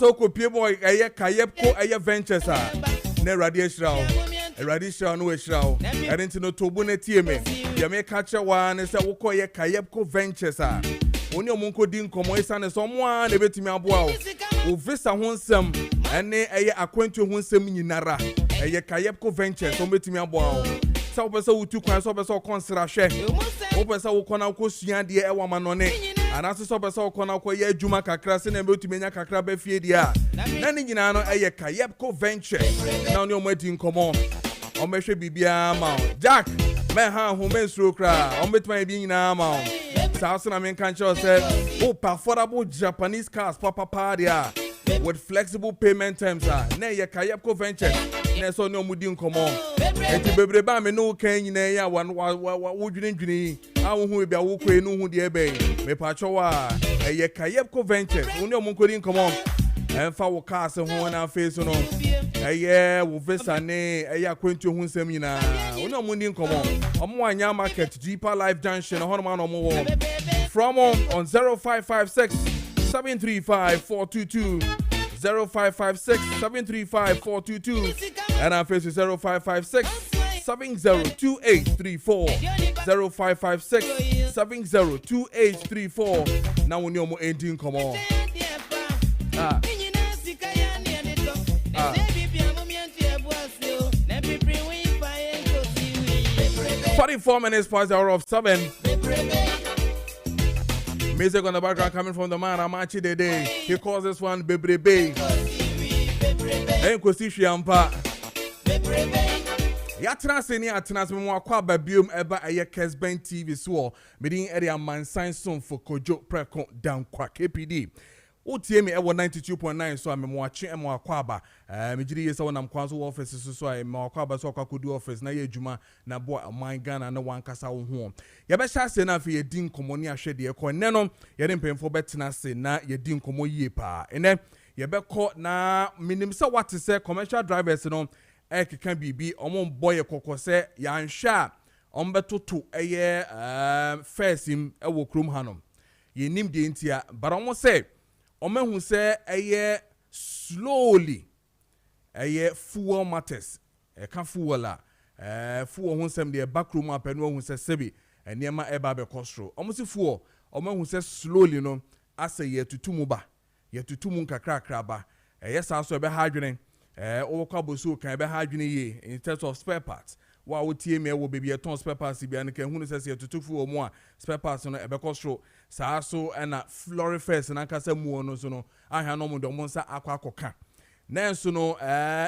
Toko Pieboy, Aya Kayepko, Aya Ventures, ne radiation, a radiation, no shroud. I didn't know to Bunetieme. Yame catch a one and say, Woko Aya Kayepko Ventures. Only a Munko din Comoisan and someone, a bit me up wow. Uvisa Honsem, and Aya Aquento Honsem Nara, Aya Kayepko Ventures, so meet me up wow. So, person who can so consider share. Opesa wo kona ko sua de e wa manone anaso so opesa wo kona ko ye adwuma kakra se na betu menya kakra ba fie dia na ni nyina no eye Kayepko Venture na oni omati nkomo omehwe bibia ma Jack me ha ho mensuro kra ometuma bi nyina ma sa so na men kan che say affordable Japanese cars papa dia with flexible payment terms na eye Kayepko Venture na so oni omudi nkomo enti bebre ba me no kan nyina ya wo dwendwene awu hu bia wo kwe no hu de ebe me pa chowa eye Kayepko Ventures oni omunkodi nkomo emfa wo cars ho na face no eye wo visa ne eye akwantu hu nsem nyina oni omundi nkomo omo anya market Deeper Life Junction ho no ma no mo wo from on 0556 735 422 0556 735 422 and on Facebook 0556 702834 0556 702834 now we know more ending come on 44 minutes past the hour of 7. Music on the background coming from the man Maakye Dede. He calls this one Bebrebe. Enkosi Hwiampa. Yatra seni atena se mo akwa babiom eba eye Kessben TV so medin area mansan son for Kojo Preko Dankwah KPD. Otie me ewo 92.9 so amemo ache emo akwa aba megiri yesa wonam kwanso office so emo akwa aba so akwa kodu office na ye adwuma na bo aman Ghana na wankasa wo ho ye be sha se na afi ye din komoni ahwede ye ko ne no ye de mpemfo betena se na ye din komo yie pa ene ye be ko na minim se what say commercial drivers no ekeka bibi omo boye kokose ya nhwa ombetoto eye firsim ewo krom hanom ye nim de ntia but omo say omehu say eye slowly eye fuel matters ka fuel a fuel hu sem de backroom apenu hu say sebi enema eba be kostro omo si fuel omehu say slowly no asa ye tutumu ba ye tutumu kakra ba eye sa so be ha adwene okwa boso kan be ha adwene ye in terms of spare parts wa wotie me wo baby eton spare parts bia ne kan hunu sese tutufu omo a spare parts no ebe kostro saa so na florifers na kasa mu no so no ahia no mo do mo nsa akwa akoka nanso no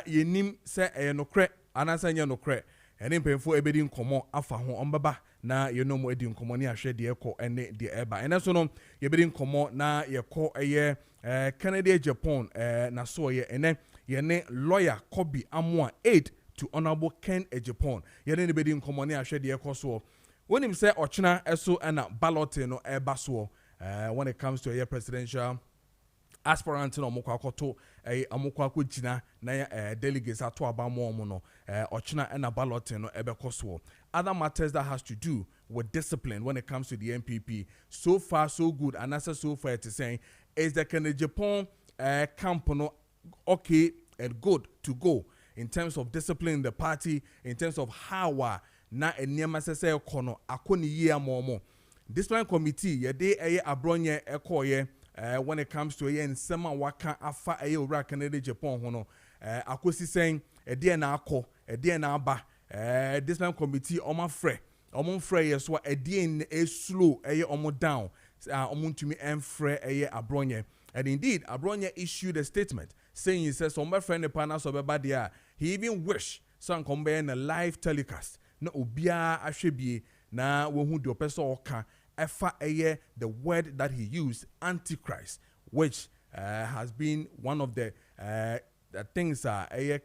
yenim se nokre anasa nya nokre ene mpemfo ebedi nkomo afa ho ombaba na yeno mo edi nkomo ne ahwe de eko ene de eba ene so no yebedi nkomo na yeko eye Canada Japan na so ye ene yene lawyer Kobi Amoa aid to Honorable Ken Ejapon yene ne bedi nkomo ne ahwe de eko so when him say ochina eso na ballot no eba so when it comes to a presidential aspirant no mokwa akoto amokwa akogina na delegates ato abamo omo no ochina na ballot no ebe koso other matters that has to do with discipline when it comes to the MPP so far so good and that's so far to say is the Kennedy Japan camp no okay and good to go in terms of discipline the party in terms of how na eniema sese kono akoni yie amomo discipline committee ye de abronye ekoye when it comes to ye nsema waka afa owura Canada Japan hono akosi sen de na akọ de na aba discipline committee omafre ye so de slow omo down omuntumi enfre abronye and indeed abronye issued a statement saying he says some friend the panel so beba there he even wish some come be in a live telecast na obia ahwebie na wohu de opeso oka efa the word that he used antichrist which has been one of the things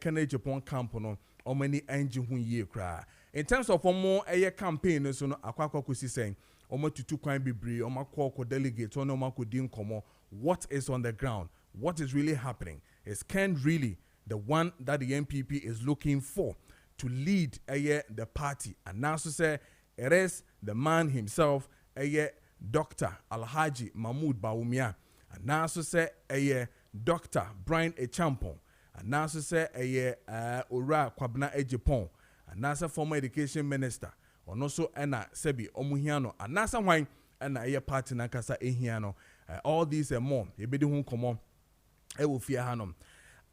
Canada Japan camp no or many engine hu ye kra in terms of more campaign so no akwakwa kosi sen omo tutu kwan bebre omo akọ delegate ono omo din komo what is on the ground what is really happening is Ken really the one that the MPP is looking for to lead the party and now so say it is the man himself Dr. Alhaji Mahmoud Bawumia and now so say Dr. Brian Echampon and now say Ora Kwabna Ejipon and NASA former education minister or also Anna Sebi Omuhiano and NASA wine and a party Nakasa Ehiano. All these and more. You be the one come on. I will fear Hanom.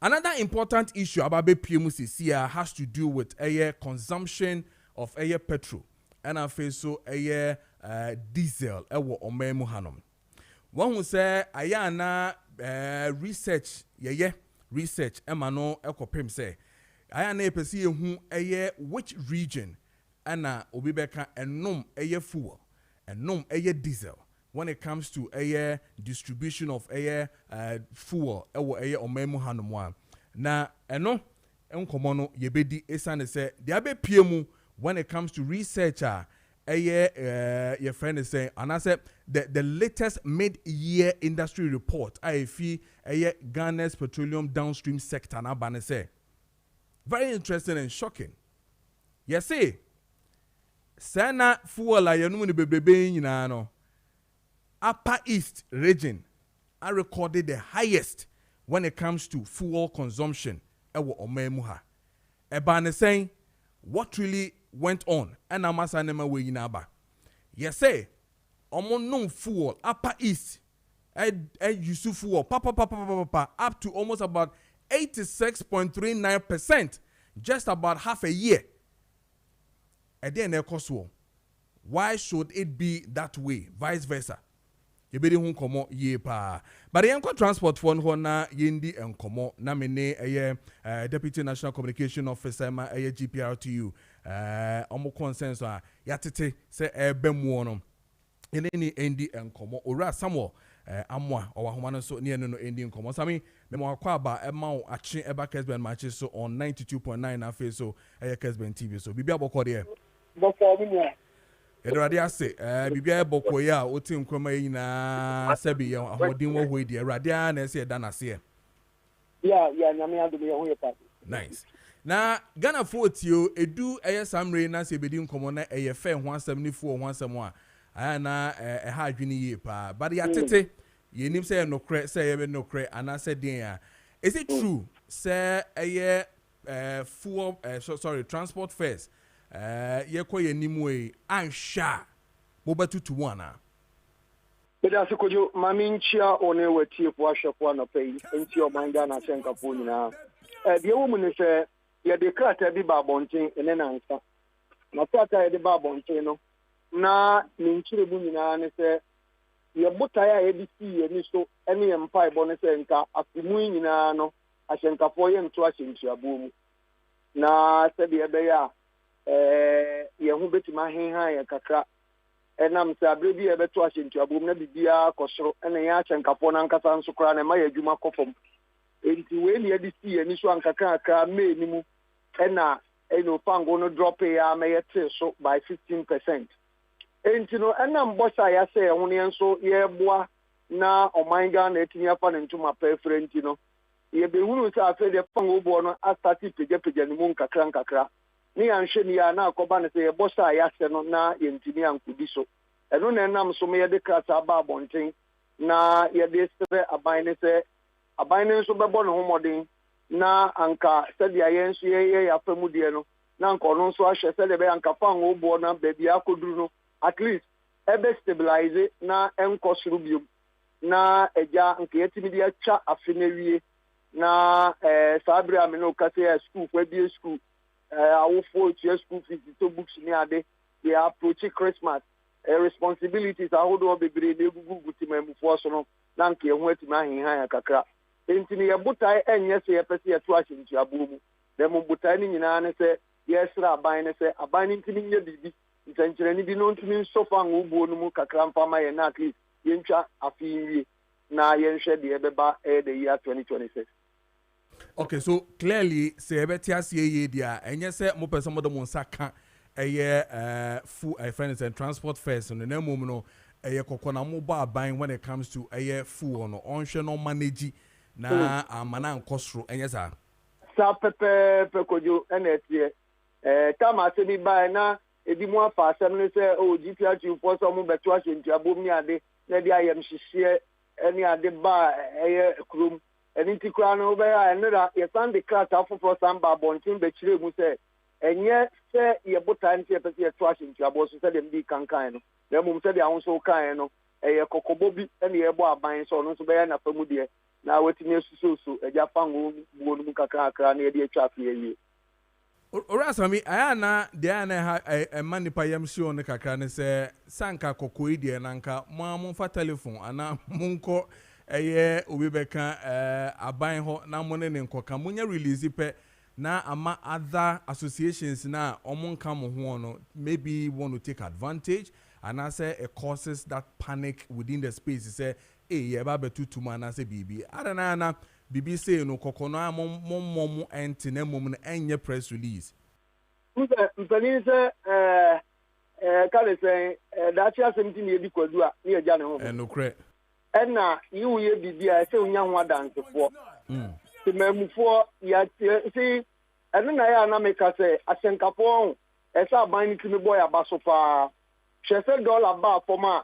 Another important issue about PMUCC has to do with consumption of petrol and I feel so diesel ewo omemu hanom. One who say ayana research research emano ekopem say ayana epesi hu which region ana obibeka enom fuel enom diesel when it comes to distribution of fuel ewo omemu hanom wa na eno enkomo yebedi esane say dia be piemu when it comes to researcher your friend is saying, and I said the latest mid-year industry report, IFE, Ghana's petroleum downstream sector, and say very interesting and shocking. Yes, see, Sana fuel la yanu ni bebe no Upper East region, I recorded the highest when it comes to fuel consumption. Ewo omemuha. Ebane saying, what really went on and amasa nema we inaba. Yes, say no fuel Upper East use fuel up to almost about 86.39% just about half a year. And then why should it be that way? Vice versa. You be the komo ye pa. But the Yanko Transport Fund na yendi and komo na mene Deputy National Communication Officer ma GPRTU omo consensus yatete se bemuono ene endi and komo ora samo amwa owa homa so ne no endi komo sami me mo akwa ba ema o ache eba essbenMaakye so on 92.9 na face so Kessben TV so bibia bokọ de bokọ mi mo Erade ase bibia bokọ ya oti nkroma yi na sabi ya ahodin wo hoi de erade na ese da na se ya nyame adu me ho ye pa. Nice. Na Ghana Fortio edu samre na se bedi nkomo na fe ho 74 ho asem a aya na ha adwini ye pa but ya tete ye nim say no kre say ye no kre ana say den a is it true say fuel transport fares ye ko ye nim we ansha bo batutu wana Beda se Kojo mami nchia one wetie po ahwefo na pay enti o manga na senka po nyina de wo mu ne se ye de krata bi ba bonten ene na nsa na krata ye de ba bonten no na ni nchire bu nyina ne se ye botae a ye di si ye ni so ene ye mpa ibo ne se nka afimu nyina no ahyenkafo ye nto ahyentuabo mu na se de be ya ye hu betima henha ye kakra enam se abrebi ye beto ahyentuabo mu na bibia kosoro ene ye ahyenkafo na nkasa nso kra na ma ye adwuma kofom enti we ni ye di si ye ni so ankaka aka me ni mu ena eno pango no drop ya ma ye te so by 15%. Enti no enam bosa ya se ho ne nso ye boa na omanga na etimi afa ne ntuma pefre enti no ye be hunu sa afa de pango bo no astati peje ni mu nkakra ni anhwe ni ya na akoba ne se ye bosa ya se no na ye ntimi ankudi so eno na enam so me ye de krata ba bonten na ye de se aban ne se aban ne so bebo no homodin na anka sedi ayenso ye ya famu de no na anka ono so ahwe se de be anka pango bo na baby akoduru no at least ebe stabilize na enkosuru biom na eja nke yetimi dia cha afenewie na sabri ameno kase school for be school awofo to school fees to books ni ade they approach Christmas responsibilities ahodo be grade egugu timamfo so no na nke ehu atima ahenhan ya kakra entini ye botai enye se ye pese ye to ahyentu abomu dem botai ni nyina ne se yesra aban ne se aban ntimi nye bibi ntankyerani bi no ntimi sofa ngobuo no mu kakra mfama ye na at least yentwa afinwie na yenhwe de ebeba the year 2026. Okay, so clearly say ebetiasie ye dia enye se mo person mo de mo nsaka full finance and transport fares no na mum no kokona mo ba aban when it comes to fuel no onhwe no manage na amana nkosro enye sa pepe Kojo enetie kama se bi ba na edi mu afa asem ne se o GPRTU for so mo beto ahyentu abom ni ade na dia ayem hihye eni ade ba krum nti kura no be ya enra ye san declare afoforo san ba bontin be chire mu se enye se ye botan ti e pese ye to ahye ntuabo so se dem di kankan no na mum se de ahonso kan no ye kokobo bi ene ye bo aban so no so be ya na famu de na wetini esususu eja fangu buo no kakra na ye de atwa afi ye Orasami ayana de ana ha manipa yam show ne kakra ne se sanka kokoi de nanka mo fa telephone ana monko eye obi beka aban ho na mo ne nkoka munya release pe na ama other associations na omonka mo ho no maybe want to take advantage and I say it causes that panic within the space say ye ba betutu ma na say bibi adana na bibi say no kokono mom enti na mom na enye press release mpani say kale say that ya 17 ye di kwadu a ne agya ne ho no kre na yiwu ye bibi a say unya ho adansefo temamufo ya see eno na ya na meka say asenkapo esa aban ni timi boy abaso pa $10 ba for ma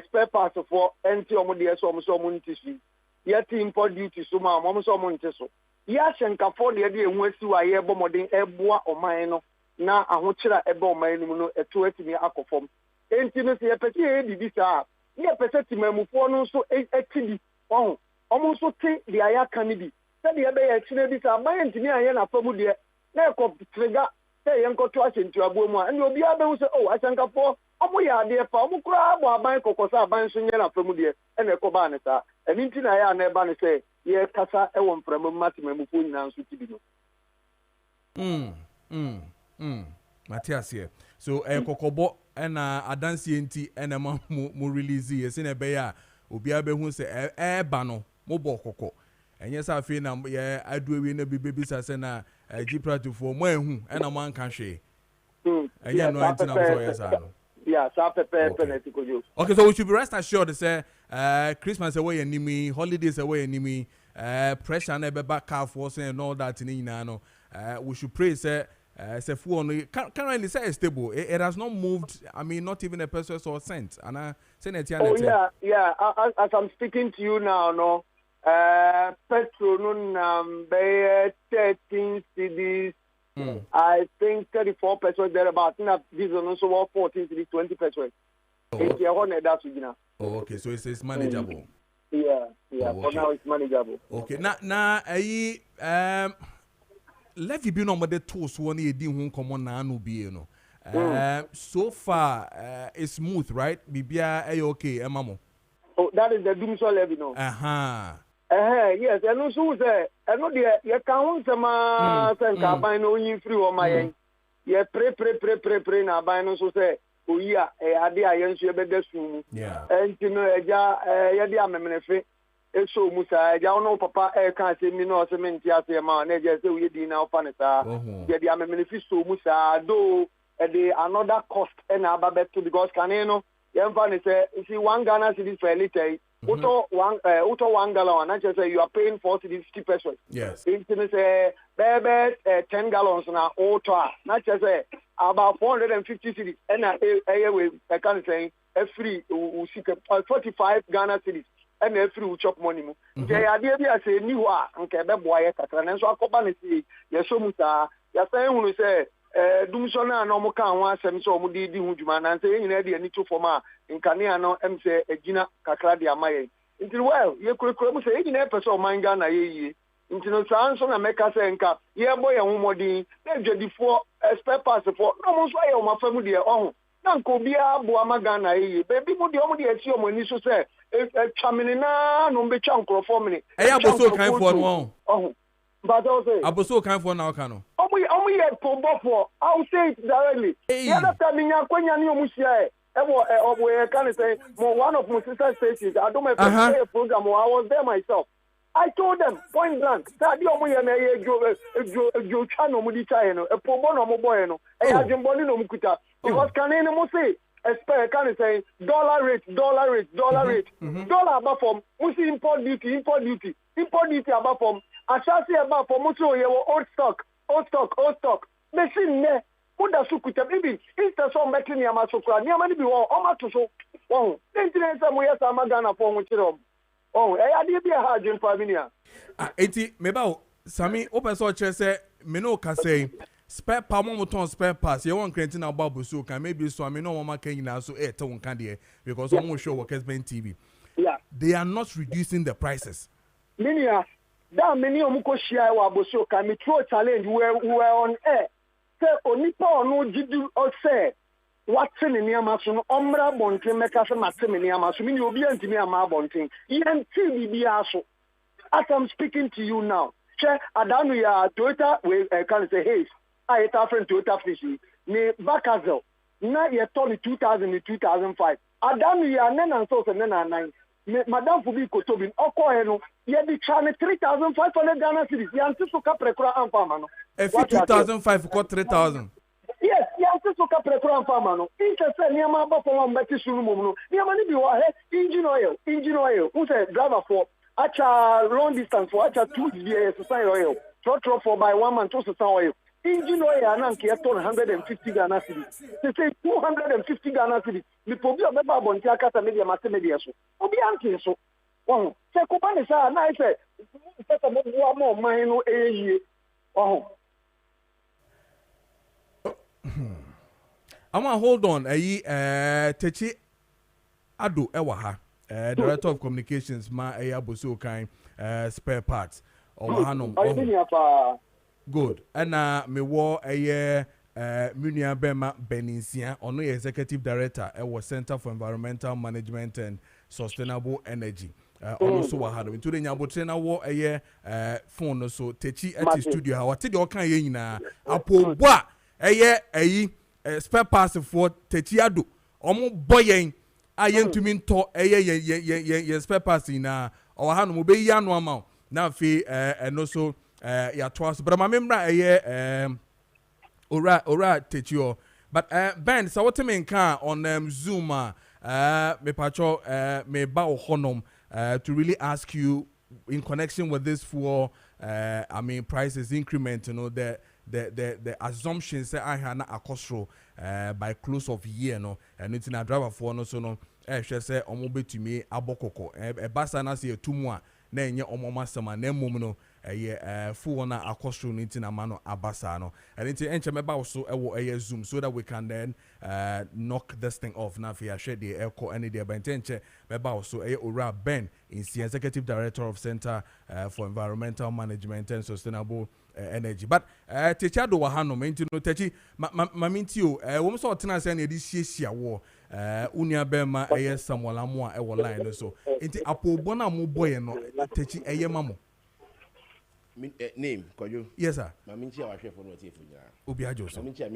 spare parts for enti omo de so omo ntisi yet import duty so ma omo so omo ntiso ya asenkafo de enhu asiwa ye bomoden eboa oman no na ahokyera ebe oman no no eto atimi akofom enti no se yepete ye bibi sa ye pese timamufo no so etidi omo so te de aya kan bi se de ebe ye kyere bi sa aban ntimi aye na famu de na ekọ trigger say yenko to asentu abo mu a ndi obi abehu se asenkafo omo ya de fa omo kura abo aban kokosa aban so nye na famu de na ekọ ba ne sa eni nti na ya na eba ne se ye kasa ewo mframa matemamufo nyina nso tibi no Matthias here so kokobo na adansi enti na mo release ye se na be ya obi abehu se ba no mo bo kokko enye sa afi na ye aduawi na bibebi sa se na Gipratufo mo ehu na mo anka hwe enye no enti na so yes no yeah so pepe penalty Kojo. Okay, so we should be rest assured say Christmas away enemy, holidays away enemy, pressure na be back half was and all that in no we should pray say currently say stable. It has not moved. I mean, not even a peso or cent. And yeah. As I'm speaking to you now, no. Petrol number 13 CDs. I think 34 pesos thereabout. Now diesel also 14 CDs, 20 pesos. Okay, so it's manageable. Yeah. For now it's manageable. Okay, now let you be no more the tools one ye din hun common na no be no. So far it's smooth, right? Bibia okay, mamo. Oh, that is the doomsday levy no. Yes, and also say, I know the you can't say ma buy no yin free or my ye pray na buy no so say oh yeah ade ayen so be da su and you know ya de amemnefe eso musa ja no papa kan say mi no say menti ase ma na je say we di na ofa ne sa ye de amemnefe so musa do the another cost na aba beto because can no ye mfa ne say see 1 Ghana cedi for a liter Uto 1 gallon, and I say you are paying 40 pesos. Yes. It's say baby 10 gallons now. Auto, not just say about 450 cities. And I can say a free 45 Ghana cities. And a free chop money. The idea is say new okay, be boy and so I come say yes, so muta. You're saying when you say Dumsona no mo kan wa asem so mo di hudwuma na say nyina de ani to forma nkane no em say agina kakra de amaye until well ye kurekure mo say nyina pese o manga na ye until no sanso na meka say nka ye boy ye homodin na dwadifo spare parts for no mo so ye o mafamu de ohun na nko bia bo amaga na ye baby mo de o mo de ati o mo ni so say chamini na no be twa nkrofo mini e ya boso kan for no ohun but also aboso kan for na ka no omu ye for I'll say it directly. The other time in Yakwanya ni omusia we can say one of my sister stations. I don't make a program. I was there myself. I told them point blank that the omu ye na jo channel mu di chai no e probo no mo boy no e ya jimboni no mukuta because can any mo say expect can say dollar rate dollar above from musi import duty above from asasi above from musi ye old stock. Machine ne kuda sukuta bibi insta so mbetini ya masukura ni amani bi wo o matuso wo ntinensa mo yesa magana fo ho kire Oh, I did be a hard in familia. Enti meba Sami open so che say me no ka say spare pa mo ton spare pass ye won krenti na babu so can maybe so me no mama kan nyina so e te won kan de because some show work Kessben TV. Yeah. They are not reducing the prices. Minia, that many omuko share wa boso can me throw challenge we on air. Say onipa ono jidu o say what in niama so no omra bonten meka se mate me niama so mini obi antimi ama bonten yen ti bibia so as I'm speaking to you now che adanu ya Toyota we can say hey I ta friend Toyota fishi ni bakazel na ye turn 2000 in 2005 adanu ya nena so se nena 9 madam fubi kotobin oko eno ye di chane 3500 Ghana cedis yan so ka prekura amfama no If 2005 got 3000. Yes, yes, so ka prekura amfama no interest niama ba for one beti sunu mum no niama ni bi wa he engine oil who say driver for acha long distance for acha 2 years sustain oil trot for by 1 month to sustain oil engine oil anan ke ton 150 Ghana cedis say 250 Ghana cedis mi pobi o meba bonti akata media media so obi anke so oh say ko ba ne sa na say say mo bua mo man no eyie oh I want hold on Techi Ado Ewaha Director of Communications ma Boso kind spare parts or Hanom. Good. And me wo Munia Bema Beninsia ono Executive Director at Center for Environmental Management and Sustainable Energy. Also wahano into the nyabotena wo phone so Techi at studio ha wati de okan ye nyina apobwa spare parts for Techi Ado omo boyen ayentumi nto ye spare parts na wahano mo be yi anu ama na fi eno so ya twas but my member ora Techi but Ben so what me nka on Zoom me pacho me ba honom to really ask you in connection with this for prices increment, you know, the assumptions that I had akosro by close of year, no, and it's in a driver for no so no she say omobe to me abokoko basa na say 2 mois na enye omoma sama na mum no full na akosro no nti na mano abasa no and nti enche meba so ewo Zoom so that we can then knock this thing off na fi share the echo any there but enche meba so ora Ben is the Executive Director of Center for Environmental Management and Sustainable Energy but Techi do wahano menti no Techi maminti o wo so tena say na edi hiesia wo unia bema Samuel Amoa ewo line so nti apobɔ na mo boy no Techi mamo name Kojo. Yes sir maminti a wahwe for no tie fo nyina obi ajo so maminti a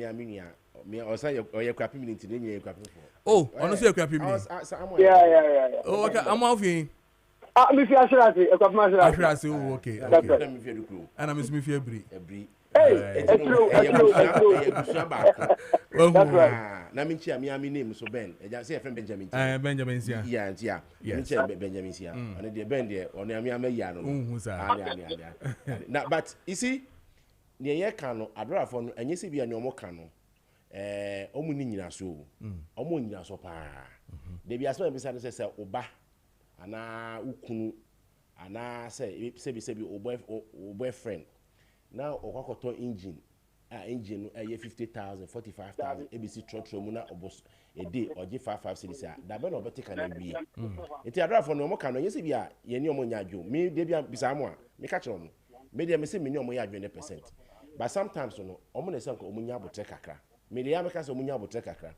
me osa ye kwapi minute ne nye kwapi fo oh ono say kwapi mi yeah oh okay Amoa fi mi fi ashrasi ashrasi oh okay me fi edukuru ana me fi ebri na minchi a me name so Ben eja say friend Benjamin Benjamin Sia yeah minchi Benjamin Sia on the Ben there on me ya no na but you see ne ye kan no adorafo no enye se bia ne omo kan no omu ni nyina so omo nyina so pa de bia so be say oba ana ukunu ana say sebi o boyfriend now okwakoto engine engine no 50,000 45,000 ABC trotro mu na obos a day oje 55 cedis da be no obeteka na wi enti adrafo no mo kan no yesi bia ye ni omo nyaadwo me de bia bisa mo a me ka kire no me de me se me ni omo yaadwo 100% but sometimes no omo na se ko omo nya abotre kakra me de ya me ka se omo nya abotre kakra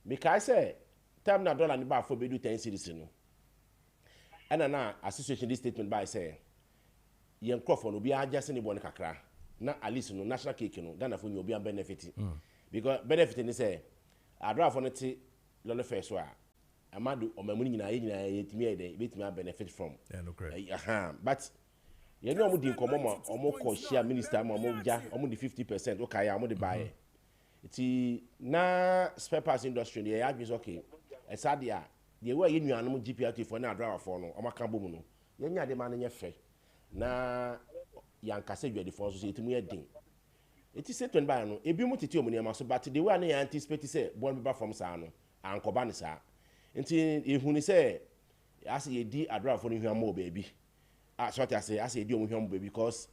me ka say time na dollar ni ba fo be do 10 cedis no na association this statement by say yen crofo no bia agase ne bone kakra na at least no national cake no Ghana for obi benefit because benefit ni say adra for no ti lolo first so amadu omamuni nyina yetimi ede betimi benefit from but ye no omo di nkomo omo ko share minister ma omo ja omo di 50% okay ya omo di buy ti na spare parts industry ye ya be okay esadia the way you nuanom GPRT for na adra for no omo kan bomu no ye nya de ma no nye fe na yankase dwade for so etimu ye den eti setwen ba no ebi mu tete omu niam so but the way na anticipate say born be from sa no ankoba ne sa enti ehuni say as ye di adra for no more baby so what I say as ye di o baby because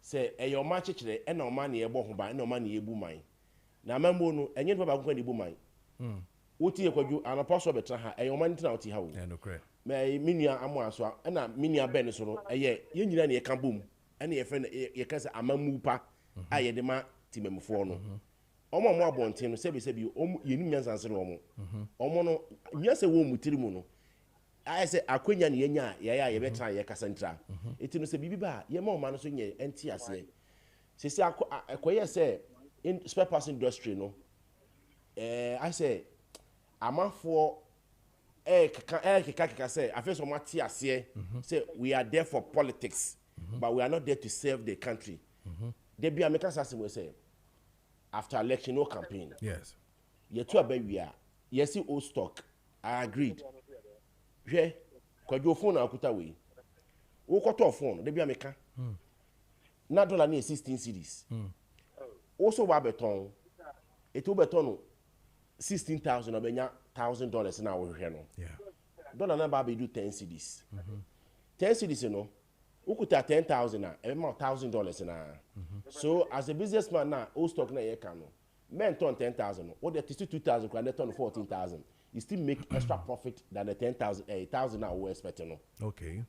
say e your man chechire e na o man ye bo ho ban na o man ye bu man na mambo no enye papa ko ni bu man woti ekwadwu anapa so betra ha e your man tina oti ha wo no correct me minua amo aso na minua ben so no eye ye nyina na ye ka bom ene ye friend ye ka say amamu pa aye de ma timemfo no omo abonten no sebi yenim nyansanse no omo no nyase wo mutiri mu no aye say akwanya ne yenya ye betra ye kasantra eti no se bibi ba ye ma o ma no so nye enti ase sisi akoye say in spare parts industry no I say amafo kaka say I feel so much ase say we are there for politics but we are not there to serve the country they be American assassin say after election no campaign yes ye to abawia ye see old stock I agreed hwe Kojo phone akuta we wo koto phone they be American na dollar na 16 cedis also wa beton eto beton 16,000 obenya $1,000 na wo hwe no yeah dollar na ba be do 10 cedis 10 cedis no ukuta 10,000 na e ma $1,000 na so as a businessman na old stock na ye kan no men turn 10,000 no what the 2,000 can they turn 14,000 you still make extra profit than the 10,000 now we expecting no okay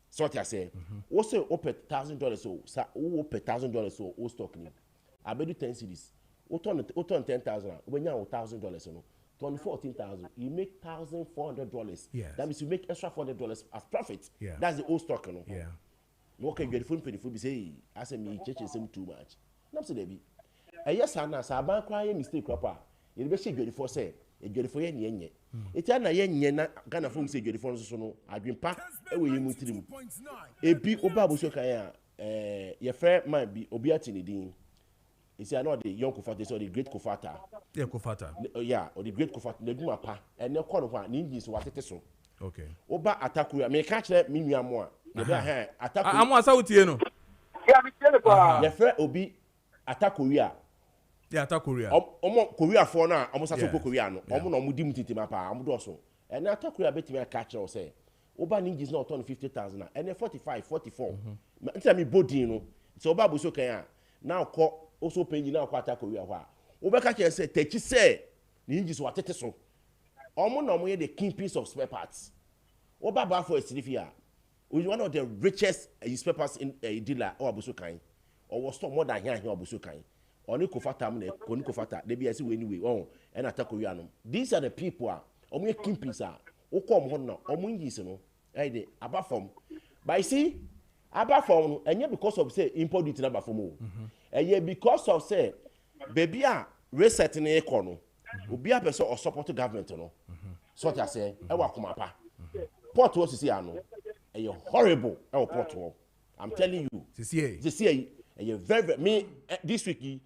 so what I say also open $1,000 so open $1,000 so old stock ni I bet you 10 cedis o turn 10,000 when you $1,000 no turn 14,000 you make $1,400 yes. That means you make extra $400 as profit yeah. That's the old stock no yeah okay get phone be say I say me church is too much na say dey be yes na sa ban kwa ye mistake kwapa ye be she get for say e get for ye nye eti na ye nye na Ghana phone say get for so no adwempa e we ye mutirim ebi oba boso kan ya ye frɛ man bi obi ati ne din isi I know the young Kofata so the great Kofata yeah Kofata yeah or the great Kofata na duma pa ene kɔ no kwa ni ngis watete so okay oba atakuru me ka kyerɛ me nua mo a ye be ha atakuru amo asa wotie no yeah me tell you ye frɛ obi atakuru yeah attack Korea omo Korea for na omo saso ko Korea no omo na omo dim titima pa omo do so ene attack Korea betimi ka kyerɛ o say oba ni ngis na turn 50,000 ene 45 44 ntia me body no so oba boso kan a na ko also penji na ko attack Korea ho a oba ka kyerɛ say tachi say ni ngis watete so omo na omo ye the king piece of spare parts oba ba for Silifia one of the richest spare parts in dealer or abuso kan or was store more than here abuso kan oni Kofata me oni Kofata they be as we anyway oh and attack Korea no these are the people omo ye king piece o come ho no omo ngis no eh dey aba from but see aba from no enye because of say import duty na aba from o eh because of say baby a reset na e ko no obi a person or support government no so ta say e wa komapa port wo sisi ano e horrible e port wo I'm telling you sisi e very me this week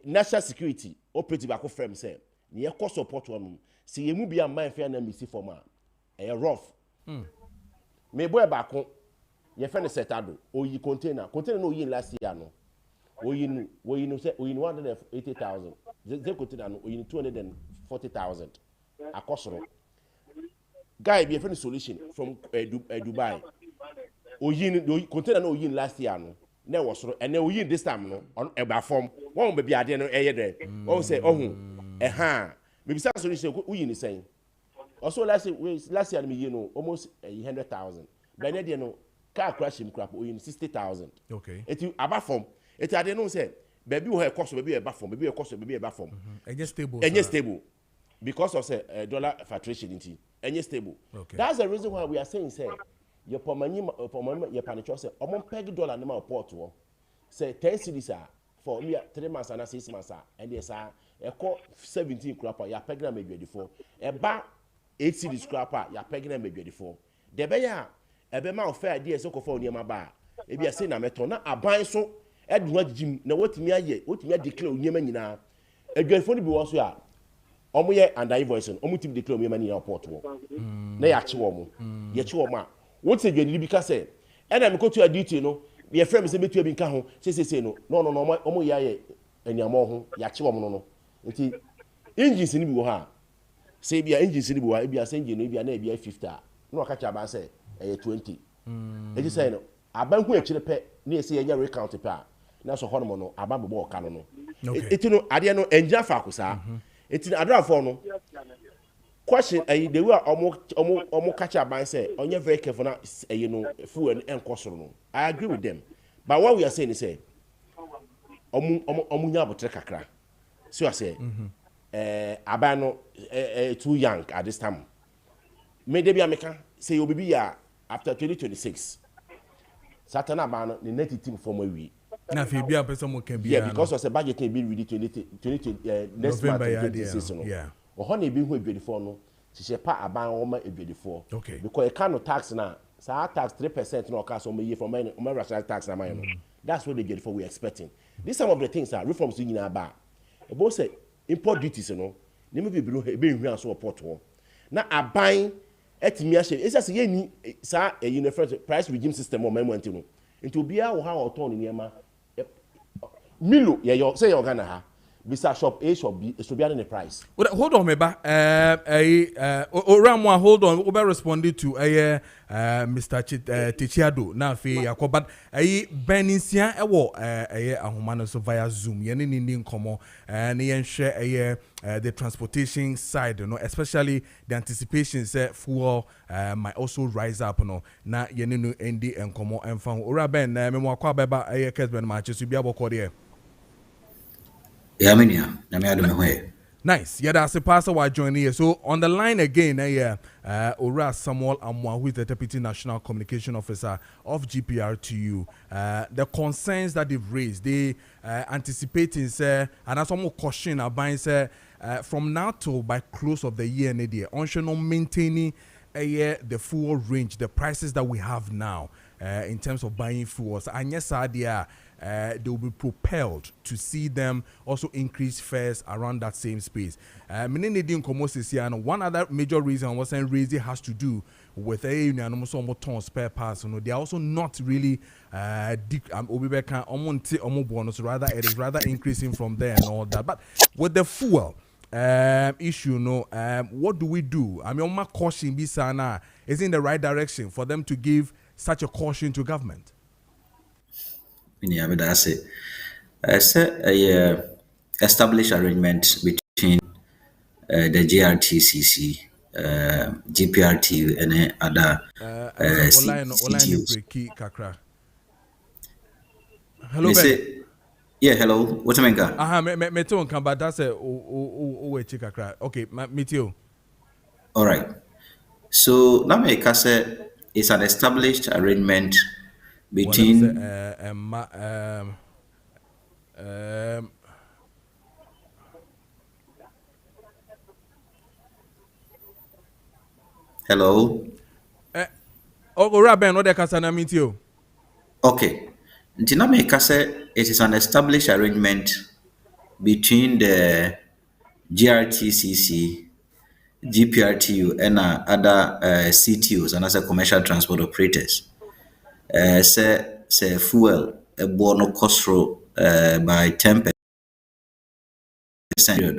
national security operative akọ frame say ne e support wo see ye mu bia man fe na misi for ma e rough me boy ba ko ye fe ne setado oyi container no oyi last year no oyi no say oyi 180,000 ze container no oyi 240,000 akosoro guy be a solution from Dubai oyi container no oyi last year no na was so and oyi this time no on eba form one baby ade no eye there one say ohun maybe some solution oyi ni saying also last year me you know almost 100,000 but na there no car crash him crap oyi 60,000 okay eti aba form eti ade no say baby wo cost baby eba form baby cost baby eba form enye stable because of say dollar fluctuation into any stable. Okay. That's the reason why we are saying say your pomani your panicho say omon peg dollar na port wo say 10 cedis for me 3 months and 6 months and yes e ko 17 crapa ya peg na medwedifo e ba 8 cedis crapa ya peg na medwedifo de be ya e be ma ofa ade so ko fa oniema ba e bia say na meto na aban so edu agim na wotimi declare oniema nyina edwedifo ni bi wo so ya omo ye under invoice omo tip declare me money na report wo na ya che wo mo ye che wo ma wo te dwani bi ka say e na me ko to duty no ye frame say metu bi nka ho se no omo ya ye aniamo ho ya che wo mo no nti engines ni bi wo ha say be engine si bo be engine no be na be 50 no ka cha ba say 20 e say no aban hu akire pe na say ye recount pe a na so hono no aban bo ka no eti no ade no engine fa akosa eti adrafo no question the way omo catch aban say onye very careful na no fuel enkosoro no I agree with them but what we are saying is say omo nya botre kakra so I say aban no too young at this time me dey be ameka say you be ya after 2026 satana aban no the net team form we na fi bia person mo can be yeah because of the budget can be ready 20 next month 2026 no yeah o na ebi hu edwedifo no hye pa aban wo ma edwedifo okay because e can no tax na sa tax 3% no ka so me from my rational tax na man no that's what they get for we expecting this some of the things are reforms you nyina ba e bo say import duties no ne me bebi no e be hwan so port ho na aban etimi a hye esa se ye ni sa a uniform price regime system o memwanti no into bia wo ha o ton ni ema milo ye yo say yo Ghana ha bisa shop A shop B so be the price. Hold on, meba. Oramwa, hold on. Obe responded to Mr. Tichiado na fe yakọ but Beninsia ewo ahomano so via Zoom. Yene ni nkomo na yen share the transportation side, you know, especially the anticipation say fuel might also rise up, you know. Na yene no endi nkomo emfa. Ora ben me mo akwa beba Kessben Maakye so bia bokọ there. Yeah, na me ado me ho. Nice. Yeah, that's the pastor who joining here. So on the line again, Ora Samuel Amwa, who is the Deputy National Communication Officer of GPRTU. The concerns that they've raised, they anticipating, say, and that's some caution about, say, from now till by close of the year, on maintaining the fuel range, the prices that we have now in terms of buying fuels. And yes, they will be propelled to see them also increase fares around that same space. One other major reason was saying raising has to do with spare parts. They are also not really rather it is rather increasing from there and all that. But with the fuel issue, what do we do? I mean, my caution is in the right direction for them to give such a caution to government. Yeah, but that's it. Establish arrangement between the GRTCC, GPRT, and other CTUs. Hello, Ben. Yeah, hello. What do you mean? Me too. But that's okay. Me too. All right. So now me say it's an established arrangement between hello. Rabben, what the kasana meet you? Okay. Ntina me say it is an established arrangement between the GRTCC, GPRTU, and other CTUs and other commercial transport operators. Say fuel a bono costro by 10%.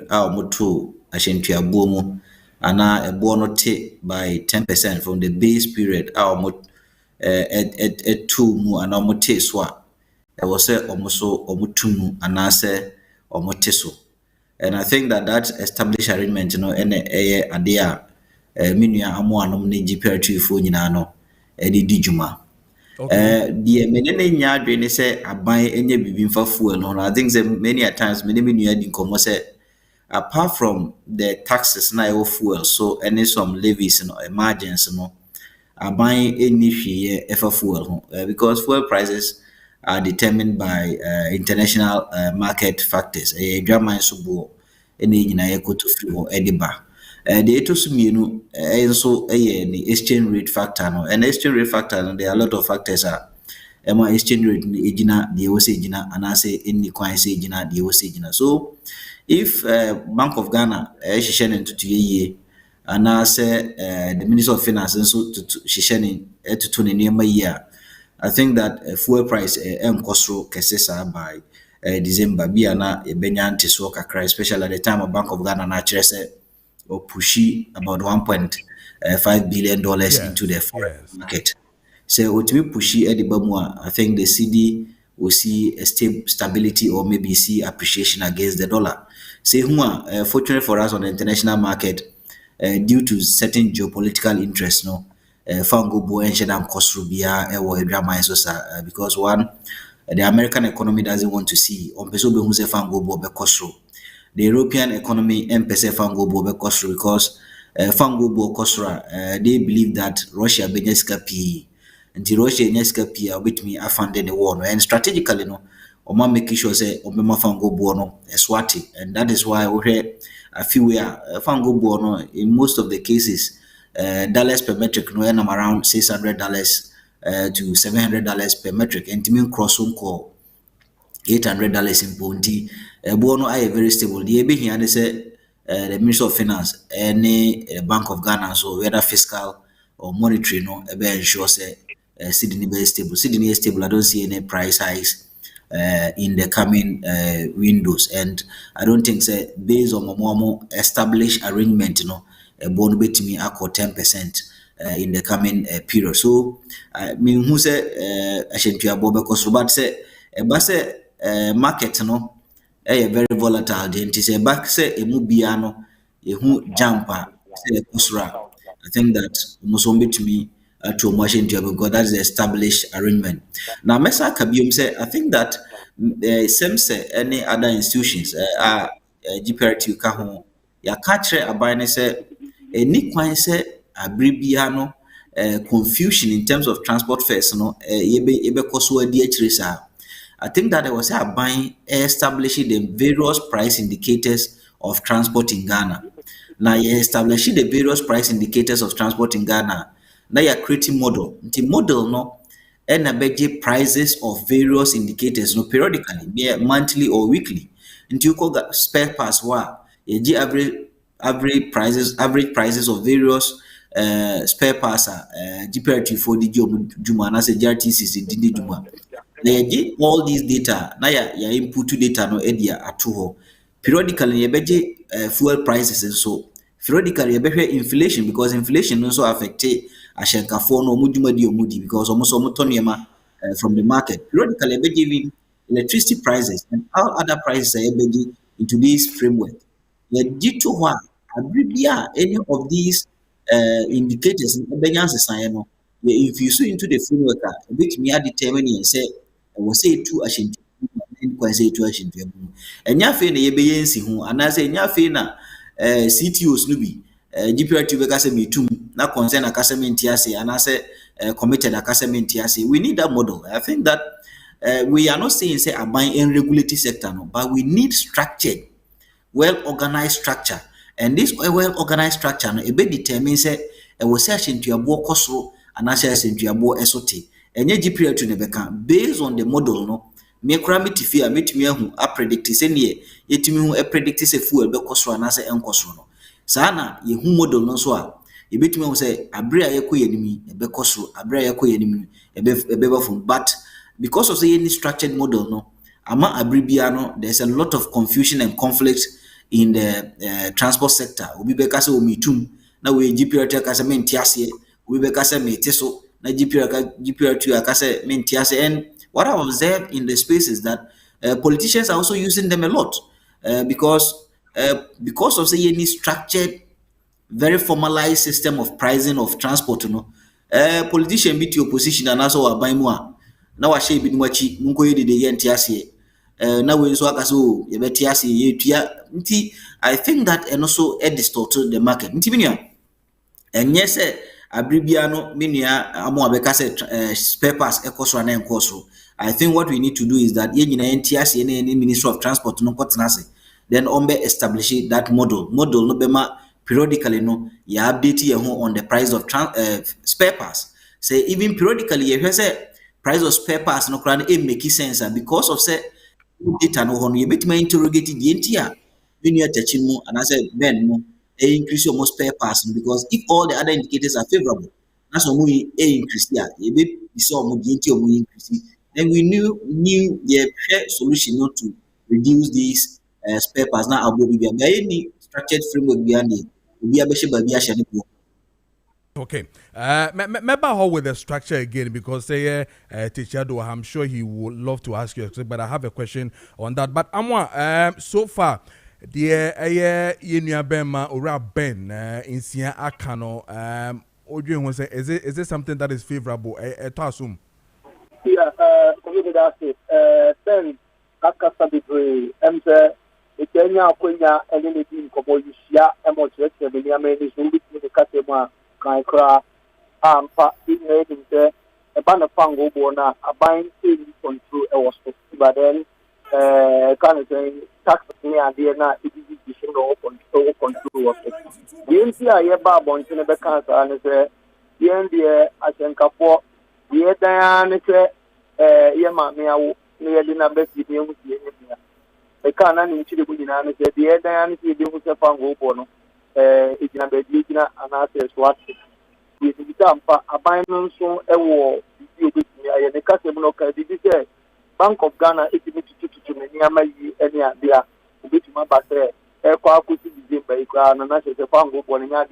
Our motu ashentua bomu ana a bono take by 10% from the base period. Our mot at 2 mu and omote swa. I was say omoso omutumu and I say omoteso. And I think that established arrangement, and a idea minua amo anom ne GPRTU fo nyina no edi dijuma. The menene nya adwene say aban enye bibi mfa fuel no. I think say many a times many di komo say apart from the taxes na e fuel so any some levies no margins no aban eni hweye efa fuel ho because fuel prices are determined by international market factors. Drama so bo eni nyina yekoto fuel ediba. The etos mienu also the exchange rate factor no, and exchange rate factor no, there are a lot of factors exchange rate ejina the was ejina and I say any kwan say ejina the was ejina. So if Bank of Ghana shishen to ye and I say the Minister of Finance also to shishen to near year, I think that fuel price costro kesesa by December be na benyan teswo kakra, especially at the time of Bank of Ghana na say or pushy about $1.5 billion into the foreign Yes. market. So ultimately pushy at the Bamwa, I think the CD will see a stability or maybe see appreciation against the dollar. Say fortunate for us on the international market, due to certain geopolitical interests, no, fango bo enche dam kosrubia ewo drama so because one, the American economy doesn't want to see on peso be hu se fango bo be kosro. The European economy empese fango bo be kosro because fango bo kosra, they believe that Russia be nyeska pi nti Russia nyeska pi a bit me afande the war no, and strategically no Oma making sure say Obama fango bo no eswati, and that is why we hear a few where fango bo no in most of the cases dollars per metric no am around $600 to $700 per metric, and to cross call $800 in Ponti. Bono are very stable. The ebe here they say the Minister of Finance, any Bank of Ghana, so whether fiscal or monetary, no, ebe ensure say Sydney be stable. Sydney is stable. I don't see any price hikes in the coming windows, and I don't think say based on more established arrangement, you know, a bond bet me ako 10% in the coming period. So I mean, who say I should be above because but say market no very volatile de nti sɛ ɛba sɛ ɛmu bia no yɛhu jump a sɛ ɛkɔ soro a I think that almost wɔmbɛtumi ato ɔmo ahyɛ ntua because that is the established arrangement. Now mɛsa aka biom sɛ I think that sɛm sɛ any other institutions a GPRT ka ho yɛaka kyerɛ aban ne sɛ ɛni kwan sɛ abere bia no confusion in terms of transport fares no yɛbɛkɔ so adi akyire saa. I think that there was a buying establishing the various price indicators of transport in Ghana. Now you establishing the various price indicators of transport in Ghana. Now you're creating model. The model no and a prices of various indicators no periodically, be it monthly or weekly. Until you call spare parts you average prices of various spare parts GPRT for the Juma and as a JRTC the Juma. Get all these data na ya input data no edia ato ho periodically you beje fuel prices and so periodically you behwe inflation because inflation also affect ahyenkafo no omudwuma di omudi because almost omotoniema from the market periodically you beje even electricity prices and all other prices you beje into this framework you did to ho abribia any of these indicators benya sesan no if you see into the framework which me determine say was say two ashintu say two ashintu enya fe na yebeye nsi ho anase enya fe na CTOs no bi GPRT be ka say metum na concern akasa menti ase anase committed akasa menti ase. We need that model. I think that we are not saying say aban in regulated sector no, but we need structured well organized structure, and this well organized structure no e be determine say e wo say ashintu abo kosoro anase ashintu abo esote enye GPRT ne beka based on the model no me kura metifi a metumi ahu a predict say ne yetumi hu a predict say fuel be kosoro na say enkosoro no saa na ye hu model no so a e betumi hu say abre a yekoye nimi e be kosoro abre a yekoye nimi e be bafum but because of say any structured model no ama abre bia no there's a lot of confusion and conflict in the transport sector obi be ka say o mitum na we GPRT ka say menti ase obi be ka say meti so na GPRT akase mentiase. And what I observed in the space is that politicians are also using them a lot because of say any structured, very formalized system of pricing of transport. You know, politician beat your opposition and also buy more. Now I say bit much munko yedi de yentiase. Now we so akaso ye betiase ye tua nti. I think that and also distorted the market. Nti binia and yes abribia no menua amo abeka say spare parts ekosoro na enkosoro. I think what we need to do is that ye nyina entiase any Ministry of Transport no kotenase then ombe establish that model no bema periodically no ya update ye ho on the price of spare parts. Say even periodically ye say price of spare parts no kran e make sense because of say data no ho no ye betima interrogate the entia menua tachin and I said ben no increase your most spare parts because if all the other indicators are favorable, that's when we increase here. We saw increase. Then we knew the solution not to reduce these spare parts. Now, any structured framework behind it. obi abɛhyɛ baabi ahyɛ ne bo. Okay. Maybe how with the structure again because say teacher do I'm sure he would love to ask you, but I have a question on that. But so far the Yenya Bema or Ben in Sia Akano Odin say is it something that is favorable? To assume. Yeah, that's it. Ben Akasa Bibre Kenya Konya and anything Koboysia and much less than Yamani is moving to the Katema. Kra pa in there a banner pango bona a buying control was but then kind of saying tax me idea na it is open control of it. The NCI Bob on the cancer and say the NDA I think for the Diana Yama nearly number the I can't into the Bunyan the Diana was a pango bono. It's not a Gina and I says what is a binding so a war. The Kessben did say Bank of Ghana is to me any idea which my battery a car could be by crown and that's a pango born in the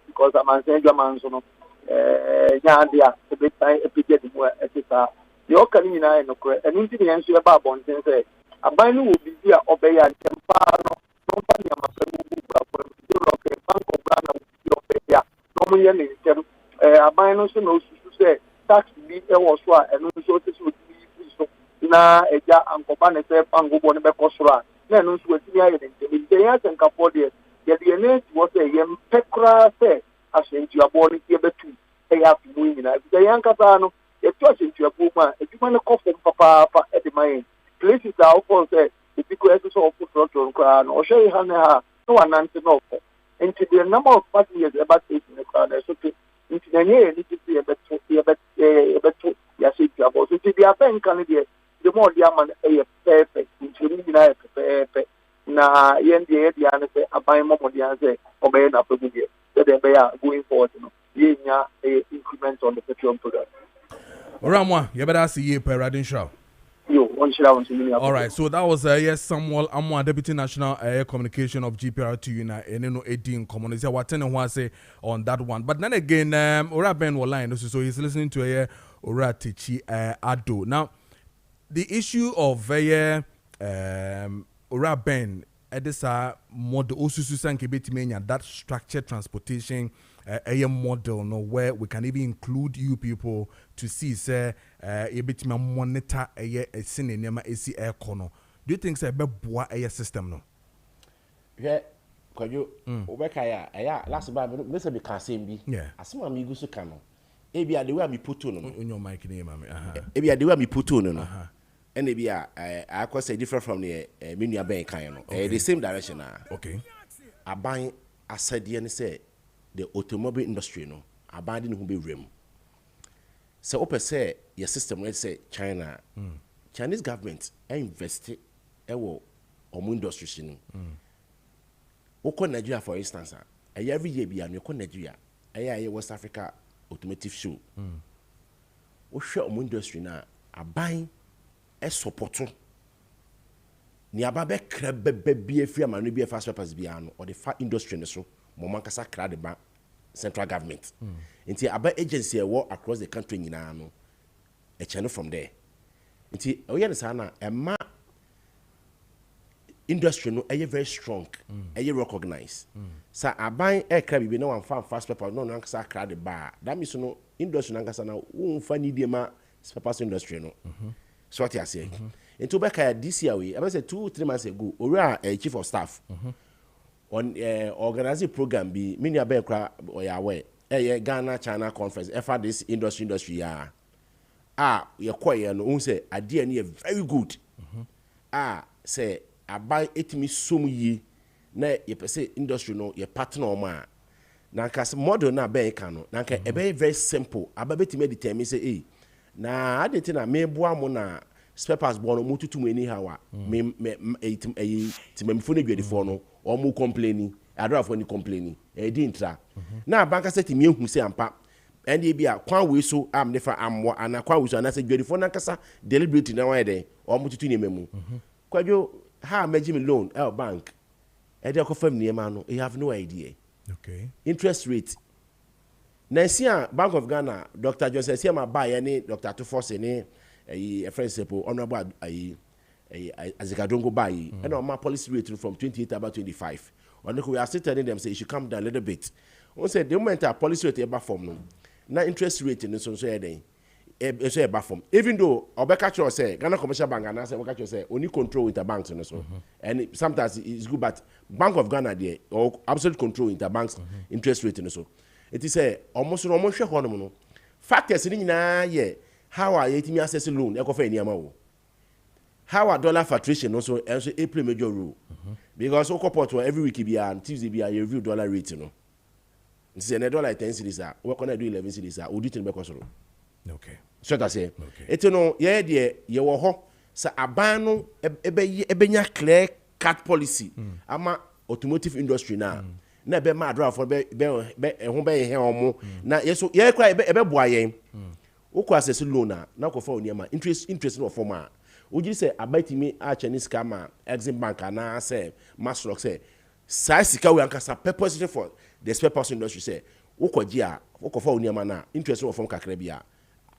because I'm saying German so Yandia a bit time a picture etc. The Okanina and into the answer about one say a binding will be here obey and Tempano. I buy no so say tax be was and so na eja ankoba ne se pango bo ne be kosora na no so atimi aye ne they has and capode the DNA was a yem pekra say asentu abo ne tie betu e ya fu mu nyina the yankasa no e to asentu abo ma eduma ne kofo papa e de man places are of say because so of put on crowd or show ha no one answer no into the number of passengers about in the crowd so into the year need to see a better ya say about so the appen can the more the man perfect into the na yende the answer say abai momo the answer obey na pebu there so they be going forward no yenya increment on the petroleum product Oramwa you better see you per Radin all right, so that was yes, Samuel Amwa, Deputy National Communication of GPRTU na eneno 18 community. What ten say on that one. But then again, Ora Ben will line so he's listening to Ora Tichi Ado. Now, the issue of Ora Ben edisa model osusu sanke betimenya that structured transportation a model no where we can even include you people to see say a bit monitor a cinema AC air corner. Do you think say be boa a system no? Yeah, Kojo Obeka ya last bar me say be can same bi. Yeah. Asema mi gu so kan no. E bia the way me put on no. On your mic name mama. E bia the way me put on no. And e bia I cause say different from the menu ben kan no. The same direction na. Okay. Aban asade ne say the automobile industry no abandon who be rem so open say your system let's say China Chinese government invest ewo omo industry no woko Nigeria for instance every year bia no woko Nigeria West Africa automotive show wo hwe omo industry na aban support ni ababe krebe be afri amanu be fast papers bia no or the fa industry no so Moma kasa kra de ba central government. Nti aba agency wo across the country nyina no e channel from there. Nti oye ne sana e ma industry no e very strong, e recognize. Sa aban e kra bibi na wan fast paper no no kasa kra de ba. That means no industry na kasa na wo fa ni de ma papers industry no. So what you say? Nti obeka this year we about say 2-3 months ago, ora chief of staff on organizing program be many abekra oyawe Ghana China conference ever this industry ya ye koye no un say ade na very good say abai etimi som yi na ye pese industry no ye partner o ma na kas model na be ka no na ka very simple ababetimi determine say na adete na me boa mo na spare parts bono mututu mu any hawa me timemfo na dwadifo no o mu complaining adrafo ni complaining di ntra na banka set me ehu se ampa ende bia kwan we so am nefa amwo ana kwan we so ana se dwadifo na kasa deliberate na wan dey o mututu ni memu Kojo ha imagine loan bank e dey ko fam ni ma no you have no idea Okay. Interest rate. Nesia Bank of Ghana, Dr. Joseph Siama buy any Dr. Tufose any a friend sepo honorable Azikadongo buy and on my policy rate from 28 about 25. When we are still telling them say you should come down a little bit. We said the moment our policy rate ever form no interest rate in so day. So a form. Even though Obeka say Ghana Commercial Bank and I say Obeka say only control interbanks and so and sometimes it's good, but Bank of Ghana there or absolute control interbanks interest rate and so. It is a almost share one factors in how are you access loan eco for any amount. How are dollar fluctuation also a play major role because Okoport every week be and Tuesday be a review dollar rate, you know. It's a dollar 10 cities are what can I do 11 cities are audit in Becosoro. Okay. So that's it. It's no, yeah, dear, you were ho, sa abano ebenya clear cut policy. Ama automotive industry now. Na be ma draw for be ho be he omo na yeso ye kwa ebe boa yen wo kwa access loan na ko fa oniama interest no form a wo gi say abatimi a Chinese scam Exim Bank na say Maslock say sai sika we ankasa purpose for the spare parts industry say wo ko gi a wo ko fa oniama na interest no form kakra bia.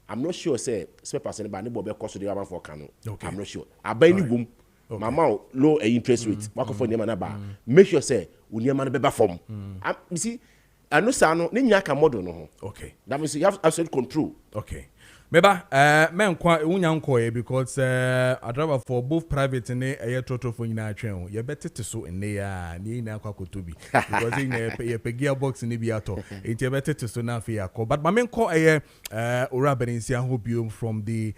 I'm not sure say spare parts any ba ne bo be cost the for kanu. I'm not sure abai ni boom. Okay. Mama low interest rate. For make sure say uniama beba form. You see, I know sano ni nyaka model no. Okay. That means you have absolute control. Okay. Meba men kwa unyanko because I drive for both private and a total for ina train. You better to so in there ni na kwa kutubi because in a gearbox in Ibiato. It's better to so na fear call. But my men call Ora Beninsia Hobium from the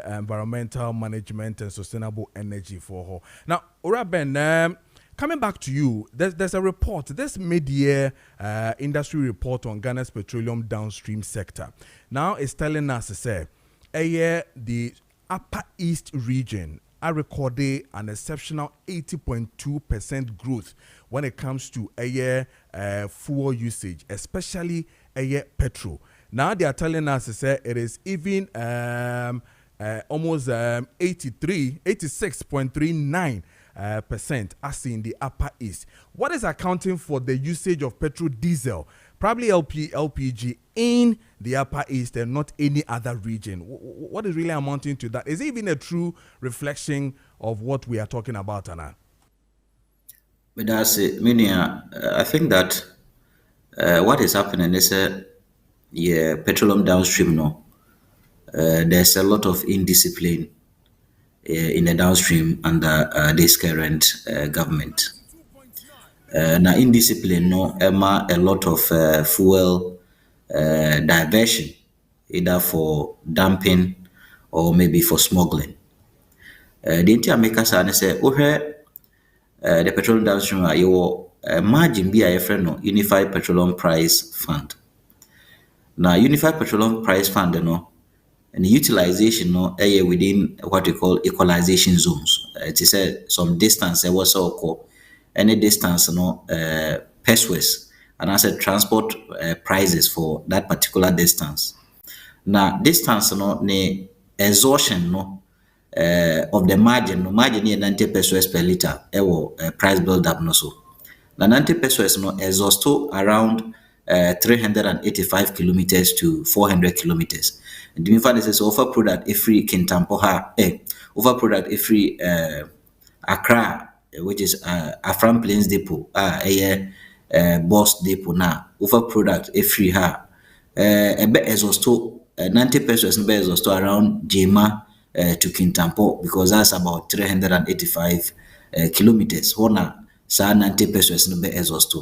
environmental management and sustainable energy for her. Now Ora Ben coming back to you, there's a report, this mid-year industry report on Ghana's petroleum downstream sector. Now it's telling us to say, the Upper East region are recording an exceptional 80.2% growth when it comes to fuel usage, especially petrol. Now they are telling us to say it is even almost 86.39%. Percent as in the Upper East. What is accounting for the usage of petrol diesel, probably LPG in the Upper East and not any other region? What is really amounting to that? Is it even a true reflection of what we are talking about, Anna? But that's it. Meaning, I think that what is happening is petroleum downstream. No, there's a lot of indiscipline in the downstream under this current government. Now, indiscipline, no, a lot of fuel diversion, either for dumping or maybe for smuggling. The entire makers are say, the petroleum downstream, you margin be a friend, no, Unified Petroleum Price Fund. Now, Unified Petroleum Price Fund, you know, and the utilization within what we call equalization zones. It is some distance was so called any distance pesos and I said transport prices for that particular distance. Now distance the exhaustion of the margin near 90 pesos per liter price build up no so. Now 90 pesos exhaust around 385 kilometers to 400 kilometers. And the fact is offer product every Kintampo offer product every Accra, which is Afram Plains Depot, Boss Depot now. Offer product every a bit exhaust 90 pesos and exhaust around Jema to Kintampo because that's about 385 kilometers. Hona sa 90 pesos no be exhaust.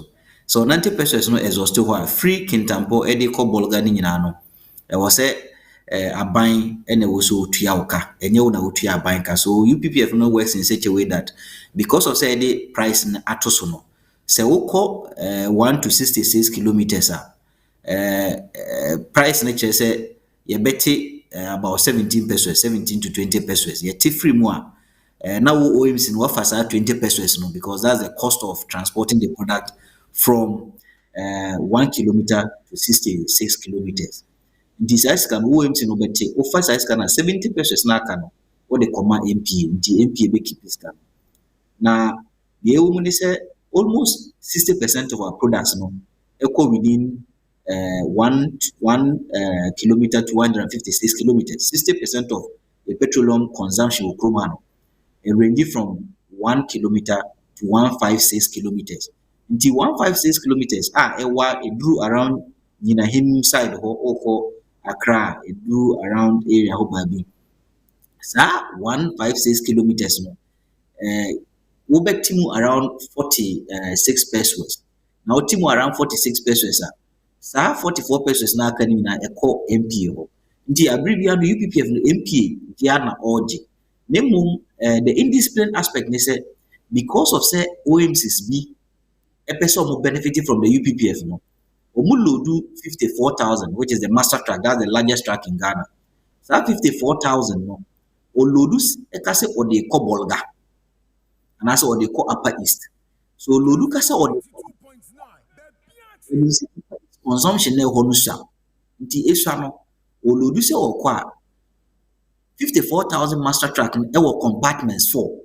So 90 pesos no exhaust free Kintampo ediko bolgani nyinano. Was a buying and also tuauka and you na utia banka. So UPPF no works in such a way that because of say the price in atosono se uko 1 to 66 kilometers price nature say you beti about 17 pesos 17 to 20 pesos you free more now OMC no offers 20 pesos no because that's the cost of transporting the product from 1 kilometer to 66 kilometers. This size can OMC no beti offer size can 70 pesos na can or the comma MP the MP be keep this can. Now the woman say almost 60% of our products equal within 1 kilometer to 156 kilometers. 60% of the petroleum consumption will come range from 1 kilometer to 156 kilometers. Until 156 kilometers, it drew around Yinahim side or Accra, it drew around area of Babi. So 156 kilometers, we bet Timu around 46 pesos. Now Timu around 46 pesos. So 44 pesos now can in a call MPO. The abbreviation UPPF MP Diana Orji. Name the indiscipline aspect they say because of say OMCs be a person who benefited from the UPPF no. Omulodu 54,000, which is the master track, that's the largest track in Ghana. So 54,000 no. Olodu ekase or the Kobolga. And also what they call Upper East. So Lodu kasa or consumption ne honusa. Nti esano Olodu se or kwa 54,000 master track and our compartments for.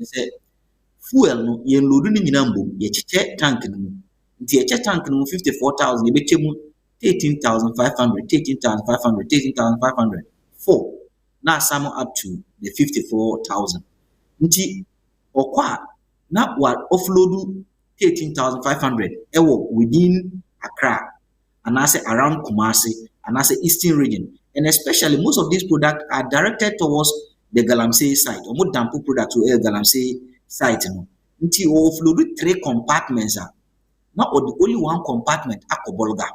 Say fuel no ye lodu ni nyina mbom ye cheche tank no. Nti ye cheche tank no 54,000 ye betemu 13,500, 13,500, 13,500. 4. Now sum up to the 54,000. Nti okwa na what offload 13,500 ewo within Accra and I say around Kumasi and I say Eastern region, and especially most of these products are directed towards the Galamsey site or more dampu products to Galamsey site no. Nti offload 3 compartments not only one compartment akobolga.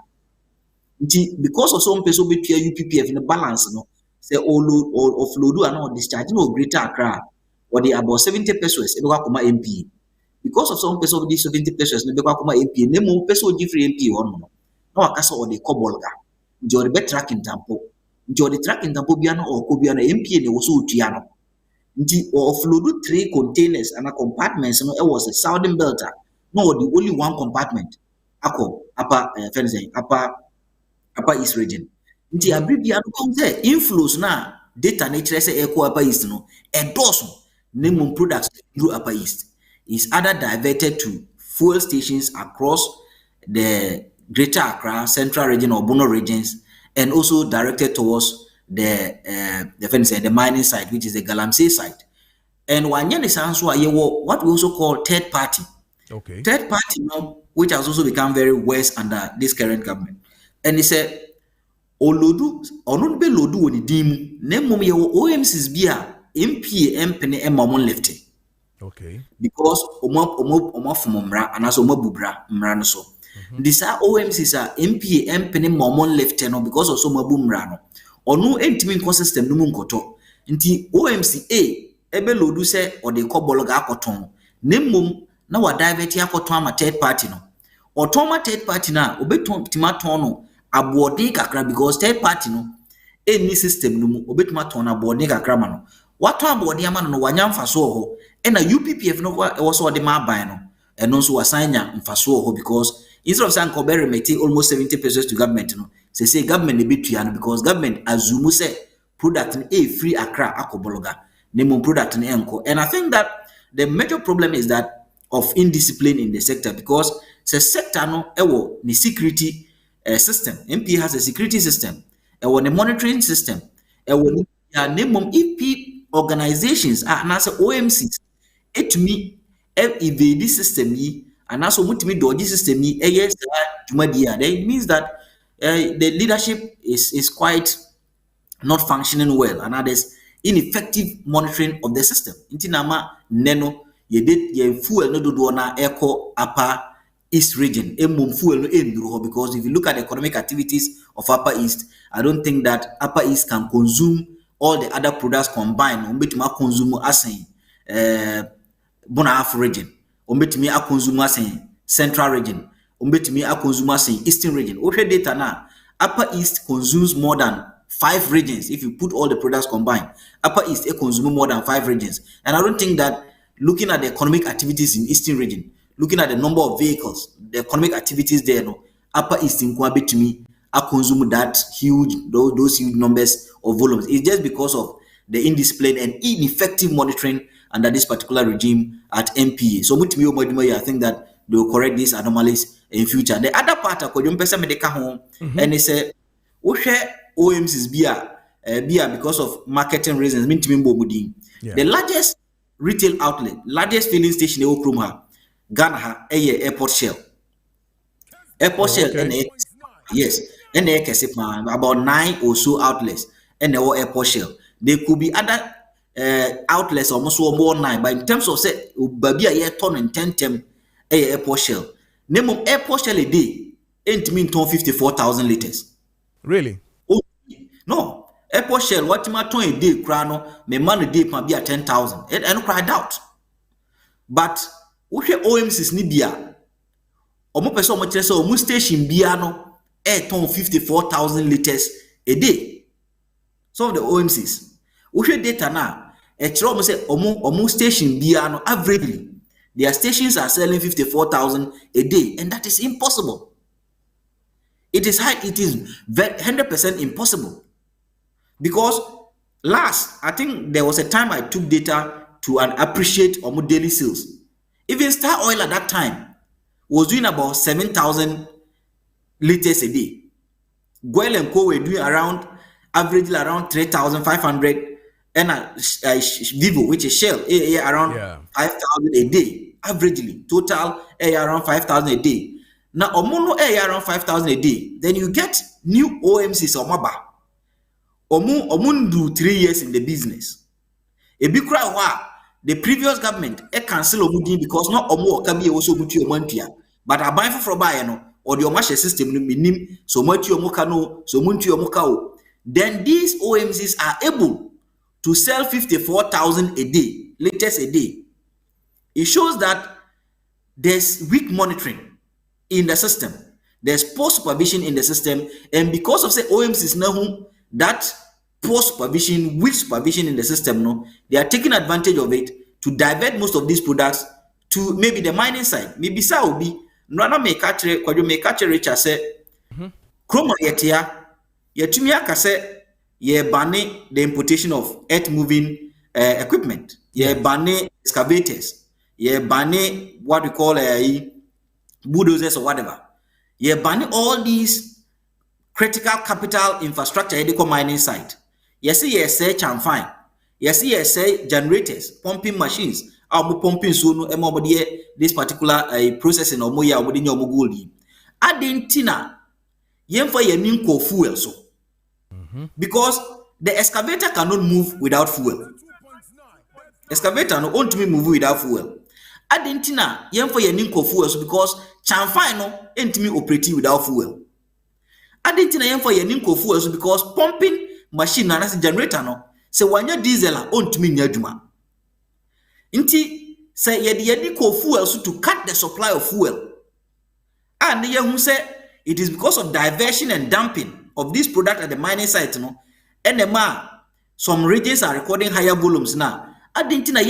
Nti because of some person be UPPF in the balance no say offload and not discharge no greater Accra or the about 70 pesos in Wakuma MP. Because of some pesos of these 70 pesos in Wakuma MP, no more peso different MP on no. No akasa or the Kobolga. Enjoy the better tracking tampo. Enjoy the tracking tampo biano or Kobiana MP and also Tiano. Nti offload 3 containers and a compartments no it was a southern belter. No, the only one compartment. Ako upper East region. Nti abribia no say inflows na data nature say echo upper East no endorsement. Name products through Upper East is either diverted to fuel stations across the Greater Accra, Central Region or Bono regions, and also directed towards the mining site, which is the Galamsey site. And one year what we also call third party. Okay. Third party, which has also become very worse under this current government. And he said, Olodu, Onunbe Lodu on the dim, name OMCs bia. MP empene emamon lefte. Okay. Because omo fumomra and also bubra mra no so. This are OMCs are MP empene mamon lefte no because also mabumra no. Onu entimi nko system no mu nkoto. Nti OMC ebe lodu se o de kobologa akoton. Nemmom na wa divert akoton ama third party no. Otoma third party na obeton timaton no aboode kakra because third party no any system no mu obetuma ton aboode kakra ma no. What time body man no wanya mfaso ho and a UPPF no was what the maban no and also wasanya mfaso ho because instead of saying Kobere meti almost 70 pesos to government no say government be tuya because government assume say product free Accra akobologa name product enko. And I think that the major problem is that of indiscipline in the sector because the sector no ewo the security system. MP has a security system ewo the monitoring system ewo name EP organizations and as OMCs to me evade system yi and also mutimi dodgy system yi yes then it means that the leadership is quite not functioning well and there's ineffective monitoring of the system intinama neno ye fuel no do na echo Upper East region fuel no because if you look at the economic activities of Upper East, I don't think that Upper East can consume all the other products combined umbetuma consume asen Bona Half region umbetumi consume asen Central region umbetumi consume asen Eastern region. Okay, data now Upper East consumes more than 5 regions. If you put all the products combined, Upper East consumes more than 5 regions. And I don't think that looking at the economic activities in Eastern region, looking at the number of vehicles, the economic activities there, no, Upper East in Kwabetumi consume that those huge numbers of volumes. It's just because of the indiscipline and ineffective monitoring under this particular regime at MPA. So I think that they will correct these anomalies in future. The other part of the home and they say, OMCs because of marketing reasons. The largest retail outlet, largest filling station in Okrumha, Ghana, airport shell. Airport shell, yes, and about 9 or so outlets, and the airport shell. There could be other outlets almost more 9, but in terms of say, baby a year ton and 10 airport shell. Name of airport shell a day ain't mean 54,000 liters. Really? Oh, no. Airport shell, what you might a day, crano, may man a day can be at 10,000. And I cried out. But we OMCs Nibia. Omo person much say omo station biano ton 54,000 liters a day. Some of the OMCs. We data now. Omo say omo station biano averagely. Their stations are selling 54,000 a day, and that is impossible. It is 100% impossible. Because last, I think there was a time I took data to appreciate omo daily sales. Even Star Oil at that time was doing about 7,000 liters a day. Goyle and Co were doing averagely around 3,500, and Vivo, which is Shell, around 5,000 a day, averagely. Total around 5,000 a day. Now, Omono around 5,000 a day. Then you get new OMCs or Maba. Omun 3 years in the business. The previous government cancel omudin because not omo can be also mutu omantia. But I buy for buy no or the omashe system minim so much omukano so muntu omukao. Then these OMCs are able to sell 54,000 a day, liters a day. It shows that there's weak monitoring in the system. There's poor supervision in the system, and because of say OMCs now that poor supervision, weak supervision in the system, no, they are taking advantage of it to divert most of these products to maybe the mining side. Maybe Saudi, no make catch Richard say, Chroma yetia, yetumia kase, ye banning the importation of earth moving equipment, ye banning excavators, ye banning what we call bulldozers or whatever. Ye banning all these critical capital infrastructure at the mining site. Yes, say fine. Yes, say generators, pumping machines, pumping so this particular processing or moya or moguli. Adentina, for your fuel so. Because the excavator cannot move without fuel. Excavator no won't move without fuel. Adentina, for your fuel so because fine no ain't me operating without fuel. Adentina for your fuel so because pumping machine and as a generator no say wanya diesel on to me nyaduma nti say yedi fuel so to cut the supply of fuel and who say it is because of diversion and dumping of this product at the mining site no and some regions are recording higher volumes now adentina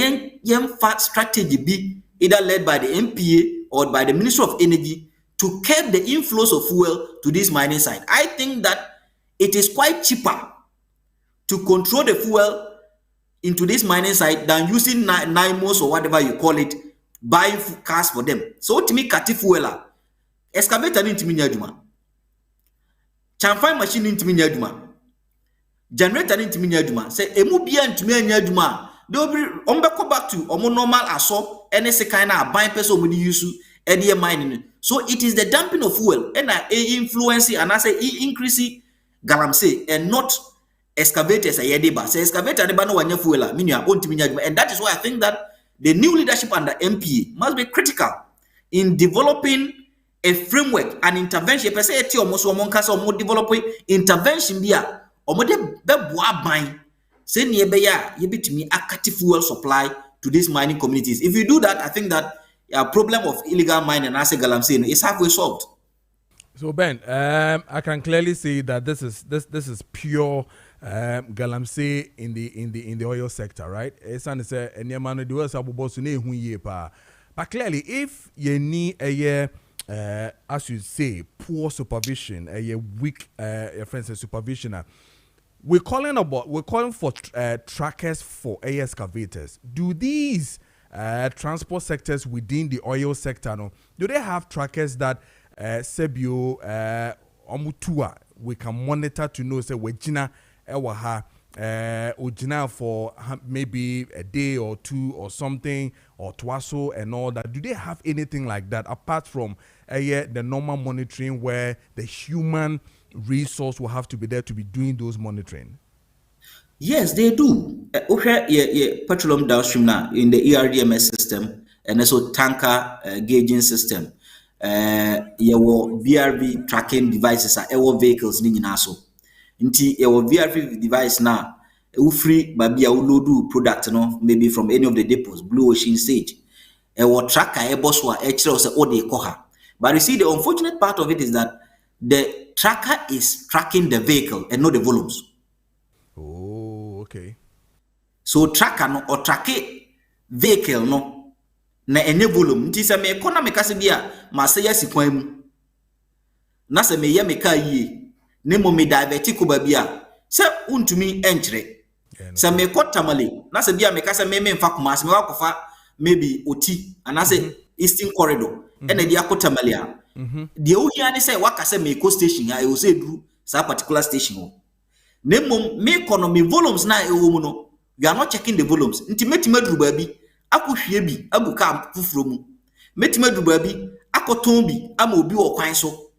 yen fat strategy be either led by the MPA or by the Ministry of Energy to curb the inflows of fuel to this mining site. I think that it is quite cheaper to control the fuel into this mining site than using NIMOS or whatever you call it, buying cars for them. So to me, kati fuela, excavator into me nyaduma, chamfine machine into me nyaduma, generator into me nyaduma. Say emubia into me nyaduma. They will be go back to omo normal aso any kind of buying person with use any mining. So it is the dumping of fuel and influence and I say increasing galamsey and not excavators a yediba. Say excavator de bano wanya fuela minya ontiminya, and that is why I think that the new leadership under MPA must be critical in developing a framework, an intervention. Per se eti almost omo developing intervention bia omo de beboa ban say nebeya yebitimi akati fuel supply to these mining communities. If you do that, I think that problem of illegal mining and as a galamsey is halfway solved. So Ben, I can clearly see that this is pure galamsey in the oil sector, right? It's an say any man do us but clearly if you need a year as you say poor supervision, a weak for instance supervision, we're calling for trackers for excavators. Do these transport sectors within the oil sector, no, do they have trackers that Sebio Omutua we can monitor to know say wejina ewaha ojina for maybe a day or two or something or twaso and all that? Do they have anything like that apart from the normal monitoring where the human resource will have to be there to be doing those monitoring? Yes, they do. Petroleum downstream now in the ERDMS system and also tanker gauging system. Your VRV tracking devices are our vehicles ni nyina so. Nti your VRV device now free baby load product no maybe from any of the depots, Blue Ocean Stage. Our tracker boss wa say all they call her. But you see the unfortunate part of it is that the tracker is tracking the vehicle and not the volumes. Oh, okay. So tracker no or track vehicle no na enye volume nti se me kona me kase bia ma se ya sikwan mu na se me ye me ka yie ne mo me divert ko ba bia se untumi enkyere se me kotamale na se bia me kase me mfa koma se me wakofa maybe oti ana se eastern corridor ena dia kotamale a de o hia ne se wakase me ko station ya e o se duru sa particular station ho Nemo me economy volumes na ewo mu no, you are not checking the volumes. Nti metima duru ba bi, akohwie bi, abuka fufuro mu. Metima duru ba bi, akoton bi, ama obi wo kwan so.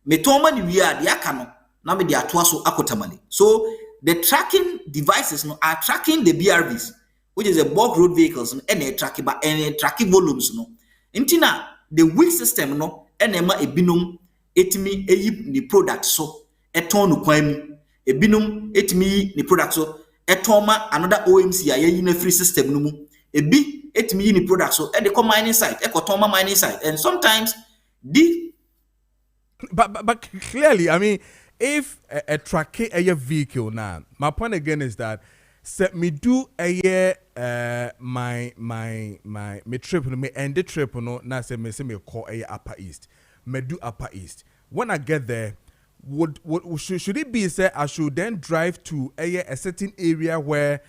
Meton ma ni wi a de aka no, na me de atoa so akotamale. So the tracking devices no are tracking the BRVs, which is a bulk road vehicles no, and tracking volumes no. Nti na the weak system no, ema ebinom etimi eyi ni product so, eton no kwan mu. Ebinum etimi ni product so etoma another OMC a yeyi na free system no mu ebi etimi ni product so e de come mining site e toma mining site and sometimes but clearly I mean if a track a vehicle now my point again is that set me do my trip no me end the trip no na say me call upper east me do upper east when I get there should it be said I should then drive to a certain area where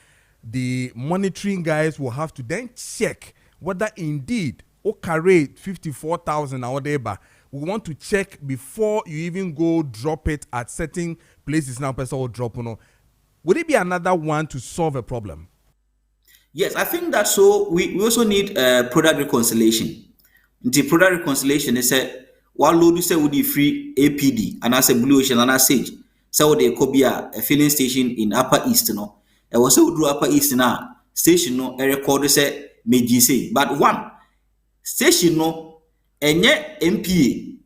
the monitoring guys will have to then check whether indeed carry 54,000 or whatever. We want to check before you even go drop it at certain places now person will drop no. Would it be another one to solve a problem? Yes, I think that so we also need product reconciliation. The product reconciliation is one load say would be free APD and as a Blue Ocean and as Sage. So they could be a filling station in Upper East no. I was so do Upper East now station no a record say meji say. But one station no enye MPA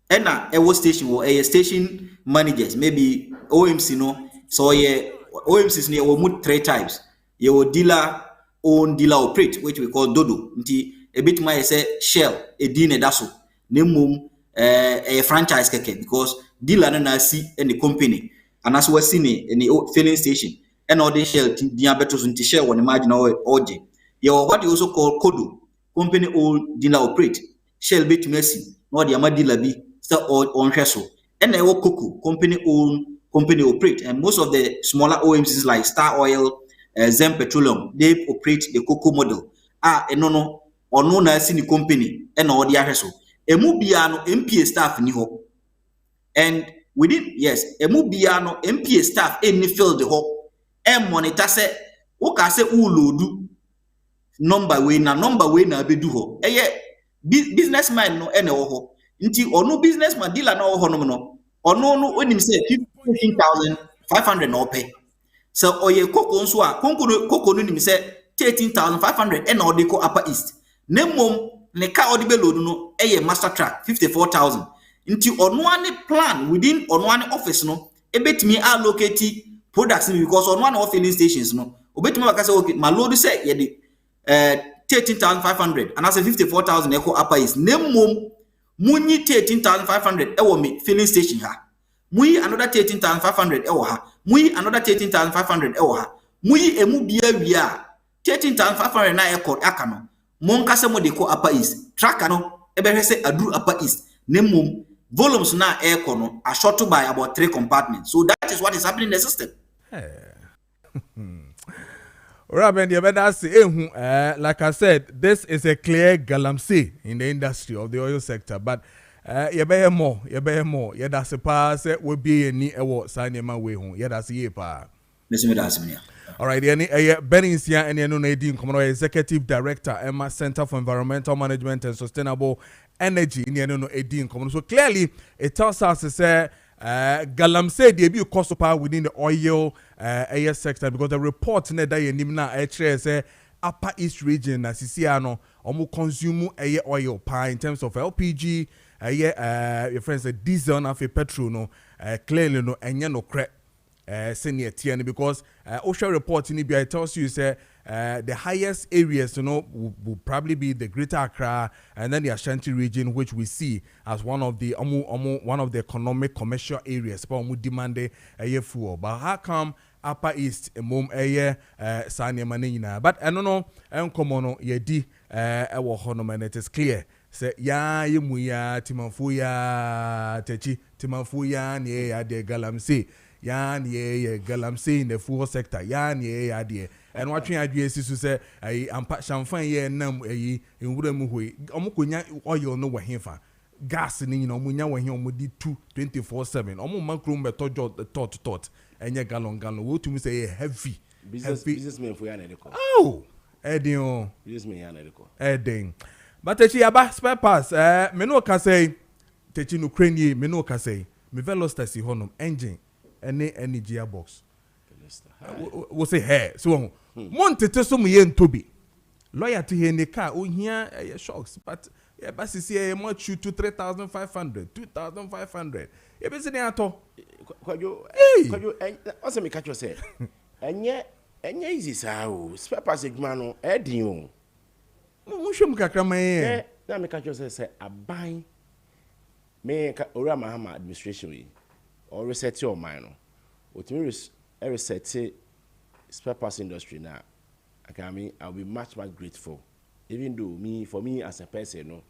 ena ewo station wo a station managers maybe OMC no so ye OMCs no we move 3 types. Ye wo dealer own dealer operate which we call dodo. Nti a bit my say shell a dine daso. Nemum a franchise keke because dealer na see any company and as we see any filling station and all the shell diabetes into shell when imagine oje you what you also call kodo company old dealer operate shell bit mercy no the ama dealer be still on so and I cocoa company own company operate and most of the smaller OMCs like Star Oil Zem Petroleum they operate the cocoa model no or no na see the company and all the so emu bia no MPA staff ni ho and within yes emu bia no MPA staff any field ho e monitor say wo ka say wo loadu number we na abedu ho businessman no ene wo ho nti ono businessman dealer na wo ho no ono no onim say 15,500 na ope so oye koko nso a koko no nim say 13,500 and all dey ko Upper East nemom ne ka odi load no master track 54,000 nti ono ane plan within ono ane office no ebetimi allocate products because ono ane filling stations no obetimi baka say okay my load say ye de 13,500 and I say 54,000 e ko Upper East nemom munyi 13,500 e wo me filling station ha muyi another 13,500 e wo ha muyi another 13,500 e wo ha muyi emu bia wi a 13,500 na e ko aka no Monkasa mo de ko Upper East. Tracker no ebehwe se aduru Upper East. Nemum volumes now air kono are shortened by about 3 compartments. So that is what is happening in the system. Like I said, this is a clear galamsey in the industry of the oil sector, but you bear more. Yeah, that's a pass. Will be a neat award signing my way home. Yeah, that's a pa. All right, Benny is here and Nadine Commodore Executive Director, Emma Center for Environmental Management and Sustainable Energy in Nadine Commodore. So clearly, it tells us to say galamsey dey be cost within the oil sector, because the report that you nimna say Upper East region as Sisiano omo consume oil in terms of LPG, your friends say diesel and petrol no clearly no enya no cre senior tier, because OSHA report in Ibia tells you say the highest areas will probably be the Greater Accra and then the Ashanti region, which we see as one of the economic commercial areas but demand fuel. But how come Upper East sanya manina? But I don't know enkomono yedi and it is clear. Say ya yemuya timanfuya techi timanfuya ni ya de galamsey yan ye galamsey in the fuel sector yan ye adie and watching adie to say ampa champagne ye nam in wuremu hoi omukonya oil no wahefa gas ni omunya wahe omudi 24/7 omu makrum betojo tot enye gallon wo to me say heavy businessman for yan edeko edin businessman yan edeko edin but techi aba spare parts me no ka say techi no crane me no ka say me Veloster si honum engine any gearbox we say hey so montete so mu ye ntobi lawyer to here in the car ohia shocks but yeah basi see mo chu to 3,500 2,500 e be say dey ato kwajo ose me catch you say enye easy sa o spare parts edwuma no edin o mo hwem kakra man na me catch you say aban me ka ora mahama administration we or reset your mind no otimi reset spare parts industry now. I mean, I'll be much grateful, even though for me as a person,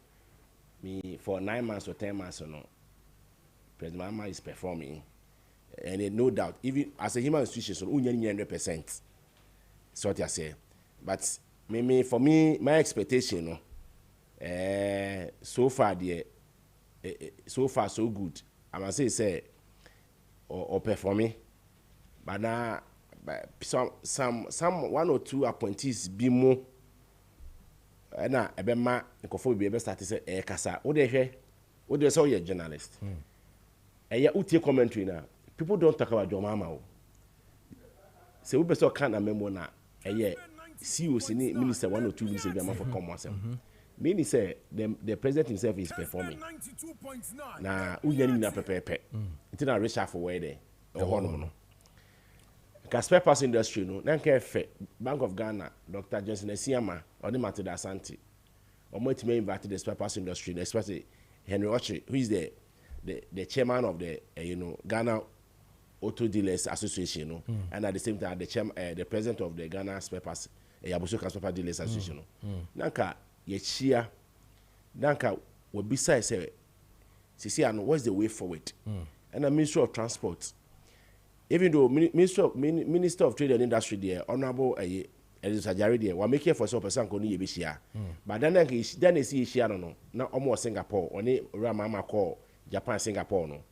for 9 months or 10 months, President Mama is performing, and no doubt, even as a human institution, so 100%. So what I say, but for me, my expectation, so far so good. I must say or performing, but now. Some 1 or 2 appointees be more na ebema nkofo be be start say kasa wo dey say you journalist ya utie commentary na people don't talk about your mama o say we be so can na memo na CEOs ni minister 1 or 2 ministers be for come once meaning say the president himself is performing na unyani na pepepe ntina resha for where there no spare parts industry no nanka efe Bank of Ghana Dr. Johnson Esiama or the Matilda Asante or might may invite the spare parts industry, especially Henry Ochi, who is the chairman of the Ghana Auto Dealers Association, and at the same time the president of the Ghana Spare Parts Yabusoka Spare Parts Dealers Association. Nanka yechia nanka we besides say Sisiano, what's the way forward? And the Ministry of Transport. Even though Minister of Trade and Industry there, Honorable Sajari there, we make here for some person koni yebishia. But then see share no. Now almost Singapore, only Ramama call Japan Singapore no.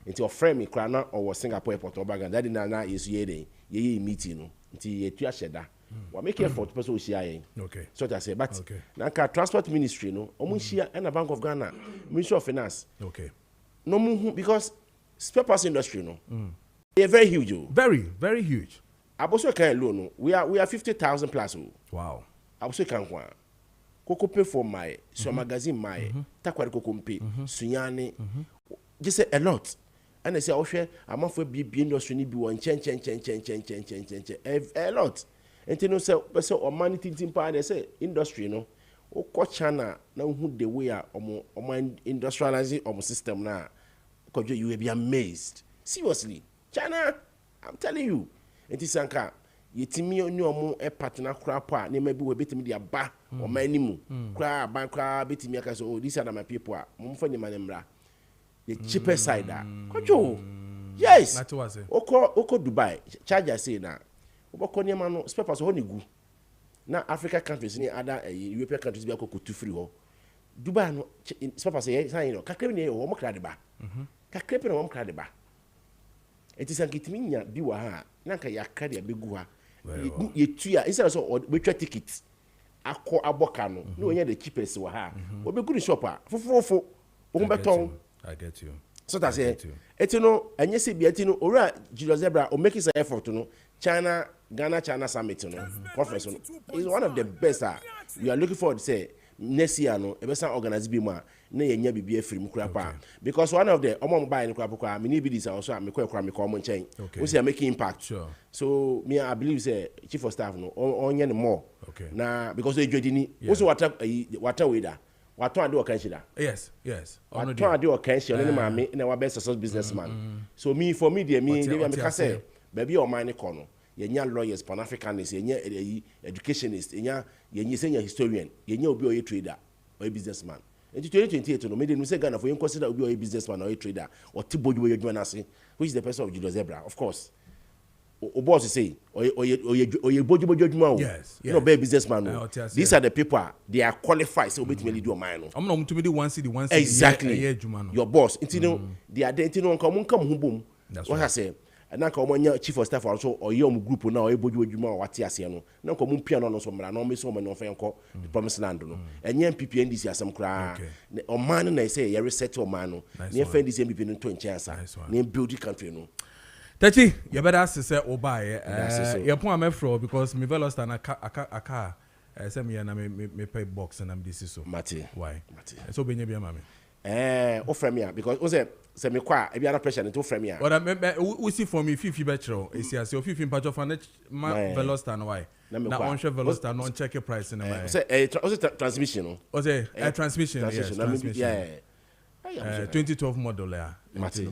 Into a frame me krana or Singapore airport or bagan. That na is ye meeting no. Into ye tu asheda. We make here for person share. Okay. So I say, but nanka Transport Ministry no. Omu share and the Bank of Ghana, Ministry of Finance. Okay. No muhu because spare parts industry no. They're very huge. Very, very huge. Aboso can loan. We are 50,000 plus. Wow. Aboso can kwa. Koko pay for my so magazine my takwari koko mpe sunyane. Just say a lot. And I say ohwe amafo bi industry ni bi won chen a lot. And you know say o man tintin pa they say industry no. O ko chana na hu the way omo industrializing omo system na. Kojo you will be amazed. Seriously. China, I'm telling you. It is anka. Yetimi only omo partner crapa. Ne maybe we betimi dia ba or my nimu. Cra ban cra betimi akaso. Oh, these are my people. Mumfa ni manemra. the cheaper side that. Kojo. Yes. Oko Dubai. Charger say na. Obako niema no spare parts ho ni gu. Na Africa countries ni other European countries be akoko tu free ho. Dubai no spare parts say say no. Kakre ni o mo kra de ba. Kakre pe no mo kra de ba. It is ankitimi nya bi wa ha. Na nka yakra de abegu ha. Ye tuya instead so we try tickets. Akọ aboka no. No nya the cheapest wa ha. Obegu ni shop a. Fofofo. O mo beton. I get you. So that's it. Etino enye se bia etino ora Julius Zebra o make his effort no China Ghana China summit no conference no is one of the best. We are looking forward to say next year no e be san organize bi mu a na yenya bibia free mu kura pa because one of the omo buy no kura pa me need be this also me kura me ko mo nchen we say making impact. Sure. So me I believe say chief of staff no onye no more na because they jodini also water we da waton ade okanshida. Yes. Waton ade okanshida ne maame na wa be success businessman. So me for me dey me can say baby o man ko no yenya lawyers pan africanists yenya educationists yenya historian yenya obi o ye trader or businessman. In 2028 no me dey say Ghana for you consider obi o ye businessman or a trader or tiboju we join us which is the person of Julius Zebra of course. O boss say oye boju adwuma o. Yes. No be businessman no. These are the people they are qualified so obetime lead your mind no. I'm not to be the one city exactly your boss intino they are intino nka mo ho bom. What I say na nka omonya chief of staff also oye om group na oye boju adwuma o wate ase no na nka mo pia no so mra na o me so mo no fa enko the promised land no enye MPP NDC asem kra o man na say ye reset o man no na fa NDC MPP no to nche asa na build the country no. Tachi, you better ask say oba you pon am fro because me veloster na aka say me na me pay box and am this so. Mate. Why? Mate. So be nya bia mame. O frame here because o say me kwa e bia na pressure to frame here. But we see for me 50 betro. E see as your 50 patch of ma veloster na why? Na on share veloster no check price na why. Say transmission no. O say transmission. Yeah. 2012 model ya. Mate.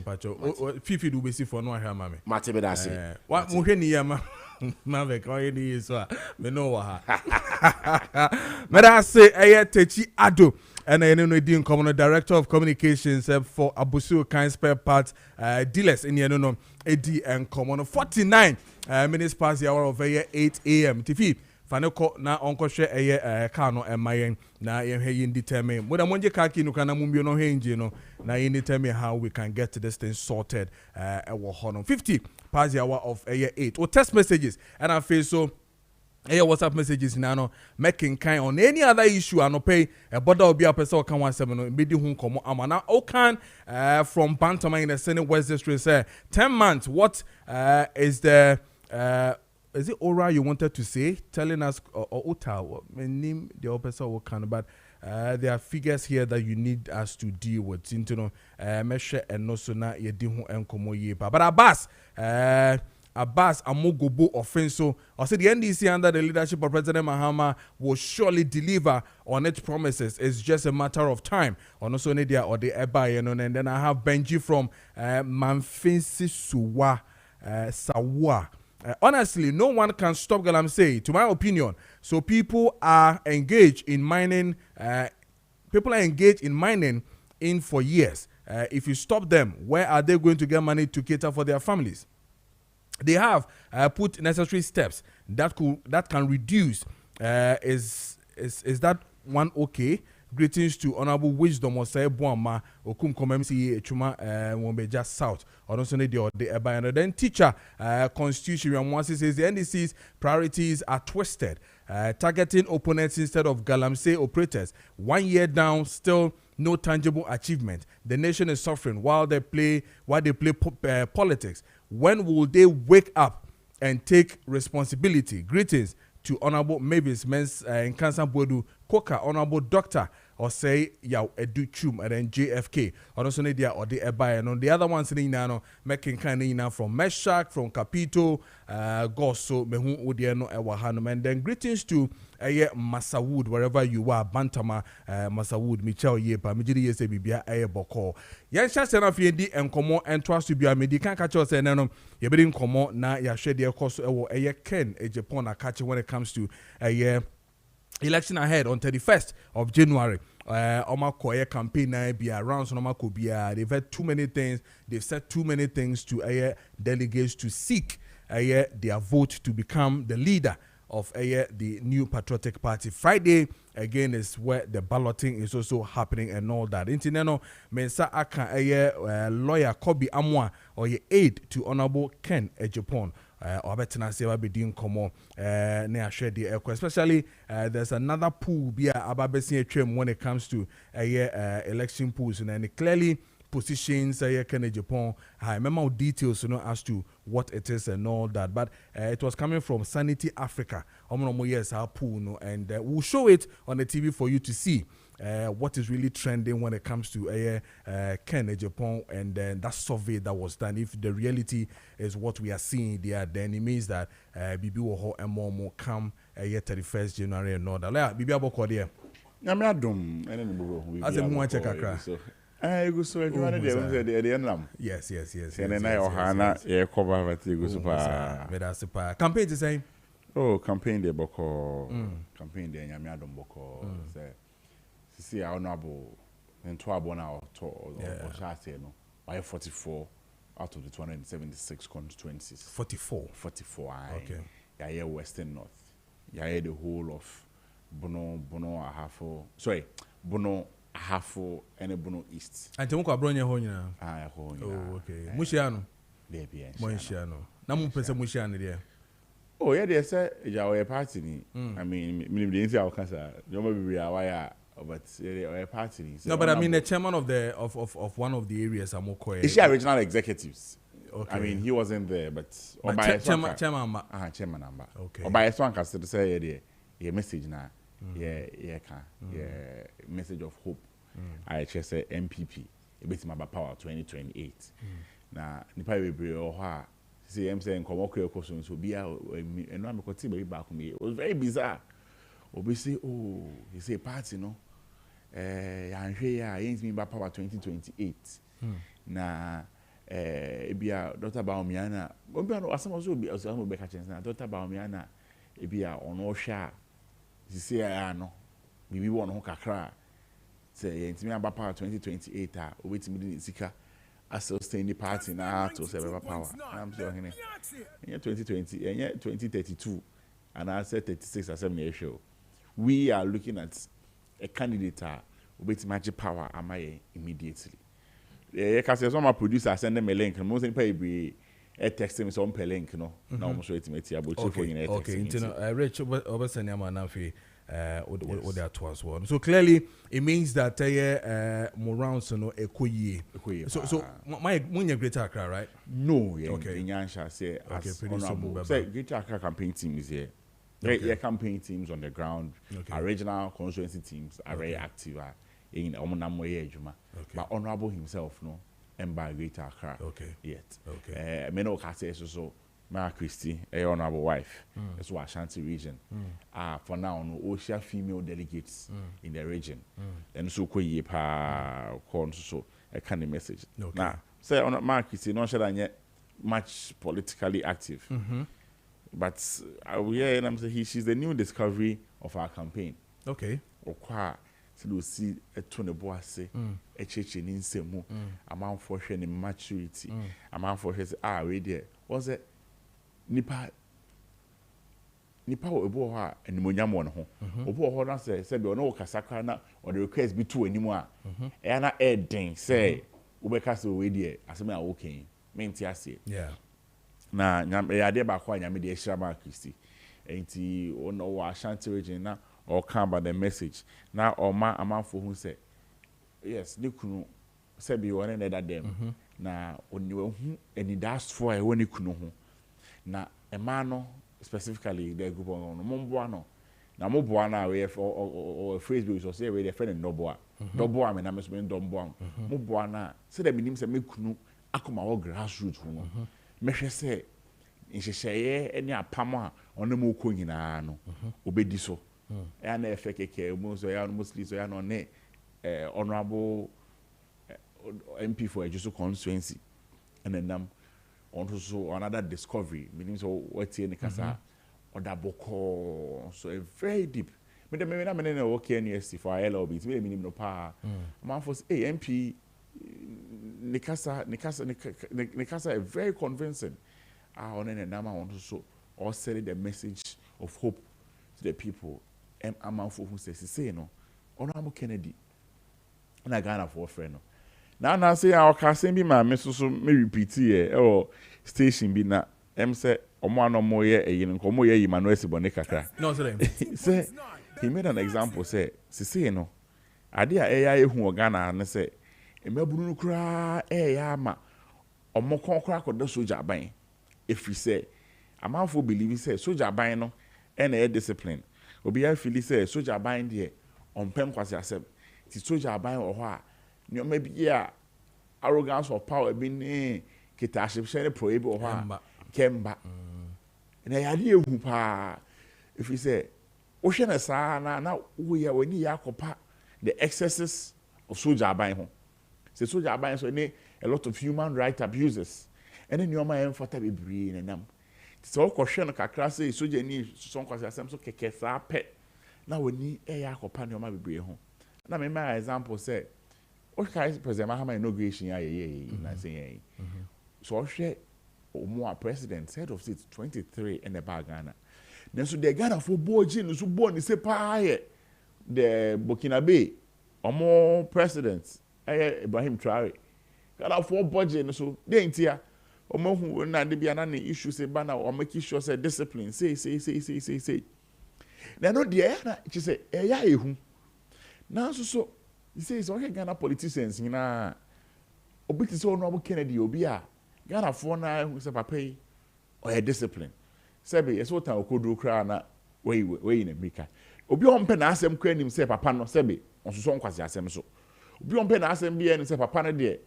50 do be see for no here mame. Mate be that say. What mo hwe ni ya ma ve ko ye ni so me no wa ha. Me da say Techi Ado and no di common director of communications for Abusu kind spare parts dealers in no edi and common 49 minutes past the hour of 8 a.m. TV faneko na onko hwe car no emayen na ye hwe determine mo da monje car ki no kana mumbio no hwe nje no na ye determine how we can get this thing sorted wo hono 50 past the hour of 8 or text messages and I feel so WhatsApp messages now making kind on any other issue and pay a border will be a person can 17 midi hun komo amana o can from Bantama in the Senate West District say 10 months what is the is it Ora you wanted to say telling us or Uta name the opposite what can but there are figures here that you need us to deal with into measure and no so na ye di hu enkomo ye but Abbas Amogobo offenso or said the NDC under the leadership of President Mahama will surely deliver on its promises. It's just a matter of time. On also Nidia or the Eba, and then I have Benji from Manfinsi Suwa Sawa. Honestly, no one can stop Galamsey, to my opinion. So people are engaged in mining. People are engaged in mining in for years. If you stop them, where are they going to get money to cater for their families? They have put necessary steps that can reduce. Is that one okay? Greetings to Honorable Wisdom or say Boama Okum Komemsi Chuma Wombeja South. Or also the then teacher Constitution once says the NDC's priorities are twisted, targeting opponents instead of Galamsey operators. 1 year down, still no tangible achievement. The nation is suffering while they play politics. When will they wake up and take responsibility? Greetings to Honorable Mavis Mens in Kansan Bodu Koka, Honorable Doctor, or say Yaw Edu Chum and then JFK. Or also Nidia or the Ebay. And on the other ones in Nano, making kind of from Meshach, from Capito, Gosso, Mehu Udiano, Ewahanum. And then greetings to Masawood, wherever you are, Bantama, Masawood, Michel Yepa, Mijidi Yese Bibia, Boko. Yan Shasana Fiendi and Komo and trust to be a medican catcher, and then you be in Komo na ya shed your cost or a Ken, a Japan, a catcher when it comes to a year. Election ahead on 31st of January. Omakoye campaign na be around so Omakobia. They've had too many things. They've said too many things to delegates to seek their vote to become the leader of the new patriotic party. Friday again is where the balloting is also happening and all that. Intineno mensa aka lawyer Kobi Amwa or your aide to Honorable Ken Ejapon. Obetena sewa be din komo ne share the especially there's another pool be ababesi atwem when it comes to election pools and clearly positions Ken Japan. I remember details as to what it is and all that, but it was coming from Sanity Africa. Yes, our pool and we'll show it on the TV for you to see what is really trending when it comes to Ken Japan and then that survey that was done. If the reality is what we are seeing there, then it means that Bibi will and more come 31st January and all that. Bibi Aboko there. I'm not dumb. As a more check a I go so the yes. And then I Ohana, cover at the Gosupa. Campaign to say, oh, campaign de Boko, campaign de Yamiadom Boko. See, honorable and 12 or Shate, no, by 44 out of the 276 constituencies. 44. Okay. Yeah, Western North. Yeah, the whole of Bono, Ahafo. Sorry, Bono. Ahafo and a Bono East. And Tomuko Abronya Honya. Oh, okay. Mushiano. Mushiano. Namu Pesa Mushiano there. Oh, yeah, they say, Yawa party. I mean, the our cancer. You may be aware, but a party. No, but I mean, the chairman of one of the areas, Amoko. Is she original executives? Okay. I mean, he wasn't there, but chairman number. Okay. Or by a song, to say, a message now. Message of hope. I just say MPP. A bit my power 2028. Now, Nipa will be or see, I'm saying, come okay, questions will be out and I'm going back me. It was very bizarre. We say, oh, he say party, no. I'm here, ain't me by power 2028. Now, be a Dr. Baumiana. Some also be also be catching Dr. Baumiana. Be a on all share. You say I know. Maybe one who kakra. Say it's me about power 2028. Wait me Zika. I still stay in the party now to say about power. I'm sure in 2020 and 2032 and I said 36 or 7 years show. We are looking at a candidate with magic power. Am I immediately? Because some producer send them a link and most people be text me some link, no. Now I'm sure it's me about okay. Rich Obesenyama Nafi what that was one. So clearly it means that more rounds no ekoye. So my when Greater Accra, right? No, yeah. Okay. Nyansha say as honorable. Say Greater Accra campaign team is here. Your campaign teams on the ground, our regional constituency teams are very active in Omonamoye Ejuma. But honorable himself, no. And by Greater Accra yet. Okay. Many of us so Maakye, a honorable wife, that's why Ashanti region. For now, no Ocean female delegates in the region. And so Koye pa so a kind of message. Now, say on Maakye, not sure that yet much politically active. But and I'm saying she's the new discovery of our campaign. Okay. So you see a tone of boise, a church in Semu, a man for her in maturity, a man for his radio. Was it Nipa Oboha and Munyamon home? Oboha said, no Casacana or the request be two anymore. And I add say, Ubecas away there, as a man walking, main tiasi. Yeah. Now, I did back when I made a Shama Christi. Ain't he on our Ashanti region now? Or come by the message. Now, or a man for who said, yes, you could say be one another them. Now, when you and that's for a when you could know. Now, a man specifically, the group on Mombuano. Now, Mobuana, we have or Facebook, so say we're a friend in Noboa. Noboa, I mean, I'm spending Domboam. Mobuana, say that means a make no Akuma or grassroots. Meshe say, in Shea, any a pama on the Moko in Ano, obedi so. And FKK, mostly so on honorable MP for a just constituency. And then also another discovery, meaning so what's in the Casa or that Boko, so a very deep. me de me na me na work NUST for LLB me me no pa man for say MP Nikasa very convincing on any number want to so or send the message of hope to the people amount for who says say no on Kennedy na Ghana for friend no now say our casting be my message so me repeat here or station be na say omo no mo ye eyin nko mo ye Emmanuel Sibone kakra no say he made an example say no ade a eya ehu Ghana na say emabunu no kra eya ma omo konkra koda soja ban if we say amanfo believe say soja ban no na e discipline obi ya feel say soja ban de ompem kwase asem ti soja ban o ho a nyoma bi ya arrogance of power bi ni kitaship share prohibit o ho a kemba na ya de ehu pa if we say o hwe na sa na wo ya wani ya kopa the excesses of soja ban ho say soja ban so any a lot of human right abuses and then nyoma emfata bebre na nam so ko hwe no kakra say soja ni so nkwase asem so keke sa pe na wani ya kopa nyoma bebre ho na me my example say o kai president Mahama inauguration ya ye na say so hwe omo president head of state 23 in the Ghana then so the Ghana for boji no so born say pa the Burkinabe omo president Ibrahim Traore Ghana for budget no so dey ntia omo hu na de bia na issue say ba na o make sure say discipline say na no dey na chi say ya ehu na so he says okay Ghana politicians na obi ti say ono Kennedy obi a Ghana for na who say papa yi or discipline sebe yeso ta okodu kra na we na mika obi on pe na asem kwa nim say papa no sebe onsoso nkwase asem so obi on pe na asem bia ni say papa no de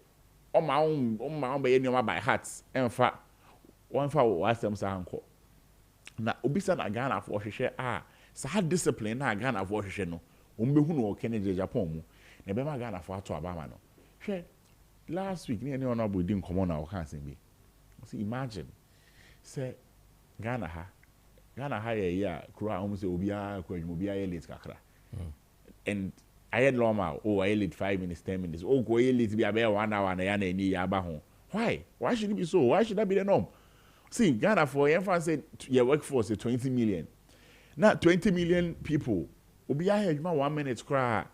o ma be ni o ma by heart emfa wonfa wo asem sa hanko na obi sa na Ghana for hwehwe sa discipline na Ghana for hwehwe no ombehu no Kennedy Japan mu na be ma Ghana for ato abama no hwe last week ni honorable din komo na o kan sen bi see imagine say Ghana ha ya kura almost obia ko adwuma obia late kakra and I had normal I late 5 minutes 10 minutes go late be about 1 hour na ya na ni ya ba ho why should it be so why should that be the norm see Ghana for your say your workforce is 20 million now 20 million people obia adwuma 1 minute kura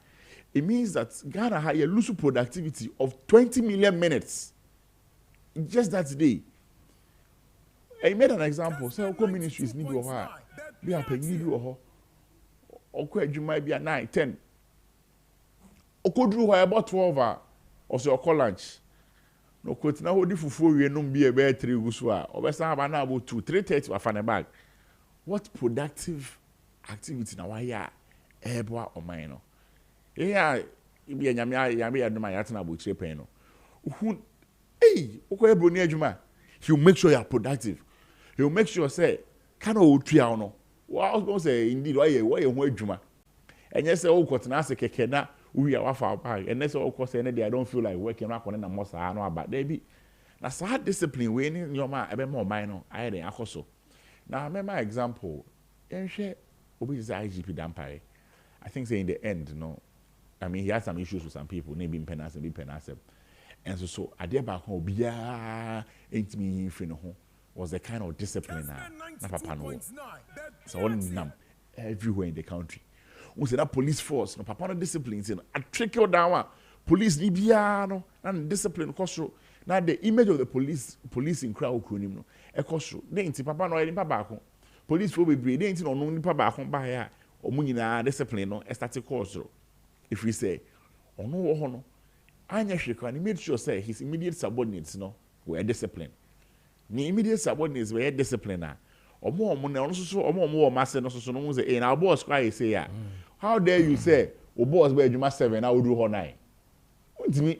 it means that Ghana had a lose productivity of 20 million minutes just that day. I made an example. So, ministries need to have be a penny do or you might be at 9, 10. Or could do about 12 hours or so call lunch. No, could now hold for 4 years, no be a bear 3 guswa or best have an hour to 3:30 or fan a bag. What productive activity now? Why, Eboa or minor? Yeah, you be a yammy at my yatina buche peno. Who, hey, okay, Bruni Juma. He'll make sure you're productive. He'll make sure say, can o triano. Well, I was going to say, indeed, why you Juma. And yes, oh, got an answer, Kekena, we are our bag. And that's all, of course, I don't feel like working up on a most I know about baby. Now, so discipline, when in your mind, a bit more minor, I had an also. Now, I remember my example, and share, obviously, IGP Dampare. I think, say, in the end, I mean, he had some issues with some people, maybe in Penas and be Penas. And so I did back home, ain't me home was the kind of discipline na papa no. So on everywhere in the country. We say that police force, no papa no discipline, I trickle down police Libiano and discipline costo. Now the image of the police in crowd kunim no. E costo. They ain't papa no any papa ko. Police for be breed, they ain't no ni papa ko ba ya. O mu nyina discipline no static course. If we say ono wo ho no anya hweka and he made sure say his immediate subordinates were disciplined. Ni immediate subordinates were disciplined na omo na ono so omo wo masse no so no say na boss kwa say ya how dare you say o boss be adwuma 7 na wo do ho 9 untimi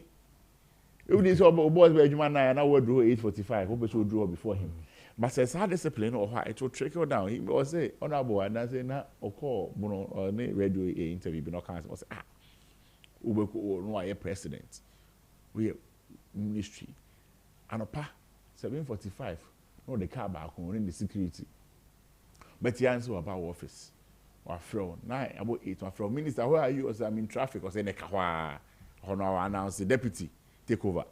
you dey say o boss be adwuma 9 na wo do 8:45 wo be so do before him but says how discipline or how it will trickle down. He was say honorable and I say na okọ mono ne radio interview be no can say ubeko no aye president we ministry anopa 7:45 no the car back on in the security but he answer about office wafro na about 8 wafro minister where are you? I say I'm in traffic. I say nekahwa hono announce the deputy take over.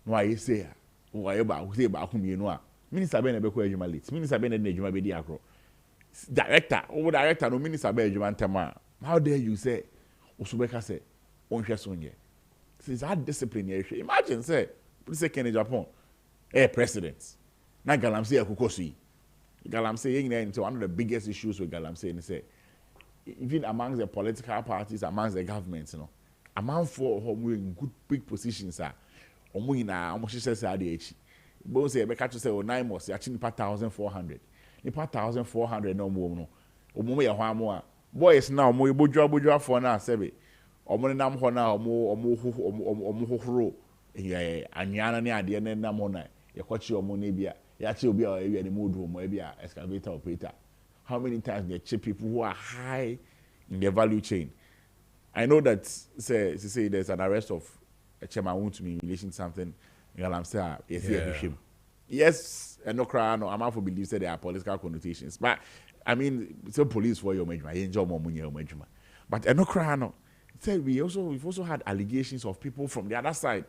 No I say why ba say ba ko mienu a minister be na be ko adwuma late. Minister be na adwuma be di akro. Director, over director no minister be adwuma ntama. How dare you say Osubeka say onhwe so nye. Since that discipline here, imagine say police Kenya Japan president. Na Galamsey akukosi. Galamsey into one of the biggest issues with Galamsey and say even amongst the political parties, amongst the governments, you know, among for who in good big positions are na almost says ADH. Both say catch say 9 months, actually 1,400. 1,400 no more no. Omo ya hwa mo a boys now mo ibodwa for na sebe. Omo nam ho na omo hohoro anyana ne ade ne nam ho na ye kwachi omo ne bia ya che obi a area ne modu omo bia excavator operator. How many times they cheap people who are high in their value chain? I know that say there's an arrest of a chairman want to be in relation to something. I'm saying yes, and no cry no. I'm for believe that there are political connotations, but I mean, so police for your management, I enjoy more money your management. But and no cry no. Say we've also had allegations of people from the other side.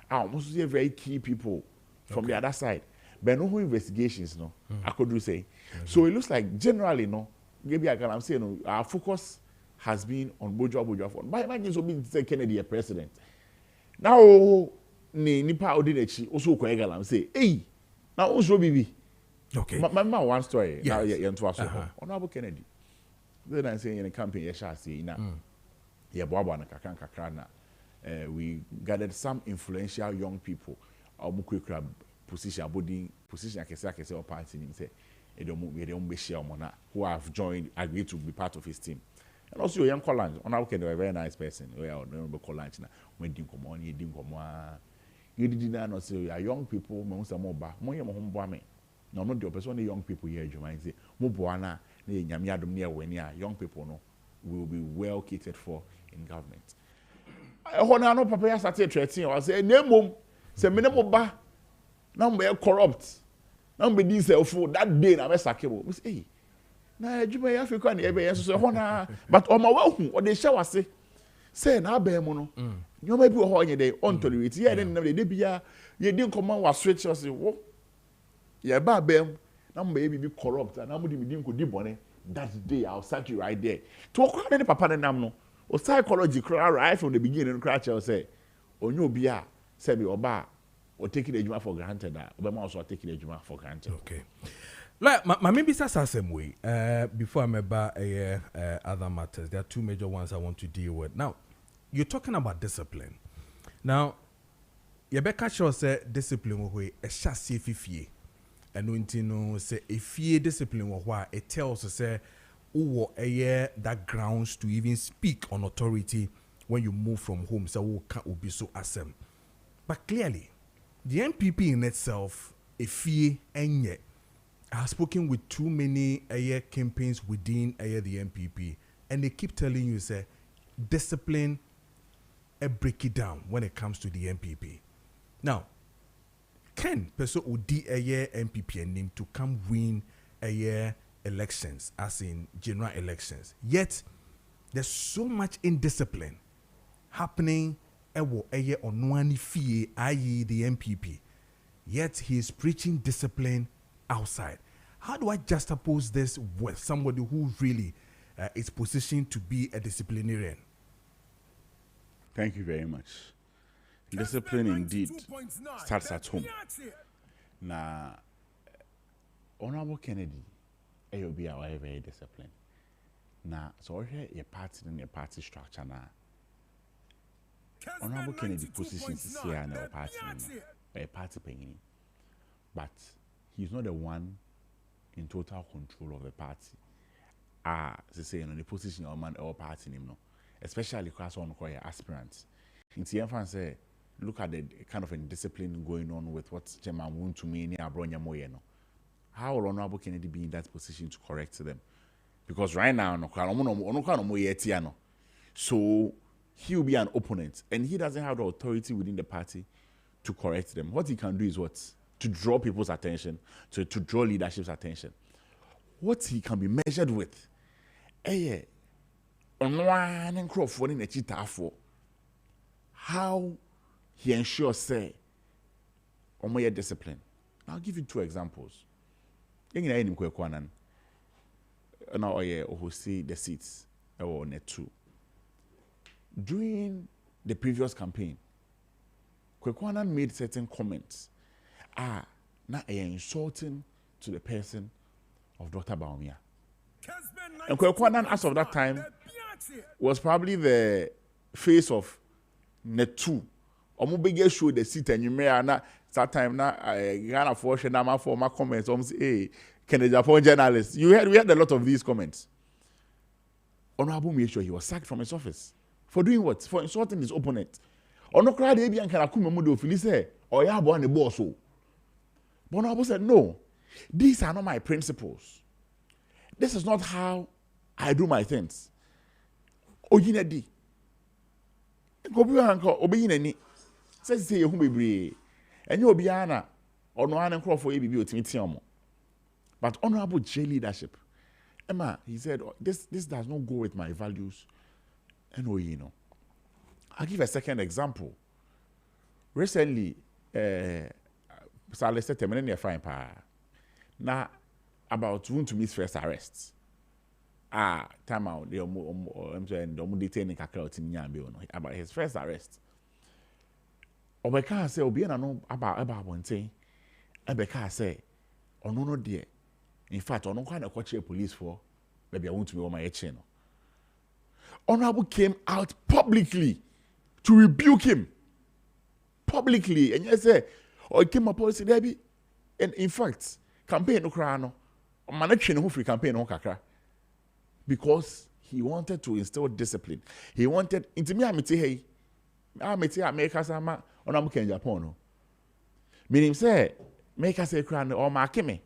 I almost say very key people from the other side. But no investigations, no. I could do say. So it looks like generally, no. Maybe I'm saying no, our focus has been on Bojo Fund. But imagine so being say Kennedy a president. Now, nipa odinechi also ko egala say, hey, now also bibi. Okay. My one story. Yes. Now you into us. Honorable Kennedy. Then I say in the campaign, yes, I say na. Yeah, boabo na kakra na. We gathered some influential young people. Omukwe position akese or party nim say who have joined, agreed to be part of his team. And also young Collins, Honorable Kennedy, a very nice person. We are Honorable Collins now. When you come on, you didn't come on. You did not say we are young people, most of more back. More home bombing. No, not the person, the young people here, you might say, Mubuana, the Yamiadum near when young people no will be well catered for in government. I no papa started threatening. I say, name say minimum ba. Now we are corrupt. Now we this for that day na be sackable. We say, hey, na adwuma ya Africa na ebe yeso so hona, but o ma wahu o dey show ase. Say na ba mu no. Nyoma bi wo ho nye dey on tolerate. Ye dey na dey bia ye dey command wa switch us wo. Ye ba bam na we be corrupt na mo dey me din ko di bone. That day I'll sack you right there. To kwa na papa na nam no. O psychology cry right from the beginning cry tell say onye obi a say be oba or taking a juma for granted that Obama also taking a juma for granted. Okay. Like my maybe that's the same way. Before I'm about other matters, there are two major ones I want to deal with. Now, you're talking about discipline. Now, Rebecca Shaw said discipline way a chassis fifie. And when you know say if you discipline why it tells us say who that grounds to even speak on authority when you move from home, so who can't be so awesome. But clearly, the NPP in itself, Efie Enye, has spoken with too many campaigns within the NPP, and they keep telling you, say, discipline, break it down when it comes to the NPP. Now, can person udi NPP name to come win elections, as in general elections? Yet, there's so much indiscipline happening onwani fie, i.e. the NPP. Yet he is preaching discipline outside. How do I juxtapose this with somebody who really is positioned to be a disciplinarian? Thank you very much. Discipline indeed starts at home. Now, Honorable Kennedy, you'll be very disciplined. Now, so your party and your party structure now. Honorable Kennedy positions here in our party, a party penny, but he's not the one in total control of the party. They say, the position of man our party, especially class on aspirants. In the say, look at the kind of indiscipline going on with what Chairman want to mean near Bronya Moyeno. How will Honorable Kennedy be in that position to correct them? Because right now, so he will be an opponent, and he doesn't have the authority within the party to correct them. What he can do is what? To draw people's attention, to draw leadership's attention. What he can be measured with Onwa ne nkrofo ne n'achitafo. How he ensures say omoye discipline. I'll give you 2 examples. Yengina enim kwekwanan. Na oye ohosi the seats or net 2. During the previous campaign, Kwekwanan made certain comments. Na insulting to the person of Dr. Baumia. And Kwekwanan, as of that time, was probably the face of Net 2. Omo bege show the seat and you may na that time na Ghana for my former comments. Say, hey, can the Japan journalist? We had a lot of these comments. Honorable made sure he was sacked from his office. For doing what? For insulting his opponent. Ono crowd ebi and kana kuma mudo fili say, or ya bo the boss. But Honorable said, no, these are not my principles. This is not how I do my things. Oyine di. Kobi anko obeyine ni. Say you bebree. Enye obi ana ono an nkrofo e bibi otimi omo. But Honorable J leadership. Emma, he said, this does not go with my values. And you know. I'll give a second example. Recently, Saleh said terminate fine pa. Now about who to miss first arrests. Time out the detaining about his first arrest. Obeka say obi na no about one thing. Obeka say ono no there. In fact, ono kwa na kwache police for maybe I want to be on my chain. Honorable came out publicly to rebuke him. Publicly. And yes, or came up policy there be. And in fact, campaign no krano. Managing who free campaign no kakra. Because he wanted to instill discipline. He wanted into me amiti hey. Amiti America sama Honorable Ken Japan. Meaning say make us say krano or Maakye me.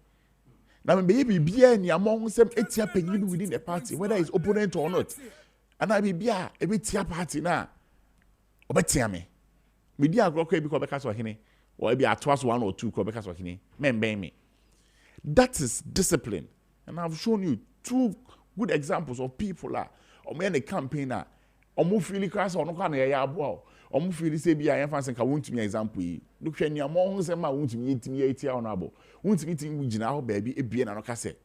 Now maybe be any among some etia penny within the party, whether it's opponent or not. And I be a bit tia party now. Obetia me. Media grow because because of hini, or maybe at twice 1 or 2 because of hini. Men me. That is discipline. And I've shown you 2 good examples of people or men a campaigner, or move really crass or no kind of ya bow, or move really say be I am fancy won't me example. Look when your monks and my won't meet me 80 honorable. Won't meeting with now baby a bien and a cassette.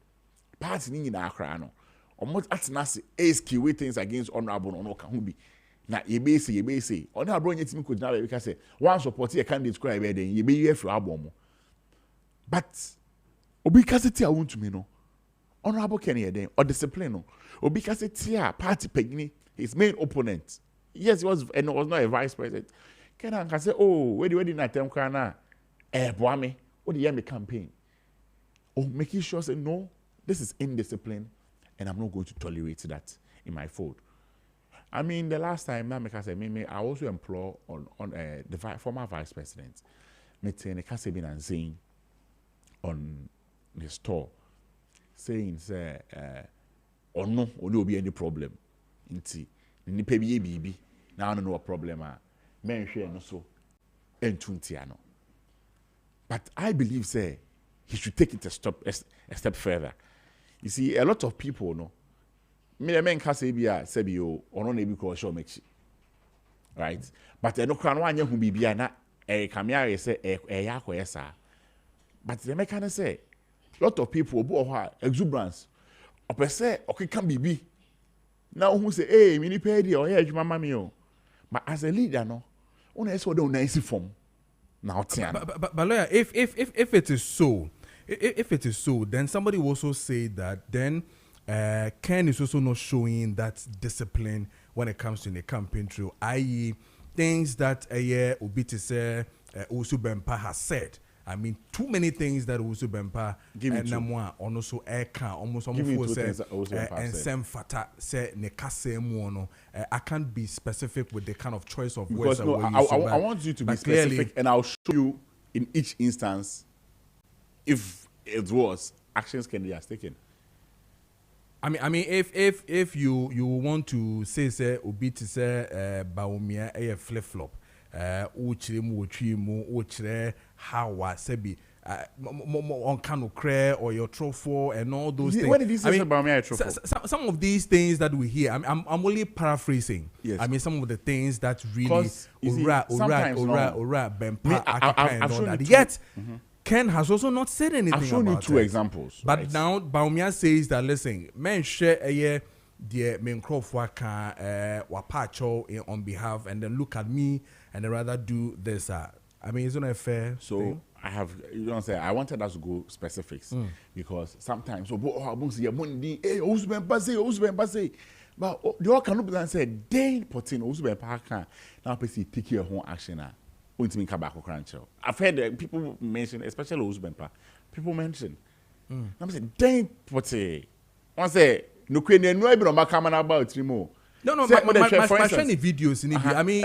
Party in our crown. Or most at nasi ask you things against honorable or no can be. Now ye may say, on our bring it could now because say one support a candidate cry then ye may hear for album. But because it's a wound to me no. Honorable Kenny then or discipline no. Or because it's here party pegni his main opponent. Yes, he was and was not a vice president. Can say, oh, where do not tell Kana? Boame, what the me campaign? Oh, making sure say no, this is indiscipline. And I'm not going to tolerate that in my fold. I mean, the last time, I also implore on the former vice president, meeting Kessben and saying on the store, saying, or no, or there will be any problem. Inti, ni pebi bibi, now I don't know a problem. Men share no so, and tuntiano. But I believe, say, he should take it a step further. You see, a lot of people know. Me the men can say be you or no maybe call show makes right. But no crown one who be na camera say yako. But the man say a lot of people who exuberance or per se okay can be. Now who say, hey, mini pay or yeah, mama mio. But as a leader, no, only so don't nice form. Now but lawyer, if it is so. If it is so, then somebody will also say that then Ken is also not showing that discipline when it comes to the campaign trail, i.e. things that Obiti say Usu Bempa has said. I mean, too many things that Usu Bempa and Namwa also Eka almost and Sem Fata say Nekase Muono. I can't be specific with the kind of choice of words. Because no, I want you to be specific, and I'll show you in each instance if it was actions can be taken. I mean, if you want to say Obiti say Baumia a flip flop, uchire mu uchire mu uchire hawa sebi on Kanokre or your Trofo and all those things. What did he say about me? Some of these things that we hear, I'm only paraphrasing. Yes. I mean, some of the things that really Yet, Ken has also not said anything about it. I've shown you two examples. But right? now, Baumia says that, listen, men share a year, dear Mencroft Wapacho on behalf, and then look at me and then rather do this. I mean, isn't it fair? So, thing? I wanted us to go specifics because sometimes, but the all cannot be said, Dane Potino, Usben Parker, now take your own action. I've heard people mention, especially Usbenpa, people mention. I'm saying, Dane Potte. I say, no, no, about more. No, my videos in I mean,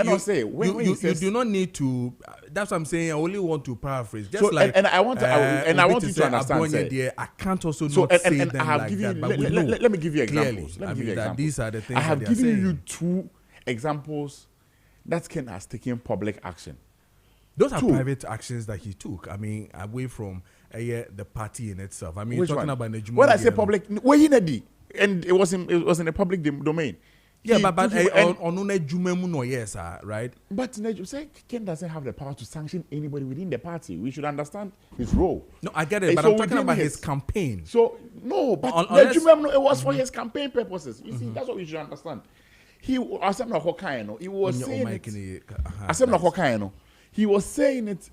you do not need to. That's what I'm saying. I only want to paraphrase. Just like, and I want you to understand. I can't also not say them like that. But let me give you examples. These are the things I have given you two examples that Ken has taken public action. Those are private actions that he took. I mean, away from the party in itself. I mean, talking about the when I say public, and it was in the public domain. Yeah, but on yes, right? But say Ken doesn't have the power to sanction anybody within the party. We should understand his role. No, I get it, but I'm talking about his campaign. So no, but it was for his campaign purposes. You see, that's what we should understand. He was saying it. He was saying it.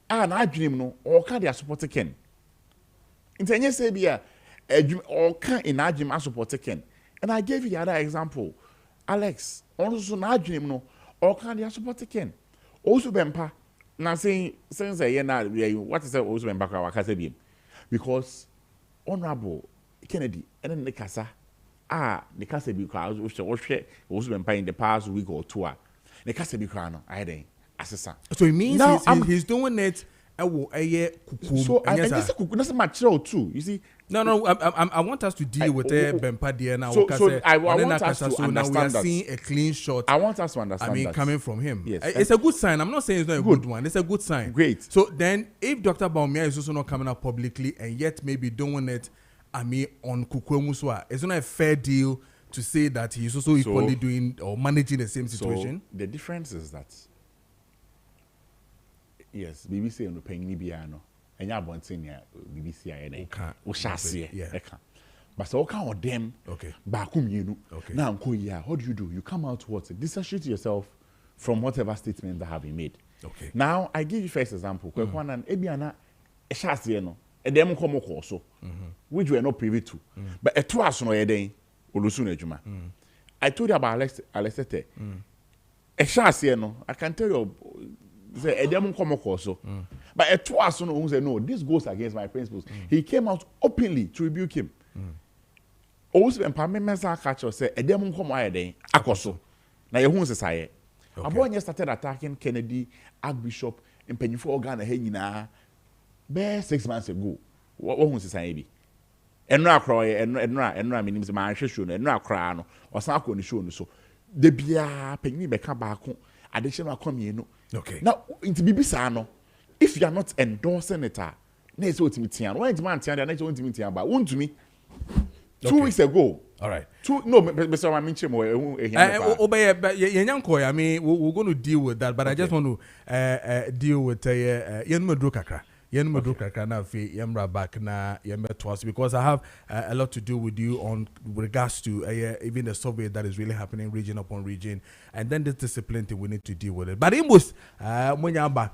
And I dream no, or can they support Ken? In Tanya Sabia, or can in our dream support Ken? And I gave you the other example. Alex, also not dream no, or can they support Ken? Also Bempa, now saying since what is that also Bempa because Honorable Kennedy and then the Casa the Casa because also Bempa in the past week or two. The Casa Bicano, I think. So it means now he's doing it. So that's material too. You see. No. I want us to deal with Bempa now. So I want us to understand now we are that. Seeing a clean shot. I want us to understand. I mean, that. Coming from him. Yes, it's a good sign. I'm not saying it's not a good one. It's a good sign. Great. So then, if Dr. Baumia is also not coming up publicly and yet maybe doing it, I mean, on Kukwemuswa, it's not a fair deal to say that he's also equally doing or managing the same situation. So the difference is that. Yes, BBC on the penny piano. And you have one thing here, BBC but so kind of them, back you know. Now, how do you do? You come out towards it, dissociate yourself from whatever statements that have been made. Now, I give you first example. One and Ebiana, a chassis, a demo come also, which we are not privy to. But a twice no a day, Olusun Ejuma. I told you about Alexete. A chassis, I can tell you. Say, but a twice who said no, this goes against my principles. He came out openly to rebuke him. Also, when Pamela catcher said, a demon come my day, Akoso. Now, you say, a boy started attacking Kennedy, Archbishop, and Pennyful Ghana, Henina, bare 6 months ago. What was society? And now cry, and now means my shown, and now crown, or Sako and shown so. The Bia Penny Becca Baco, additional come. Now, into Bibisano, if you are not endorsing it, next what meeting, why is man telling next one to meeting about one to me 2 weeks ago? All right. Mr. I mentioned I mean, we're going to deal with that, but I just want to deal with Yenmudrukakra. Back na because I have a lot to do with you on regards to even the survey that is really happening region upon region, and then this discipline thing we need to deal with it. But it was when you're back.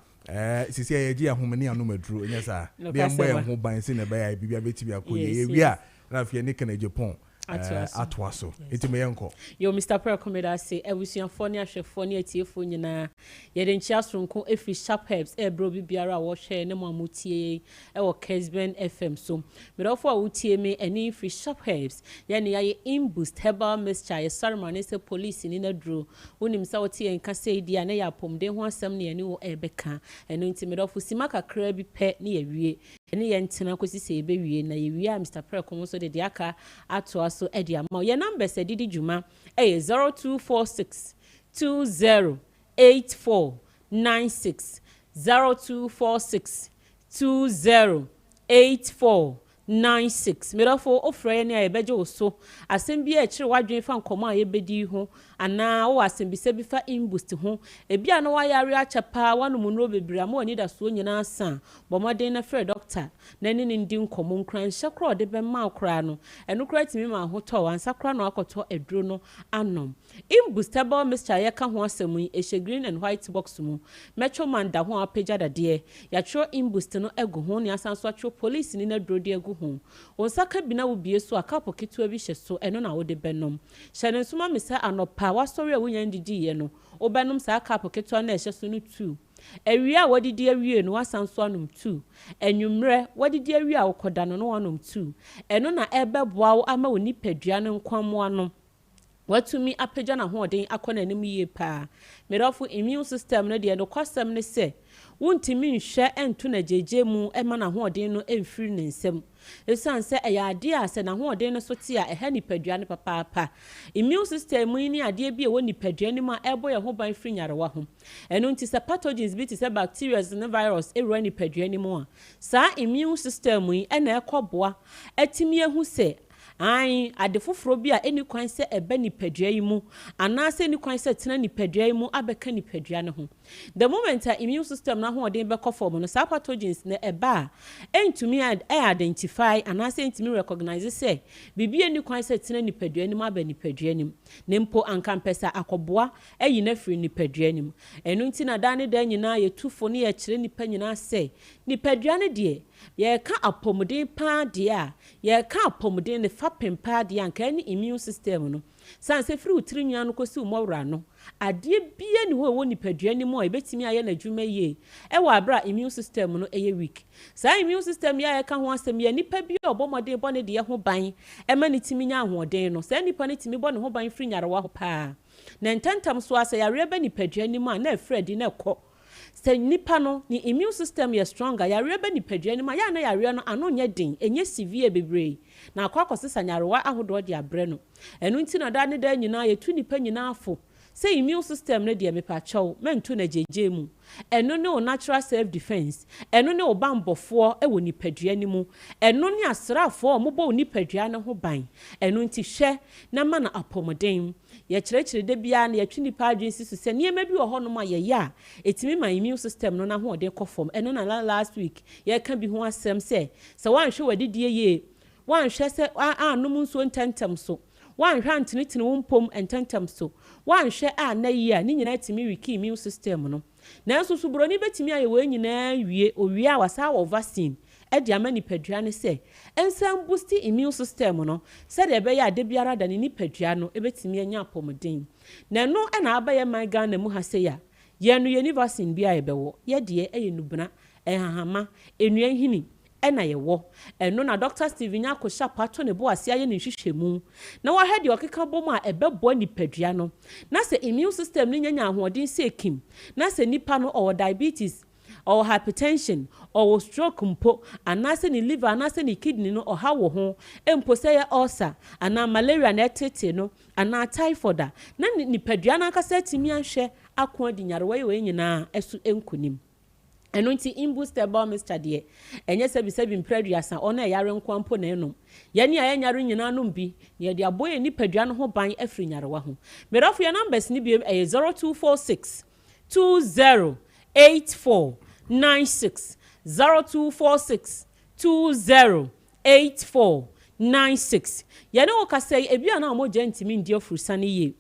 Sisi ya humani anumedru nyesa bia mbo ya ho ban se na ba ya bibia beti bia ko ye wia na afia ne kana Japan atwaso etime yenko yo Mr. Preko da say ebusuafo ne ahwefo ne atiefo nyina ye de nchia sonko efri sharp herbs bro bibiara wo hwe ne mamutie wo Kessben FM so medofo a wutie me eni free sharp herbs ye ne ye in boost herbal mixture ye sarmane se police ni na dro wonim sa wotie enka sei dia ne ya pomde ho asem ne eni wo ebeka eno nti medofo simaka kra bi pe ne ye wie eni ye ntena kosi se ebe wie na ye wie Mr. Preko so de aka ato so edia ma your number say didi juma 0246 208496 0246 208496 mirafo ofre ne ayebeje oso asem bi a kire wadwen fa nkomo a yebedi ho ana wo asem bi se bi fa inboost ho ebi ana wa yare achapa wanu munro bebira ma oni da so nyina san bomoden na frɛ doctor na ni ndi nkomo nkran hyakro de be ma akra no eno kra timi ma ho to ansa kra no akoto eduro no anom inboostable mixture ye ka ho asem yi ehye green and white box mu metro man da ho apagya dade ya tro inboost no egu ho ne asan so atro police ni na duro de egu ho onsaka bi na wo bie so akapo ketua bi hye so eno na wo de benom hyene nsoma misa anopa wasori a wonya ndidi ye no obenom sa akapo ketua na ehye so no 2 ewia a wadidi awie no wasan so anom 2 enwumre wadidi awie a wokoda no no anom 2 eno na ebeboa wo ama wo nipadua no nkwamo ano watumi apagya na hoden akona anim yie pa merafo immune system no de no kwasem ne se wontimi nhwe ento na jeje mu ema na hoden no emfiri ne nsem esan se eya ade a se na hoden no so te a eha nipadua ne papa immune system yi ni ade bi e wo nipadua ne ma ebo ye ho ban firi nyarewa ho eno nti se pathogens bi te se bacteria ne virus e ro nipadua ne mu a sa immune system yi na ekoboa atimi ehu se ai ade foforo bi a eni kwan se ebe nipadua yi mu anase eni kwan se tena nipadua yi mu abeka nipadua ne ho the moment a immune system na ho den be form no sa pathogens na eba entumi identify anase entumi recognize se bibi eni kwan se tena nipadua ni mu aba nipadua ni ne mpo ankampesa akoboa eyi na firi nipadua ni mu enu nti na dane da nyina ye tufo ne ye kire nipa nyina se nipadua ne de ye ka apomuden pa de a ye ka apomuden ne fapem pa de anka ni immune system no sanse firi utiri nwa no kosi umowra no ade bia ni ho nipadua ni mu a ebetimi aye na dwuma ye e wa bra immune system no eye weak sa immune system ya ka ho asem ya nipa bia obomode bone de ho ban e ma ni timi nya ahoden no sa nipa ni timi bone ho ban firi nyarewa ho pa na ntantam so asa ya reba nipadua ni mu a na afredi na ekọ se nipa no ni immune system ye stronger ya reba nipadua ni ma ya na ya re no ano nya din enye severe bebre na akwa nyarewa ahodo de abre no enu nti na da ne da nyina ye tu nipa nyina afo se immune system ne de mepa chaw mentu na jeje mu enu ne o natural self defense enu ne o bambofo e wo nipadua ni mu enu ne asrafo mo bo nipadua ne ho ban enu nti hwe na ma na apomodem ye kyerɛkyerɛ de bia na ye twi nipa adwensi so se niema bi wo ho no ma ye ya etimi ma immune system no na ho de kɔfom enu na last week ye ka bi ho asɛm se wanhwe wadidie ye wanhwe se anum nso ntentem so wanhwe antenetene wompom ententem so wanhwe na yi a ni nyina timi wiki immune system no na nso so broni betimi aye we nyina wie owie a wasa wo vaccine e dia ma nipadua ne se ensam boost immune system no se de be ya de biara da ni nipadua no e betimi anya apomden na no na aba ye man Ghana mu ha se ya ye no ye vaccine bia ye bewo ye de e nubuna hahama enua hini na yewo eno na Dr. Steven Yakosha pato ne bo ase aye ne hwehwemu na wa hedi okeka bom a ebebo nipadua no na se immune system ni nyanya ahoden se kim na se nipa no or diabetes or hypertension or stroke mpo anase ni liver anase ni kidney no or hawo ho empo se ya ulcer ana malaria na etete no ana typhoid na nipadua na akasa timi ahwe akon di nyarewa we nyina esu enkunim eno nti inboostable mixture de enye sebi mpraduasa ona yare nkwampo na enom yani aye nyare nyina nom bi ne de aboye nipadua no ho ban afri nyarewa ho merafo ya numbers ni bi 0246 208496 0246 208496 yani o kasai ebi ana mo gentimi ndi ofurusane ye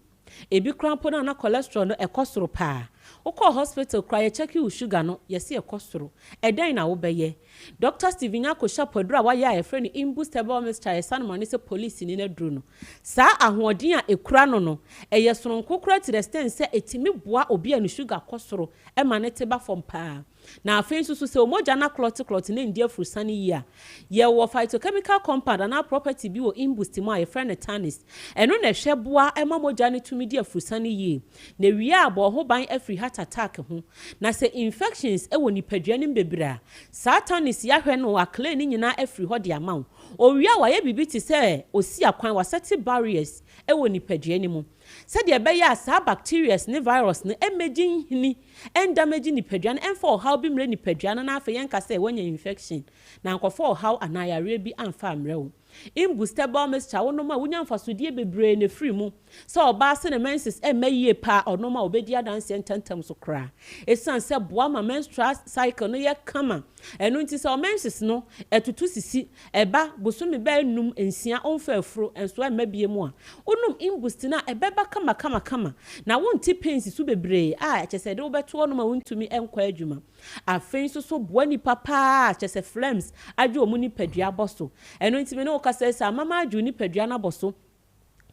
ebi krampo na cholesterol no ekosoro pa Oko hospital cry check you sugar no yesi ekosoro eden na wo beye Dr. Steven Yakosha podura wa ya friend inboostable mixture sanma ne se police ni na duro no sa ahoden a ekura no no eye soronko kura to the extent se etimi boa obi anu sugar kosoro e ma ne teba fom pa na afen susu se omoja na clot na ndia furusane yi a ye wo phytochemical compound na property bi wo inboost ma ye friend tannis eno na hwe boa e ma moja ne tumi dia furusane yi na wi abo ho ban afri heart attack ho na se infections e wo nipadua ne bebra sa tannis ya hwe no akle ni nyina afri ho de amount o wi a wa ye bibiti se osi akwan wa set barriers e wo nipadua ne mu said ye be ya sa bacteria ne virus ne emerging ni and damaging nipadua and for how obi mre ni padua na afa yen ka say wonya infection na nkofo how anayare bi amfa amre wo imbustable mixture wono ma wonya mfasodie bebre ne free mu so oba se ne menses emaye pa ono ma obedi adanse entantam so kra esan se boa ma menstrual cycle no ye kama enu nti se o menses no etutu sisi eba bosome ba enum ensia onfa afro enso emabie mu a onum imbust na ebeba kama na wonti pains su bebre chese de obeto ono ma wontumi enkwa adwuma afenso so boa ni papa chese flames adwo omu ni padua boso enu nti me no kasesa mama adwo ni padua na boso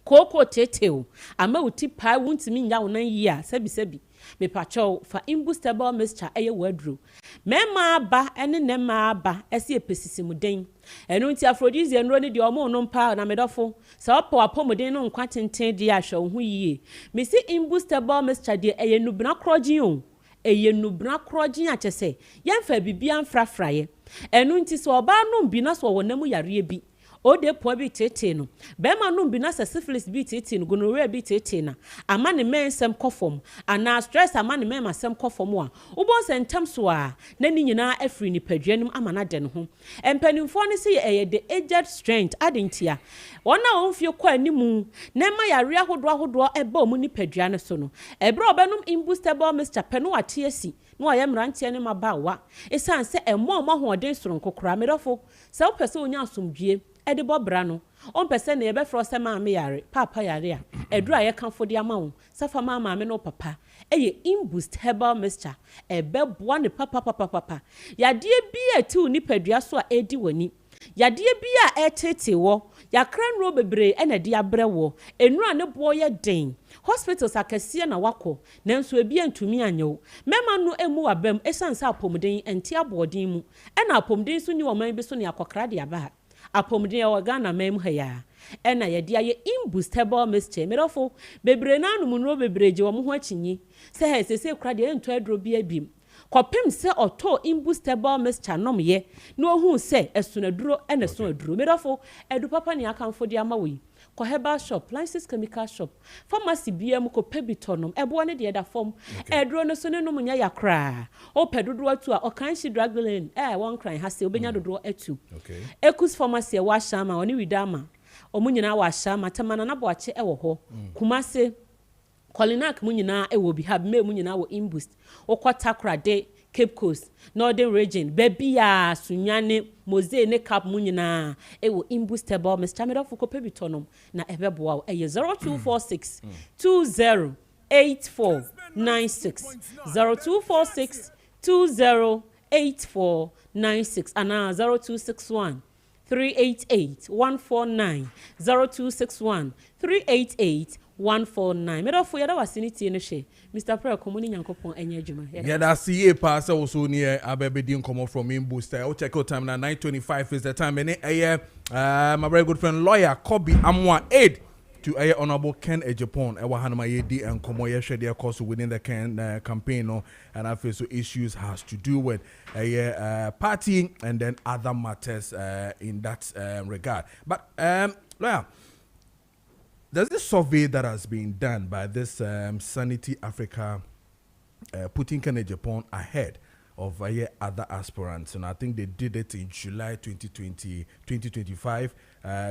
koko teteo ama uti pa wontimi nya wonan yi a sebi me pacho fa imbustable mixture eye wadro mema ba ene ne ma ba ese epesisi muden enu nti aphrodisiac nro ni de omo no mpa na medofo sa opo apomuden no nkwa tenten de ahwe ho yie me si imbustable mixture de eye nubna krogin o eye nubna krogin a chese yemfa bibia mfrafraye enu nti so oba no bi na so wonam yare bi ode po bi tete no be ma no bi na syphilis bi tete no gonorrhea bi tete na ama ne mensem kofom ana stress ama ne memasem kofom a ubo sentam so a na ni nyina afri ni padwanum ama na de no ho empanimfo ne se ye the aged strength adentia wona onfie kwa animu na ma yare ahodo eba omu ni padwane so no ebre obenum imbustable mixture peno ate asi no ayem rantie ne mabawa esan se emo hoden soro nkokora medofo se opese onya asomdwie ede bobra no on pese na ye be fro se ma me yare papa yare a edura ye kanfo de ama wo safa ma me no papa eye imbust herbal mixture ebe boa ne papa yade bi ati ni padua so a edi wani yade bi a etete wo yakra nro bebre ena de abre wo enura ne bo ye den hospitals akese na wako nanso ebi antumi anyewo mema no emu abam esansa apomden enti abodin mu ena apomden so ni oman bi so ne akokra de aba apomden ya Ghana mem haya ena yede aye imbustable mixture merofo bebre na anu nro bebre je wo ho achinyi se he sese kra de ento adro bi abim kopim se oto imbustable mixture nom ye no hu se esunaduro ena sunaduro merofo edu papa ne akanfo de ama wi ko herbal shop license chemical shop pharmacy biam ko pebitonom ebo ne de da form edro no so ne nom nya yakra o pedodo atu a o kan shi drugline won kran ha se obenya dodo atu ekus pharmacy wa shama oni widama omunyina wa shama tamana na bo ache ewo ho kumase Kolinak munyina ewo bi have me munyina wo imbust okota kra de Cape Coast Northern region baby ya sunyane moze ne cap munyina ewo imbustable Mr. Medofu ko pebitonom na ebeboa eye 0246 208496 0246 208496 ana 0261 388 149 0261 388 149 Medofu yada wasiniti ne hwe Mr. Preko muni nyankopon enye adwuma yada see pa se wo so ne abebedi nkomo from Imbooster o check out time na 9:25 is the time and my very good friend lawyer Kobi Amwa aid to honorable Ken Ejapon ewa hanama yedi and komo yehwe de course within the Ken campaign no and I feel so issues has to do with party and then other matters in that regard but lawyer, there's this survey that has been done by this Sanity Africa putting Ken Japan ahead of other aspirants. And I think they did it in July 2025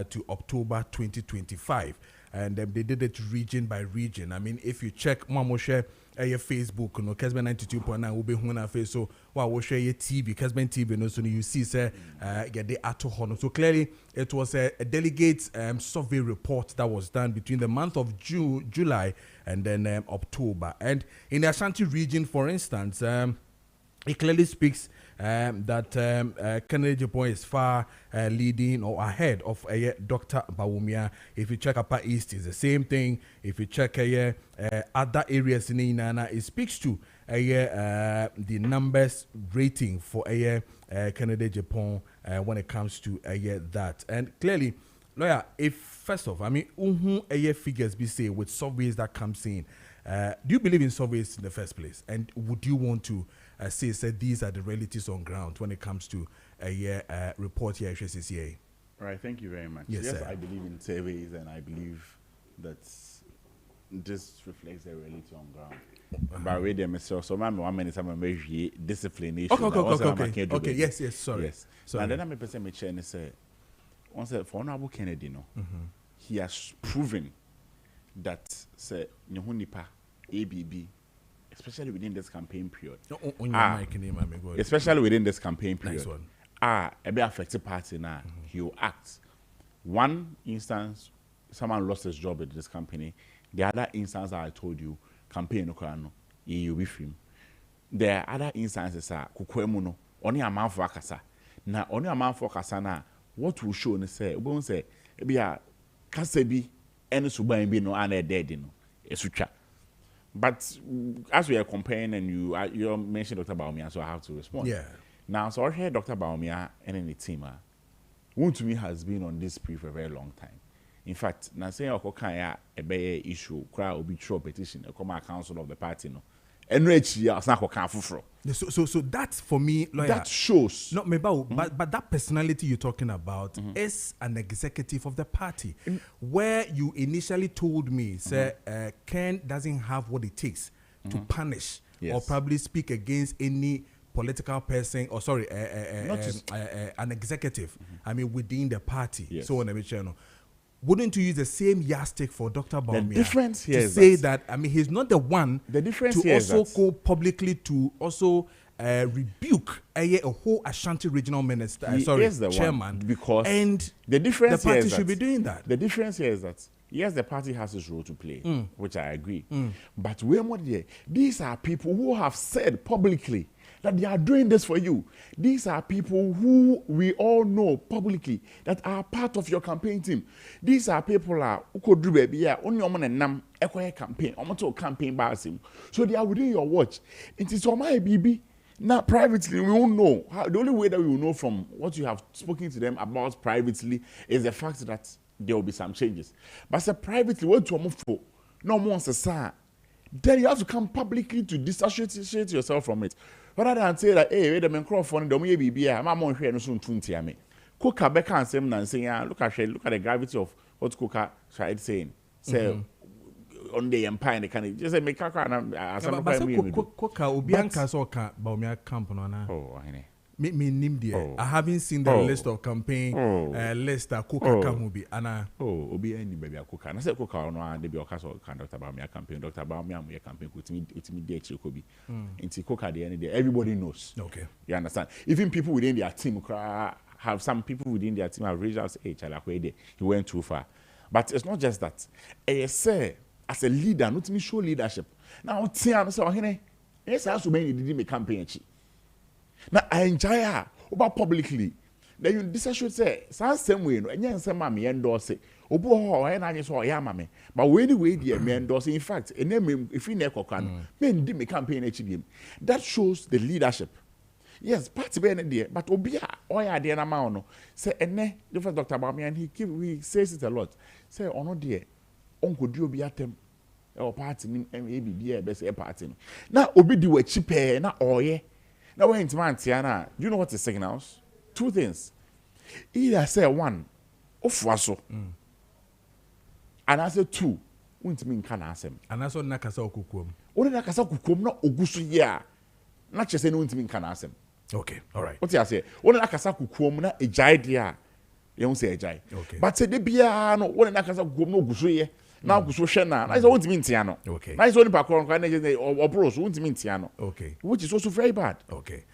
to October 2025. And they did it region by region. I mean, if you check Mamoshe, your Facebook, you know, Kessben 92.9 will be one face. So, while we share your TV, Kessben TV, no, so you see, say, get the ato honor. So clearly, it was a delegate survey report that was done between the month of July and then October. And in the Ashanti region, for instance, it clearly speaks that Kennedy Japan is far leading or ahead of Dr. Bawumia. If you check Upper East, it's the same thing. If you check other areas in Inana, it speaks to the numbers rating for Kennedy Japan when it comes to that. And clearly, lawyer, if first off, I mean, figures be say with surveys that comes in, do you believe in surveys in the first place? And would you want to say these are the realities on ground when it comes to a report here at HCCA? Right, thank you very much. Yes, yes sir. I believe in surveys and I believe that this reflects the reality on ground. But read them myself. So, man, 1 minute, I'm a discipline issue. Okay. Yes. Sorry. Yes. And then I'm a person me chair and say, once for Honorable Kennedy, no, he has proven that say Nyahunipa, ABB, especially within this campaign period. Especially within this campaign period. A bit affected party now. He will act. One instance, someone lost his job at this company. The other instance I told you, campaign no you with him. There are other instances kukwemu only a man for akasa. Now only a man for akasa na what will show ne say we won't say be a kasebi any suban be no and dead no esucha. But as we are comparing and you mentioned Dr. Baumia, so I have to respond. Yeah. Now so I heard Dr. Baumia and the team who to me has been on this brief for a very long time. In fact, now saying Okokaya a bay issue, cry will be true petition, a common council of the party, no. And rich year, so that's for me, lawyer. That shows not maybe, but that personality you're talking about is an executive of the party, where you initially told me, say, Ken doesn't have what it takes to punish or probably speak against any political person or sorry, an executive. I mean, within the party. So on the channel. Wouldn't you use the same yardstick for Dr. Baumia? The difference here to is say that I mean he's not the one to also go publicly to also rebuke a whole Ashanti regional minister, chairman, because and the difference the party here is should be doing that. The difference here is that yes, the party has its role to play, which I agree. But we're more there. These are people who have said publicly that they are doing this for you. These are people who we all know publicly that are part of your campaign team. These are people who could do baby only nam campaign, campaign basim. So they are within your watch. It is on my BB. Now privately we won't know. The only way that we will know from what you have spoken to them about privately is the fact that there will be some changes. But say privately, what to for no more say, then you have to come publicly to disassociate yourself from it. Rather than say that, hey, wait a minute, microphone, don't be here, my mom here, no soon 20 me. Coca Becca and Sam and saying, look at the gravity of what Coca tried saying. Say, on the empire, they can just say, make a car and Coca, Obianca, so Baumia camp on. Oh, I name there. I haven't seen the list of campaign list that Coca can be. Obi any baby Coca. And I said Coca no they be okaso conduct about my campaign. Dr. Baumia my campaign with me there Chikobi. Into Coca the end everybody knows. Okay. You understand? Even people within their team have some people within their team have reached out to he went too far. But it's not just that. Say as a leader, not me show leadership. Now Tian so yes I also many did me campaign. Now I enjoy her about publicly. Then you disassociate say same way no enye nsema me endorse obu ho na anye so ya mame but we dey me endorse in fact enem if you na ekokwa no me ndi me campaign echi biem. That shows the leadership. Yes, party be na there but obi a oya there na ma no say ene different Dr. Baumia and he says it a lot. Say ono there onko di obi atem e party ni ABB e be say party no. Na obi di we chipe na oye. Now, when it's man, Tiana, do you know what the signals? Two things. Either say one, of waso, and I say two, won't mean can ask him. And I saw Nakasa Kukum. Only Nakasa Kukum, not Ogusu ya. Not just saying, won't mean can ask him. Okay, all right. What I say? Only Nakasa Kukum, not a jai dear. You don't say a jai. Okay. But say the piano, only Nakasa Kukum, no Gusu. Now Gusu Shana, I don't mean Tiano. Okay. Nice only Pacron, or Bros, won't mean Tiano. Okay. Which is also very bad. Okay.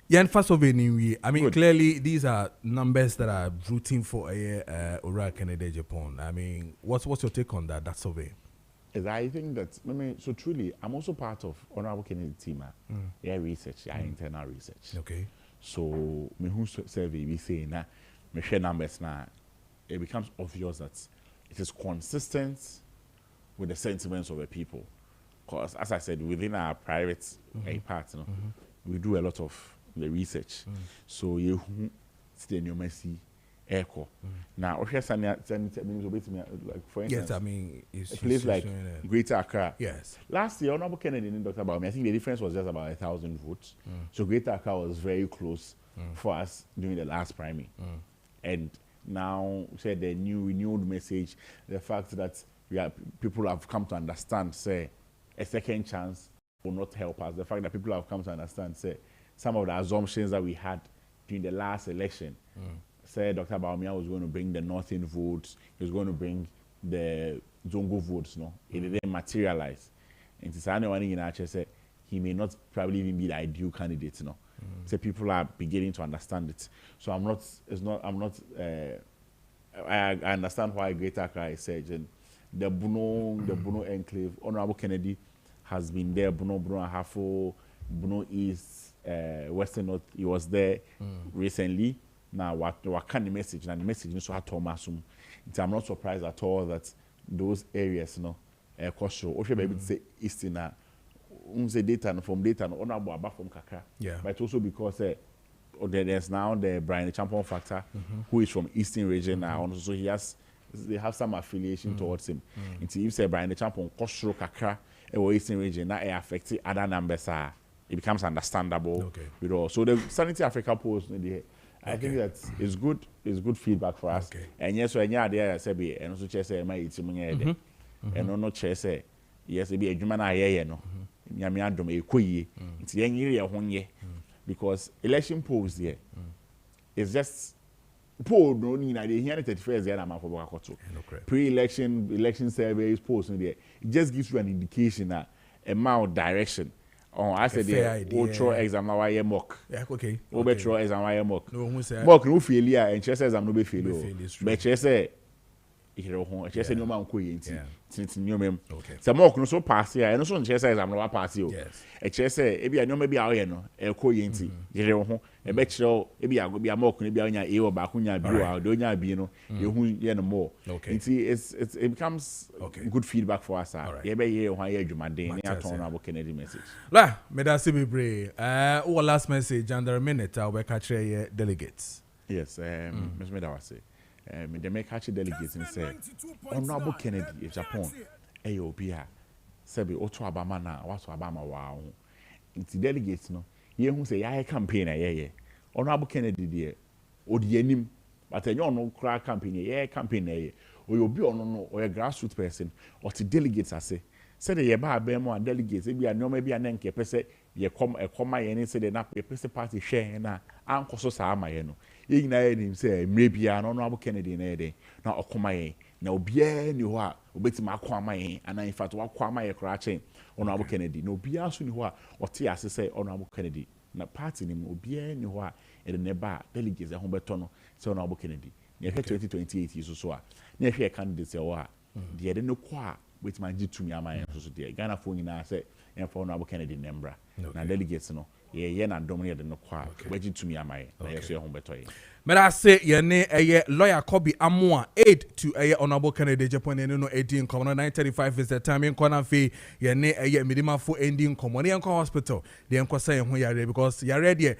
Yeah, and first of all, I mean, clearly these are numbers that are rooting for a Ura Canada Japan. I mean, what's your take on that survey? I think that so truly, I'm also part of Honorable Kennedy team. Yeah, research, internal research. Okay. So me who survey we say na me share numbers now. It becomes obvious that it is consistent with the sentiments of the people. Because, as I said, within our private part, we do a lot of the research. So, you see the mercy echo. Now, for instance, yes, I mean, a place like Greater Accra. Yes. Last year, Honorable Kennedy didn't talk about me. I think the difference was just about 1,000 votes. So, Greater Accra was very close for us during the last primary. And now say the new renewed message, the fact that people have come to understand, say, a second chance will not help us. The fact that people have come to understand, say, some of the assumptions that we had during the last election, say Dr. Baumia was going to bring the Northern votes, he was going to bring the Zongo votes, no, it didn't materialize. And it's anyone in actually say he may not probably even be the ideal candidate, no. So people are beginning to understand it. So I understand why Greater Accra is said. The Buno enclave, Honorable Kennedy has been there, Buno Ahafo, Buno East, Western North, he was there recently. Now, what kind of message? And the message is so Thomasum. I'm not surprised at all that those areas, you know, Kosho, Oshe baby say Eastern, say data from data, Honorable Abba from Kaka. Yeah. But also because there's now the Brian the Champion factor, who is from Eastern region now, and so they have some affiliation towards him. Until if say Brian the Champion Kosho Kaka, or Eastern region, that affects other numbers. It becomes understandable. Okay. With all. So the Sanity Africa post, I think that is good. It's good feedback for us. Okay. And yes, when you are there, say, and also say, my it's and no say, yes, it be a human eye, no. Yamiandom a quay. It's young year one year because election polls there is just poll. No need I hear it 31st year. I'm for Wakato. Pre-election surveys polls there. It just gives you an indication that a mild direction. Oh, I said the ultra exam now I mock. Yeah, okay. Ultra exam I mock. No, who said mock no failure and chess exam no be failure. But chess say, chess no man queen. Since new mem. Okay. So mock no so pass here. And so chess exam no pass you. Yes. A chess say, maybe I know maybe I no. A queen. You a bet show. Maybe I go be a mock. Maybe I nya ewa bakunya biwa. Donya bi no. You no more. Okay. It becomes good feedback for us. You be here why you Jumadin. You turn about Kennedy message. La, me da see me pray. Our last message under a minute. I'll catch delegates. Yes. Miss me da was say. Me dem catch delegates and say, Honorable Kennedy of Japan. Obia. Sebi oto abama na wato abama wa. Inti delegates no. Ye hu say ya campaign ye. Honorable Kennedy there. Odi anim. But enyo no kra campaign ye campaign ye. Obi ono no or a grassroots person or to delegates ase. Say the yeba abemo and delegates e bia no ma bia na nke pese ye come ye say the na pese party share na anko so sa ama ye no. Ye nyina ye nim say mrebia no Honorable Kennedy na ye na okoma ye na obia ni ho a obetima akwa ama ye and in fact wakwa ama ye kra chen Honorable Kennedy no obia so ni ho a ote ase say Honorable Kennedy na party ni obia ni ho a e ne ba delegates e ho beto no say Honorable Kennedy na 2028 is so a na hwe candidates e wo a de no kwa with my G2 ama ye so de Ghana for nyina say en for Honorable Kennedy nembra na delegates no ye na dom ye de no kwa we G2 ama ye na ye so e ho beto ye. But I say your name a lawyer Kobe Amwa aid to a Honorable Kennedy Japan no 18 common 935 is the time in corner fee your name a minimum for ending common hospital the enko say who you because you ready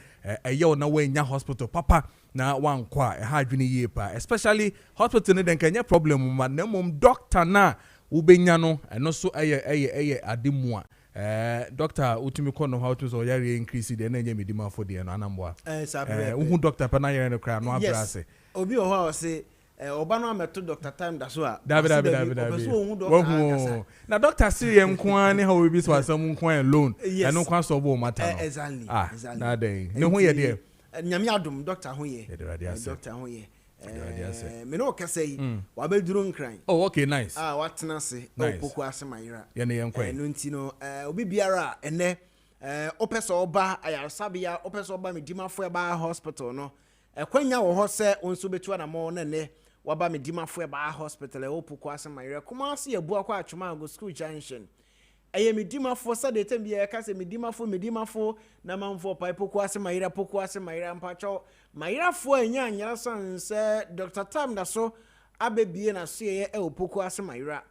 a year na way nya hospital papa na one kwa a hard year pa especially hospital ne den kanya problem ma na mum doctor na ubenya no eno so a adimwa doctor utimi kono how to so yare increase the na nya medima for the anambwa who doctor pa na yare no kra no abrase obi o ho say oba no ameto doctor time da so a David na doctor sire nko ne ha obi so asam nko alone eno kwa so bo mata no exactly na dey ne ho ye de nyame adom doctor ho ye doctor ho ye me no kase wa be duro nkran oh okay nice watena se opoku ase mayira ye ne yenkwan no nti no obi biara ene opeso oba ayarsabia opeso oba medimafo eba hospital no kwanya wo ho se onso betu na mo na ne waba medimafo eba hospital opoku ase mayira kuma ase ebu akwa atwuma go school junction aye medimafo sa de tambia ka se medimafo na manfo pipe ko ase mayira mpacho mayira fo anya anyara san se Dr. Tam da so abebie na so ye opoko ase mayira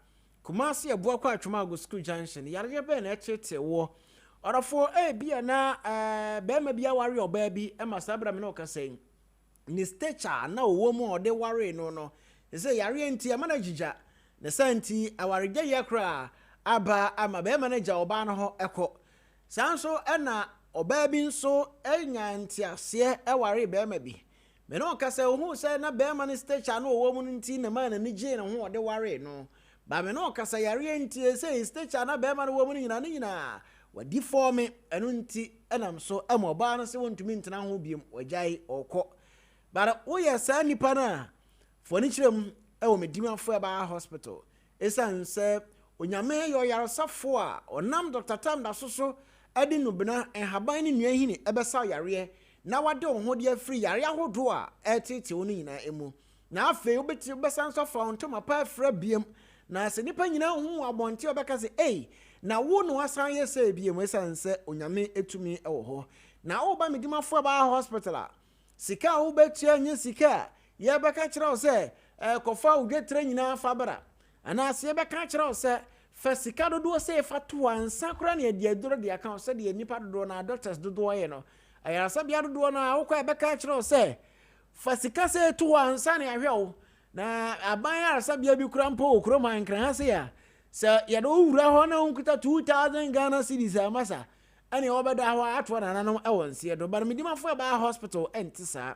kuma ase ebu akwa atwuma go school junction yare be na echete wo orofo bia na be ma bia ware oba bi e masabra me no ka sei ni stature na owo mu ode ware no se yare enti amana jija na santi awareje yakra aba ama be manager oba no ho eko sanso na oba bi nso enya ntiase eware be ma bi me no ka say who say na be man stage no wo mu nti na man ni je ne ho de ware no ba me no ka say yare nti say stage na be man wo mu nyina wadi for me eno nti enam so emoba no se wontumi ntena ho biem wajai okọ bara wo ye sa nipa na foni kirem ewo medimafo ba hospital esan se onyame yo yaresafo a onam Dr. Tam da soso adi no bena enhaban ni nua hini ebesa yare na wade wo ho de afiri yare ahodo a etete wo nyina emu na afi obeti besan so fa onto mapa afra biem na se nipa nyina hu abonte obeka se na wo no asan ye se biem esan se onyame etumi ewo ho na wo ba medimafo ba hospital a sika wo betia nya sika ye beka kire wo se kofa wo getre nyina fa bara ana se beka kire wo se fa sika dodo se fa to ansa kura na de aduro de aka se de nipa dodo na doctors dodo ye no ayasa bia dodo na wo kwa beka kire wo se fa sika se to ansa na ahwe wo na aban ayasa bia bi kura mpo okro man kran ha se ya se ye do wura ho na unkuta 2000 Ghana cedis amasa ani obeda ho atwo na nanom ewonse do bar medimafo ba hospital entisa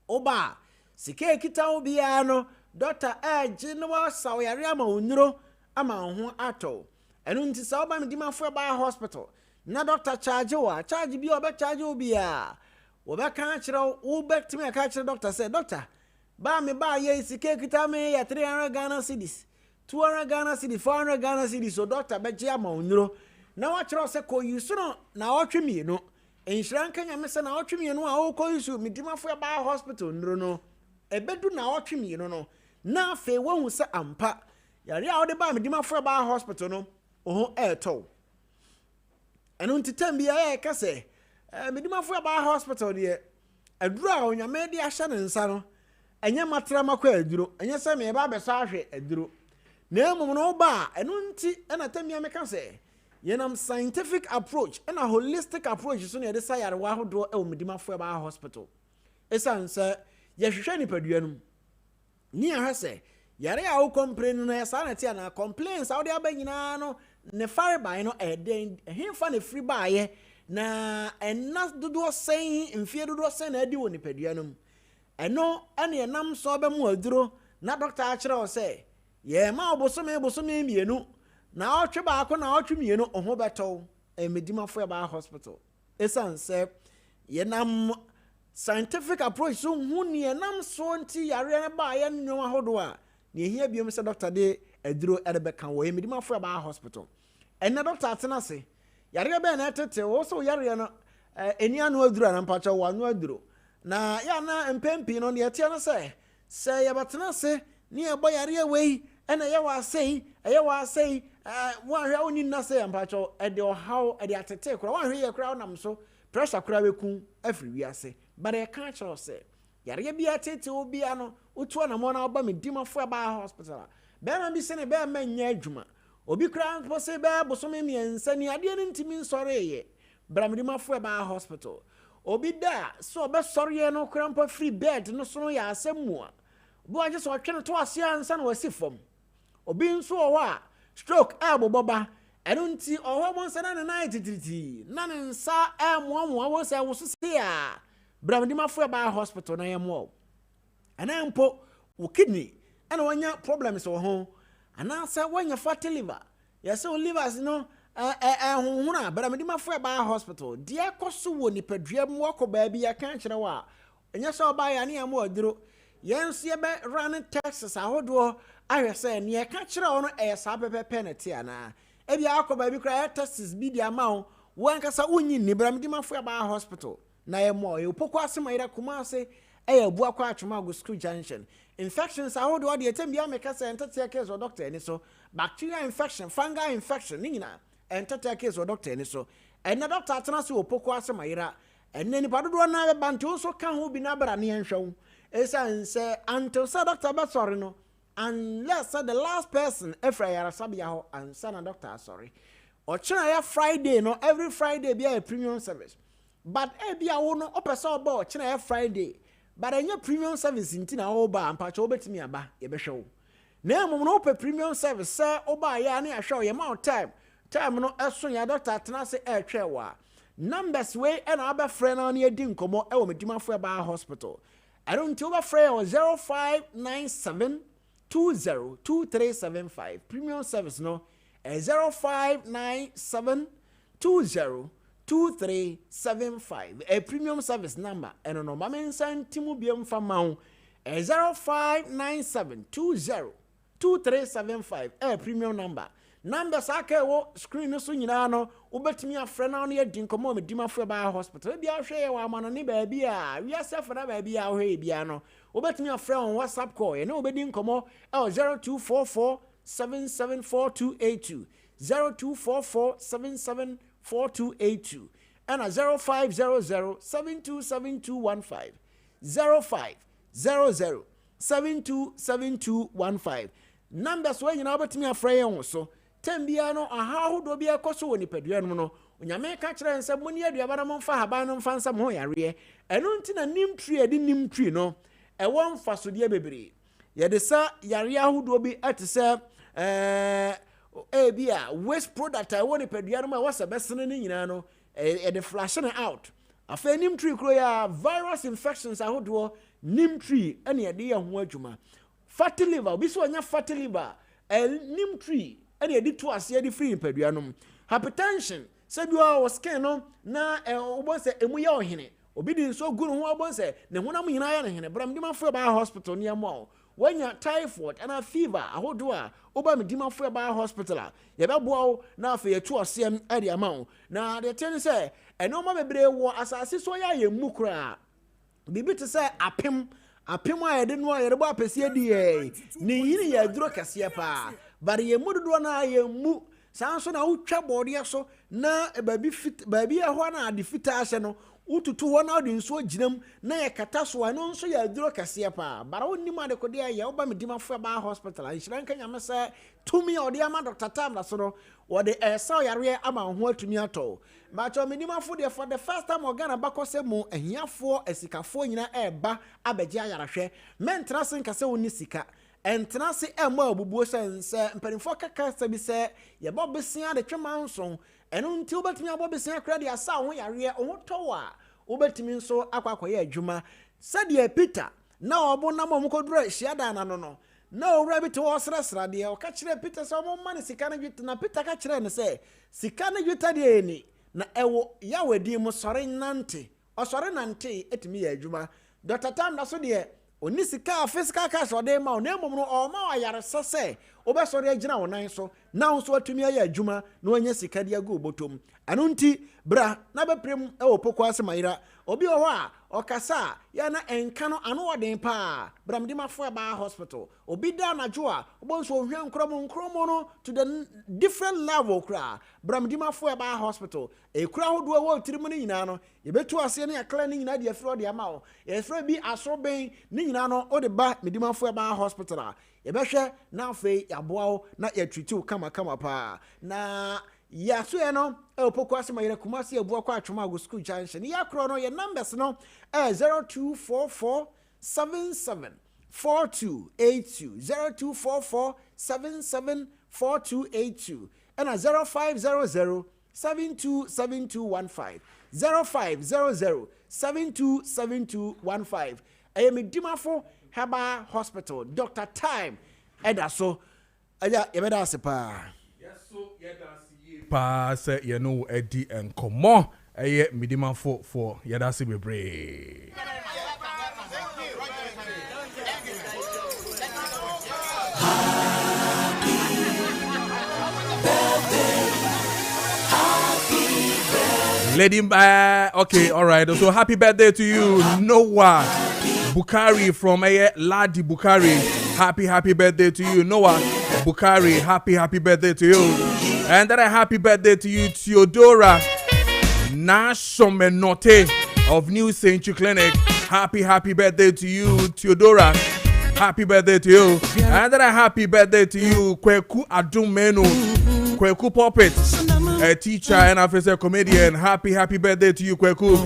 oba sike kita obia no doctor age no wasaw yare ama onuro ama ho ato enu ntisa oba medimafo ba hospital na doctor charge bi oba charge obia oba kan kire wo betime ka kire doctor say doctor ba me ba ye sike kita me ya 300 Ghana cedis 200 Ghana cedis 400 Ghana cedis so doctor beje ama onuro na wachiro se ko yusu no na otwemi no enhran kanya me se na otwemi no a o ko yusu medimafo ba hospital ndro no ebedu na otwemi no na afi wohu se ampa yare a ode ba medimafo ba hospital no oho eto enu ntitam bia ka se medimafo ba hospital de adura onyame de ahya ne nsa no enye matra makwa aduro enye se me ba beso ahwe aduro na emum no ba enu nti na tamia me ka se yenam scientific approach and a holistic approach so na de sayare wa hodo e medimafo ba hospital esan se ye hwehwe ni paduanum ni aha se yare a wo complain no ya sa na tia na complaints a wo de abanyina no ne fare by no eden hemfa ne free baaye na enas dodo sen mfie dodo sen na adi wo ni paduanum eno ene enam so ba mu aduro na doctor a kire wo se ye ma obosome mienu na otwe baako na otwe mienu oho beto medimafo ba hospital esan se yenam scientific approach so hu ne yenam so nti yare ba ye nnwom ahodo a ne ehia biom se doctor de aduro edebeka wo medimafo ba hospital ena doctor atena se yare be na tete wo so yare no eni anu aduro na mpacha wo anu aduro na ya na mpempi no ne etia no se ye batena se ne ebo yare wei ena ye wa sei wa hwa oni na sei ampacho e de how e de atete kura wa hwa ye kura nam so pressure kura beku afri wi ase but e kan cho se yare bia tete obi ano utu na mo na oba medimafo ba hospital be ma bi se ne be ma nya adwuma obi kura po se be bosome miensa ni ade ne ntimi nsore ye bra medimafo ba hospital obi da so be sore ye no kura mpa free bed no so no ya asemu a bo age so twene to ase ansa na wasi fom obi nso o wa stroke boba enu nti oho mo nsa na na titiriti na nsa moamoa wo se wo sese a bramdimafo ba hospital na yemo ana mpo wo kidney ana wanya problems wo ho ana sa wanya fatty liver yese o livers no honhuna bramdimafo ba hospital de akoso wo ni padua mu akoba bia kan kire wa enya so ba ya ne am aduro yenso ye be run Texas ahodo ahwese ne ye ka kire wo no sa pepepe ne te ana ebia akoba bi kra Texas bi dia ma wo wankasa unyi ni bramdimafo ba hospital na ye mo ye poko asema ira Kumase ebu akwa atwoma go school junction infections ahodo de etembia meka se entete case o doctor ni so bacteria infection fungal infection ni nyina entete case o doctor ni so ena doctor atena se opoko asema ira enne ni padodo na be bantu so ka ho bi na bra ne enhwew esan se until say doctor be sorry no unless the last person efra yara sabia ho ansa na doctor sorry o chira ya Friday no every Friday be a premium service but bia wo no opesa oba o chira ya Friday but enya premium service nti na oba ampacho obetimi aba ye behwe na emum no pe premium service say oba ya na ahwe ye ma time no eso ya doctor atena se ehwe wa numbers we na aba frɛ na edi nkomo e wo medimafo ba hospital I don't tell my friend 0597 202375 premium service no 0597 202375 a premium service number and no mama send timu biam famau 0597 202375 a premium number sake wo screen so nyina no obetimi afre na no yedi nkomo me dimafo ba hospital bia hwe wa amano ne ba bia wi asefo na ba bia hwe bia no obetimi afre on WhatsApp call ye na obedi nkomo 0244 774282 0244 774282 and 0500 727215 0500 727215 numbers when you know obetimi afre ye so Tembia no aha hodo bia koso woni padua no no onyame ka kire nse moni aduaba na momfa haba no mfa nsam ho yare eno nti na nimtri edi nimtri no e won faso de bebre ye de sa yare ahodo bi atse bia waste product I woni padua no ma wasa besene ni nyina no e de flashing out afa nimtri kro ya virus infections ahodo nimtri ene ye de ye ho adwuma fatty liver bi so anya fatty liver nimtri and you did to us, you free in Peduanum. Hypertension, said you are scan no, na was a muyo hine. Obedient so good who was a Nemuna Mina, but I'm Dima for by hospital near mall. When you're typhoid and a fever, a whole door, Obama Dima for by hospital. Yababo now for your 2 CM at the amount. Now the tenant say, and no mamma bre war as I see so ya mukra. Bibi to say apim I didn't want your bar PCD. Ni ya dro kasia pa. But ye mudu na ye mu sanso na utwa body so na baby fit baby e ho na defita ase no ututu ho na odi nso ginam na ye kata so ano nso ya duro kase pa bara wonni ma de kode ya oba medimafo ba hospital an shiran kanya mese tumi odi ama Dr. Tam na so no wode esa yare ama ho atumi ato ma cho medimafo de for the first time organa bakose mu ahiafo esikafo nyina eba abeje ayarahwe mentra sen kase woni sika entrance emo abubuo sense mpanimfo kaka sabi se ye bobesia de twemanso eno nti obetimi abobesia kra de asa ho yare ohotowa obetimi nso akwakoye adwuma sade Peter na obo na momukodura hia na no na owura bi to osresra de o ka kire Peter se omo mane sika na dwita na Peter ka kire ne se sika na dwita de eni na ewo ya wadi mu sore nante osore nante etimi ya adwuma Dr. Tam na so de oni sika physical cash ode ma ona emom no o ma ayare sese obesori agina wonan so na nso atumi aye adwuma na onye sika dia go botom anu nti bra na beprem e opoko ase mayira obi o ho a okasa ya na enka no anu oden pa bra mdimafo ba hospital obi da na jo a obonso ohwe nkromo no to the different level kra bra mdimafo ba hospital e kra hodo wo tirimu ni nyina no ye betu ase ne yakla ni nyina de afro de ama o ye fro bi asoben ni nyina no o de ba mdimafo ba hospital a ye behwe na afei yaboa na ya treat kama pa na ya so e no e opoko asema yere kumasi abuo kwa atwoma go school junction ya kro no ye numbers no 0244 77 4282 0244 77 4282 and 0500 727215 0500 727215 Medimafo Haba Hospital Dr. Time Edaso aya yebeda sepa yeso yedasi pa se ye no edi enkomo eye Medimafo for yedasi bebre Lady, okay, all right. So happy birthday to you, Noah Bukari from Ladi Bukari. Happy birthday to you, Noah Bukari. Happy birthday to you. And then a happy birthday to you, Theodora Nashomenote of New Century Clinic. Happy birthday to you, Theodora. Happy birthday to you. And then a happy birthday to you, Kweku Adumenu, Kweku Puppet. A teacher and a comedian. Happy birthday to you, Kweku.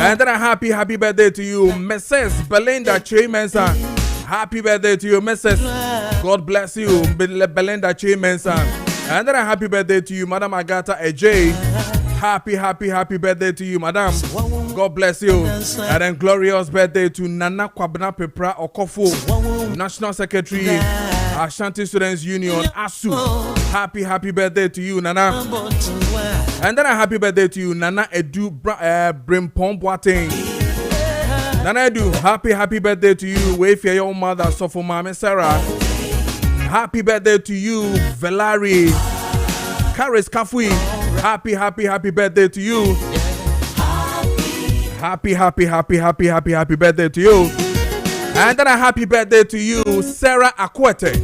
And then a happy birthday to you, Mrs. Belinda Chimensa. Happy birthday to you, Mrs. God bless you, Belinda Chimensa. And then a happy birthday to you, Madam Agatha Ejay. Happy birthday to you, madam. God bless you. And then glorious birthday to Nana Kwabena Pepra Okofo, National Secretary, Ashanti Students Union, ASU. Happy birthday to you, Nana. And then a happy birthday to you, Nana Edu Brimpom Boateng. Nana Edu, happy birthday to you. Wait for your mother, Sofo Mame Sarah. Happy birthday to you, Velari. Karis Kafui. Happy birthday to you. Happy birthday to you. And then a happy birthday to you, Sarah Akwete.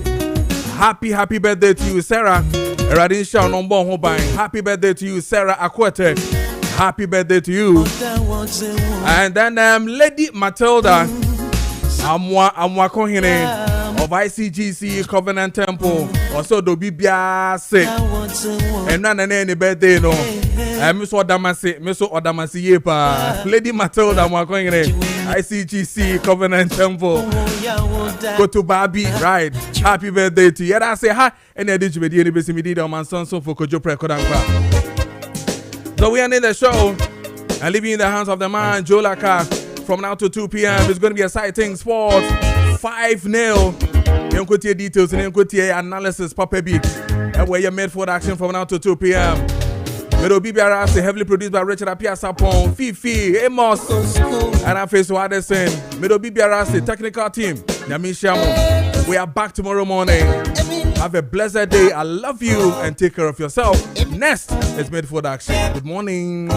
Happy birthday to you, Sarah. Happy birthday to you, Sarah Akwete. Happy birthday to you. And then Lady Matilda Amwa Kohine of ICGC Covenant Temple. Also do bibia se. And none any birthday no. Miss Odamasi yepa. Lady Matilda Amwa Kohine ICGC Covenant Temple. Go to Barbie, right? Happy birthday to you. And I say hi. And I did you be the me did on my son for Kojo Preko Dankwah. So we are in the show and leaving in the hands of the man Joe Laka from now to 2 p.m. It's going to be exciting sports. 5-0. You details and analysis, Papa B. And where you made for action from now to 2 p.m. Middle BBRS heavily produced by Richard Apia Sapon, Fifi, Amos, and I'm faced with Addison. Middle BBRS technical team, Yamin Shamu. We are back tomorrow morning. Have a blessed day. I love you and take care of yourself. Next is Made for Action. Good morning.